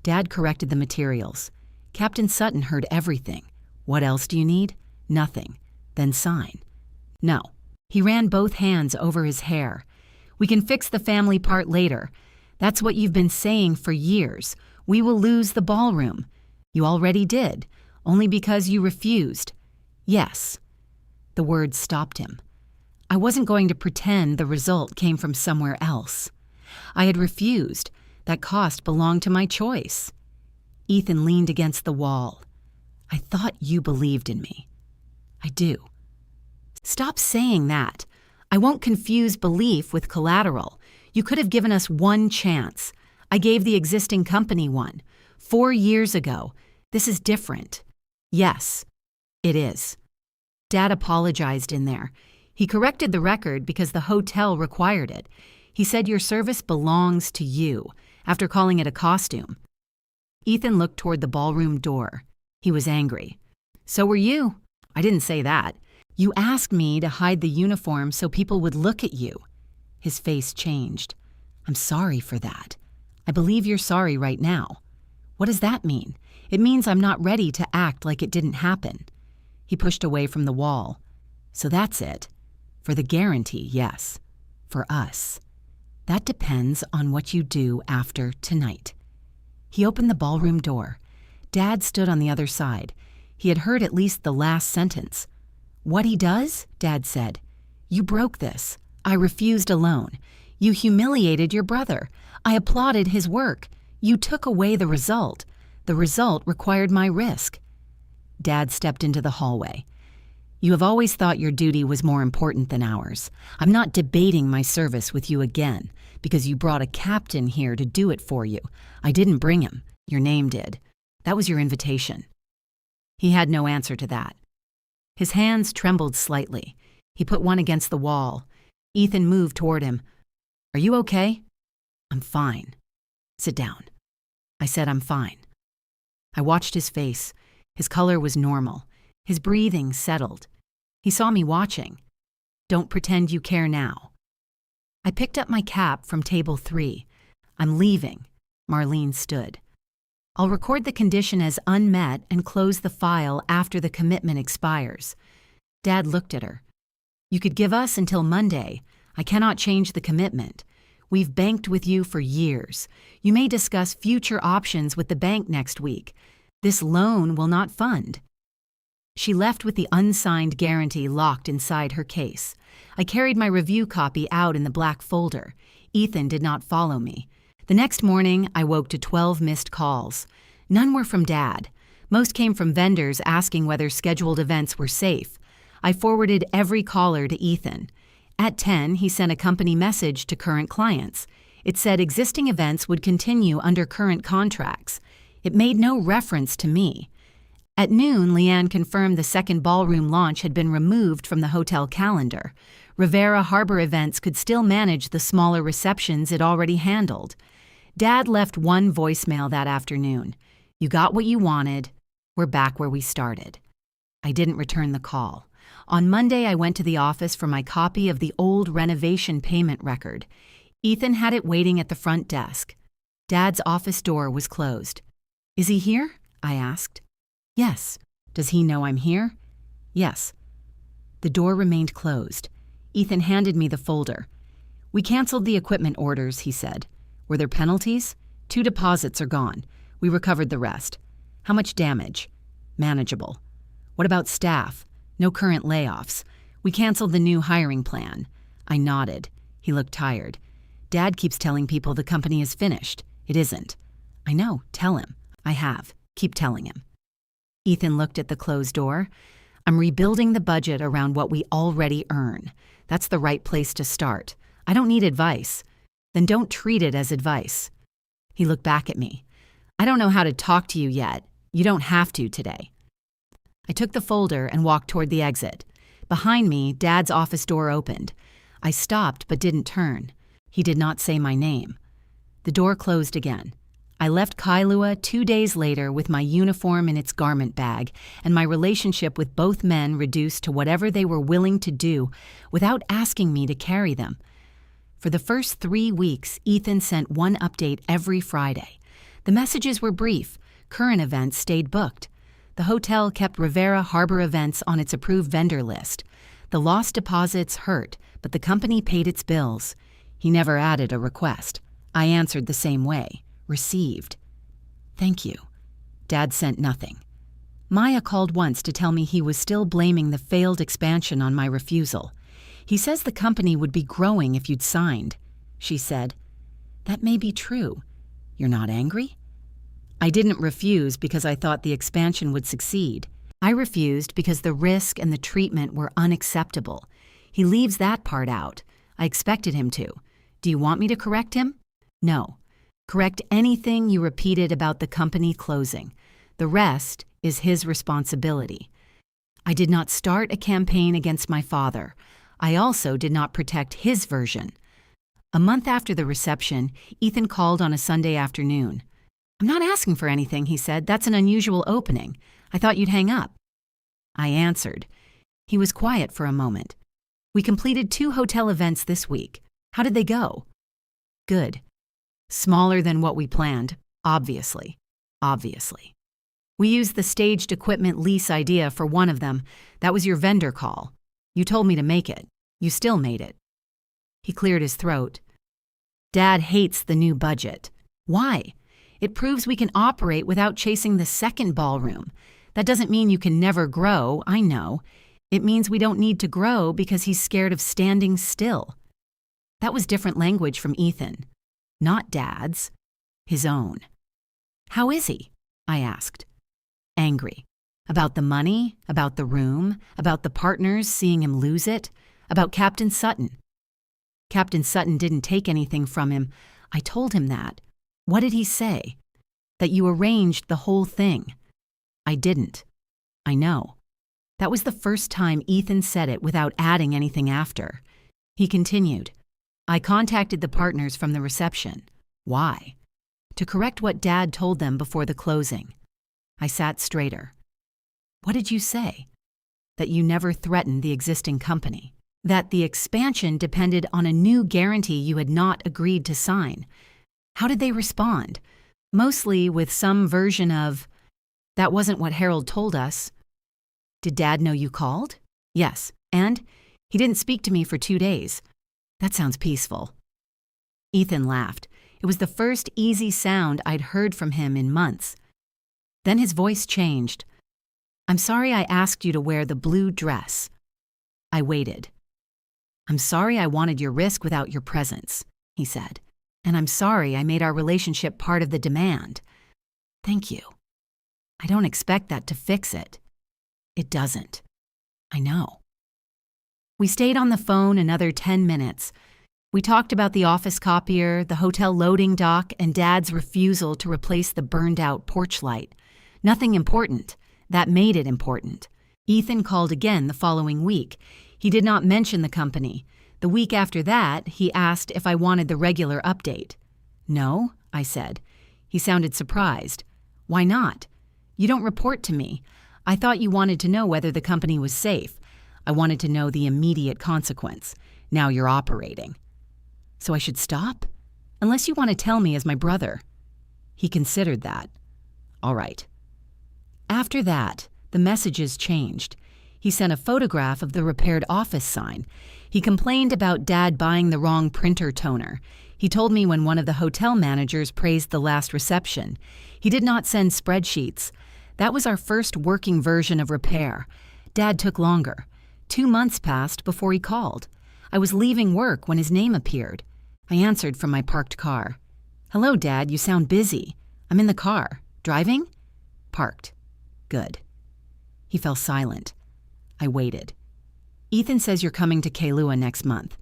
Dad corrected the materials. "Captain Sutton heard everything. What else do you need?" "Nothing." "Then sign." "No." He ran both hands over his hair. "We can fix the family part later. That's what you've been saying for years. We will lose the ballroom." "You already did, only because you refused." "Yes." The words stopped him. I wasn't going to pretend the result came from somewhere else. I had refused. That cost belonged to my choice. Ethan leaned against the wall. "I thought you believed in me." "I do." "Stop saying that. I won't confuse belief with collateral. You could have given us one chance. I gave the existing company one. 4 years ago. This is different." "Yes, it is." Dad apologized in there. He corrected the record because the hotel required it. He said your service belongs to you, after calling it a costume. Ethan looked toward the ballroom door. He was angry. "So were you." "I didn't say that. You asked me to hide the uniform so people would look at you." His face changed. "I'm sorry for that. I believe you're sorry right now." "What does that mean?" "It means I'm not ready to act like it didn't happen." He pushed away from the wall. "So that's it. For the guarantee, yes. For us. That depends on what you do after tonight." He opened the ballroom door. Dad stood on the other side. He had heard at least the last sentence. "What he does?" Dad said. "You broke this. I refused alone. You humiliated your brother. I applauded his work. You took away the result. The result required my risk." Dad stepped into the hallway. "You have always thought your duty was more important than ours. I'm not debating my service with you again, because you brought a captain here to do it for you. I didn't bring him. Your name did. That was your invitation." He had no answer to that. His hands trembled slightly. He put one against the wall. Ethan moved toward him. "Are you okay?" "I'm fine." "Sit down." I said, "I'm fine." I watched his face. His color was normal. His breathing settled. He saw me watching. "Don't pretend you care now." I picked up my cap from table 3. "I'm leaving." Marlene stood. "I'll record the condition as unmet and close the file after the commitment expires." Dad looked at her. "You could give us until Monday. I cannot change the commitment. We've banked with you for years. You may discuss future options with the bank next week. This loan will not fund." She left with the unsigned guarantee locked inside her case. I carried my review copy out in the black folder. Ethan did not follow me. The next morning, I woke to 12 missed calls. None were from Dad. Most came from vendors asking whether scheduled events were safe. I forwarded every caller to Ethan. At 10, he sent a company message to current clients. It said existing events would continue under current contracts. It made no reference to me. At noon, Leanne confirmed the second ballroom launch had been removed from the hotel calendar. Rivera Harbor Events could still manage the smaller receptions it already handled. Dad left one voicemail that afternoon. "You got what you wanted. We're back where we started." I didn't return the call. On Monday, I went to the office for my copy of the old renovation payment record. Ethan had it waiting at the front desk. Dad's office door was closed. "Is he here?" I asked. "Yes." "Does he know I'm here?" "Yes." The door remained closed. Ethan handed me the folder. "We canceled the equipment orders," he said. "Were there penalties?" "2 deposits are gone. We recovered the rest." "How much damage?" "Manageable." "What about staff?" "No current layoffs. We canceled the new hiring plan." I nodded. He looked tired. "Dad keeps telling people the company is finished. It isn't." "I know. Tell him." "I have. Keep telling him." Ethan looked at the closed door. "I'm rebuilding the budget around what we already earn. That's the right place to start. I don't need advice." "Then don't treat it as advice." He looked back at me. "I don't know how to talk to you yet. You don't have to today." I took the folder and walked toward the exit. Behind me, Dad's office door opened. I stopped but didn't turn. He did not say my name. The door closed again. I left Kailua 2 days later with my uniform in its garment bag and my relationship with both men reduced to whatever they were willing to do without asking me to carry them. For the first 3 weeks, Ethan sent one update every Friday. The messages were brief. Current events stayed booked. The hotel kept Rivera Harbor events on its approved vendor list. The lost deposits hurt, but the company paid its bills. He never added a request. I answered the same way. Received. "Thank you." Dad sent nothing. Maya called once to tell me he was still blaming the failed expansion on my refusal. "He says the company would be growing if you'd signed." She said, "That may be true. You're not angry?" I didn't refuse because I thought the expansion would succeed. I refused because the risk and the treatment were unacceptable. He leaves that part out. I expected him to. "Do you want me to correct him?" "No. Correct anything you repeated about the company closing. The rest is his responsibility." I did not start a campaign against my father. I also did not protect his version. A month after the reception, Ethan called on a Sunday afternoon. "I'm not asking for anything," he said. "That's an unusual opening. I thought you'd hang up." I answered. He was quiet for a moment. "We completed 2 hotel events this week. How did they go?" "Good. Smaller than what we planned, obviously. We used the staged equipment lease idea for one of them. That was your vendor call. You told me to make it. You still made it." He cleared his throat. "Dad hates the new budget." "Why?" "It proves we can operate without chasing the second ballroom. That doesn't mean you can never grow, I know. It means we don't need to grow because he's scared of standing still." That was different language from Ethan. Not Dad's. His own. "How is he?" I asked. "Angry. About the money, about the room, about the partners seeing him lose it, about Captain Sutton." "Captain Sutton didn't take anything from him. I told him that." "What did he say?" "That you arranged the whole thing." "I didn't." "I know." That was the first time Ethan said it without adding anything after. He continued. "I contacted the partners from the reception." "Why?" "To correct what Dad told them before the closing." I sat straighter. "What did you say?" "That you never threatened the existing company. That the expansion depended on a new guarantee you had not agreed to sign." "How did they respond?" "Mostly with some version of, 'That wasn't what Harold told us.'" "Did Dad know you called?" "Yes. And he didn't speak to me for 2 days." "That sounds peaceful." Ethan laughed. It was the first easy sound I'd heard from him in months. Then his voice changed. "I'm sorry I asked you to wear the blue dress." I waited. "I'm sorry I wanted your risk without your presence," he said. "And I'm sorry I made our relationship part of the demand." "Thank you." "I don't expect that to fix it." "It doesn't." "I know." We stayed on the phone another 10 minutes. We talked about the office copier, the hotel loading dock, and Dad's refusal to replace the burned-out porch light. Nothing important. That made it important. Ethan called again the following week. He did not mention the company. The week after that, he asked if I wanted the regular update. "No," I said. He sounded surprised. "Why not?" "You don't report to me. I thought you wanted to know whether the company was safe. I wanted to know the immediate consequence. Now you're operating." "So I should stop? Unless you want to tell me as my brother." He considered that. "All right." After that, the messages changed. He sent a photograph of the repaired office sign. He complained about Dad buying the wrong printer toner. He told me when one of the hotel managers praised the last reception. He did not send spreadsheets. That was our first working version of repair. Dad took longer. 2 months passed before he called. I was leaving work when his name appeared. I answered from my parked car. "Hello, Dad, you sound busy." "I'm in the car." "Driving?" "Parked." "Good." He fell silent. I waited. "Ethan says you're coming to Kailua next month.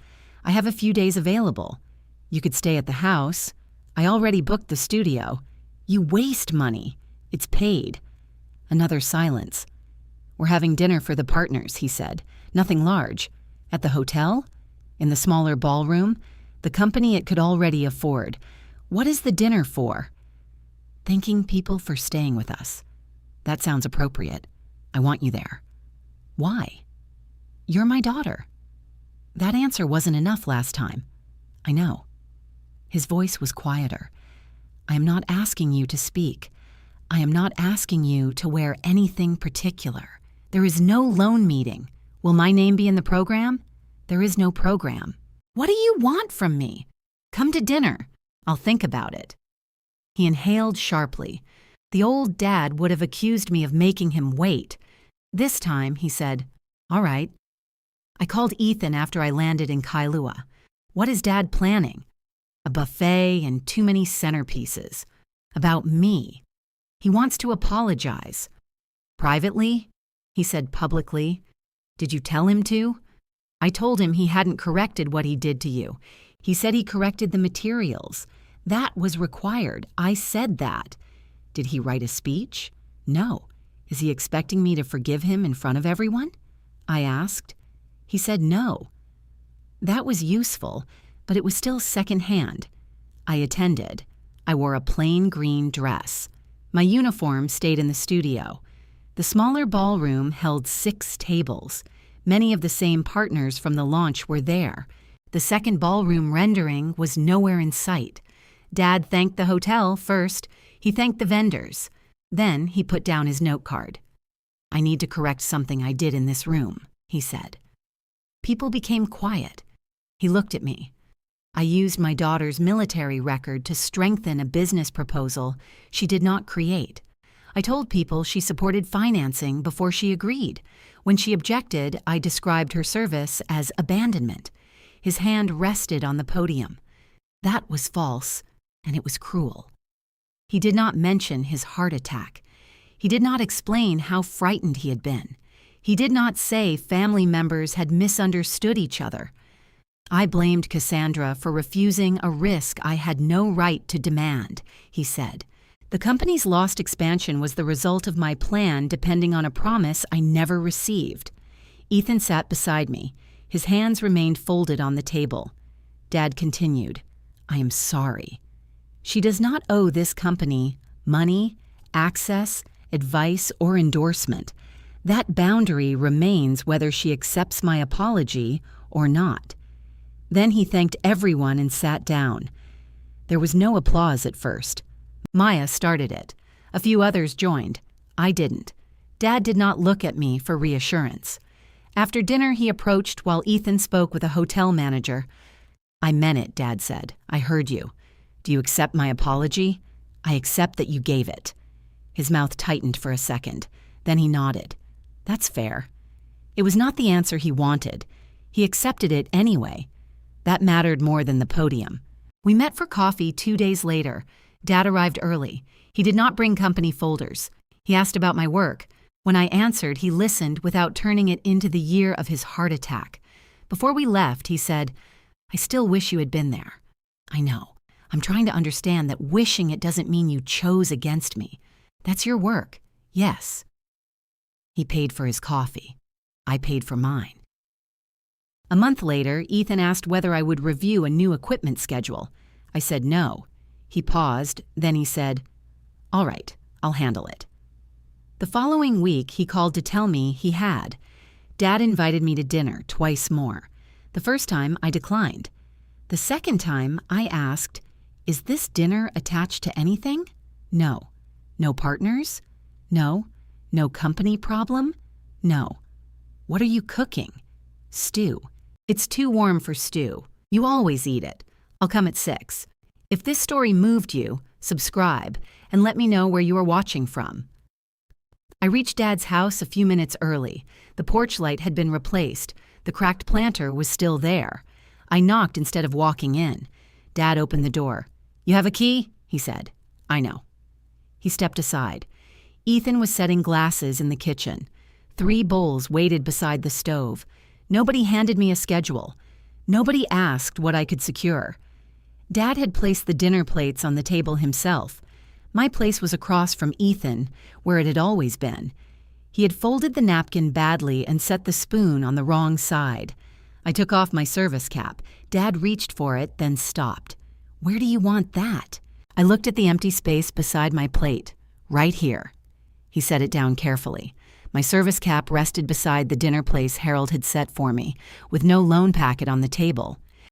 I have a few days available. You could stay at the house. I already booked the studio." "You waste money. It's paid." Another silence. "We're having dinner for the partners," he said. "Nothing large." "At the hotel?" "In the smaller ballroom. The company it could already afford." "What is the dinner for?" "Thanking people for staying with us." "That sounds appropriate. I want you there." "Why?" "You're my daughter." "That answer wasn't enough last time." "I know." His voice was quieter. "I am not asking you to speak. I am not asking you to wear anything particular. There is no loan meeting. Will my name be in the program? There is no program. What do you want from me? Come to dinner. I'll think about it." He inhaled sharply. The old Dad would have accused me of making him wait. This time, he said, "All right." I called Ethan after I landed in Kailua. "What is Dad planning?" "A buffet and too many centerpieces." "About me." "He wants to apologize." "Privately?" He said publicly. "Did you tell him to?" "I told him he hadn't corrected what he did to you. He said he corrected the materials. That was required. I said that." "Did he write a speech?" "No." "Is he expecting me to forgive him in front of everyone?" I asked. He said no. That was useful, but it was still secondhand. I attended. I wore a plain green dress. My uniform stayed in the studio. The smaller ballroom held 6 tables. Many of the same partners from the launch were there. The second ballroom rendering was nowhere in sight. Dad thanked the hotel first. He thanked the vendors. Then he put down his note card. "I need to correct something I did in this room," he said. People became quiet. He looked at me. I used my daughter's military record to strengthen a business proposal she did not create. I told people she supported financing before she agreed. When she objected, I described her service as abandonment. His hand rested on the podium. That was false, and it was cruel. He did not mention his heart attack. He did not explain how frightened he had been. He did not say family members had misunderstood each other. I blamed Cassandra for refusing a risk I had no right to demand, he said. The company's lost expansion was the result of my plan depending on a promise I never received. Ethan sat beside me. His hands remained folded on the table. Dad continued, "I am sorry. She does not owe this company money, access, advice, or endorsement. That boundary remains whether she accepts my apology or not." Then he thanked everyone and sat down. There was no applause at first. Maya started it. A few others joined. I didn't. Dad did not look at me for reassurance. After dinner, he approached while Ethan spoke with a hotel manager. "I meant it," Dad said. "I heard you. Do you accept my apology?" "I accept that you gave it." His mouth tightened for a second. Then he nodded. "That's fair." It was not the answer he wanted. He accepted it anyway. That mattered more than the podium. We met for coffee 2 days later. Dad arrived early. He did not bring company folders. He asked about my work. When I answered, he listened without turning it into the year of his heart attack. Before we left, he said, "I still wish you had been there." "I know. I'm trying to understand that wishing it doesn't mean you chose against me. That's your work. Yes." He paid for his coffee. I paid for mine. A month later, Ethan asked whether I would review a new equipment schedule. I said no. He paused, then he said, "All right, I'll handle it." The following week, he called to tell me he had. Dad invited me to dinner twice more. The first time, I declined. The second time, I asked, "Is this dinner attached to anything?" "No." "No partners?" "No." "No company problem?" "No." "What are you cooking?" "Stew." It's too warm for stew. You always eat it. I'll come at 6. If this story moved you, subscribe and let me know where you are watching from. I reached Dad's house a few minutes early. The porch light had been replaced. The cracked planter was still there. I knocked instead of walking in. Dad opened the door. "You have a key?" he said. "I know." He stepped aside. Ethan was setting glasses in the kitchen. 3 bowls waited beside the stove. Nobody handed me a schedule. Nobody asked what I could secure. Dad had placed the dinner plates on the table himself. My place was across from Ethan, where it had always been. He had folded the napkin badly and set the spoon on the wrong side. I took off my service cap. Dad reached for it, then stopped. "Where do you want that?" I looked at the empty space beside my plate. "Right here." He set it down carefully. My service cap rested beside the dinner place Harold had set for me, with no loan packet on the table.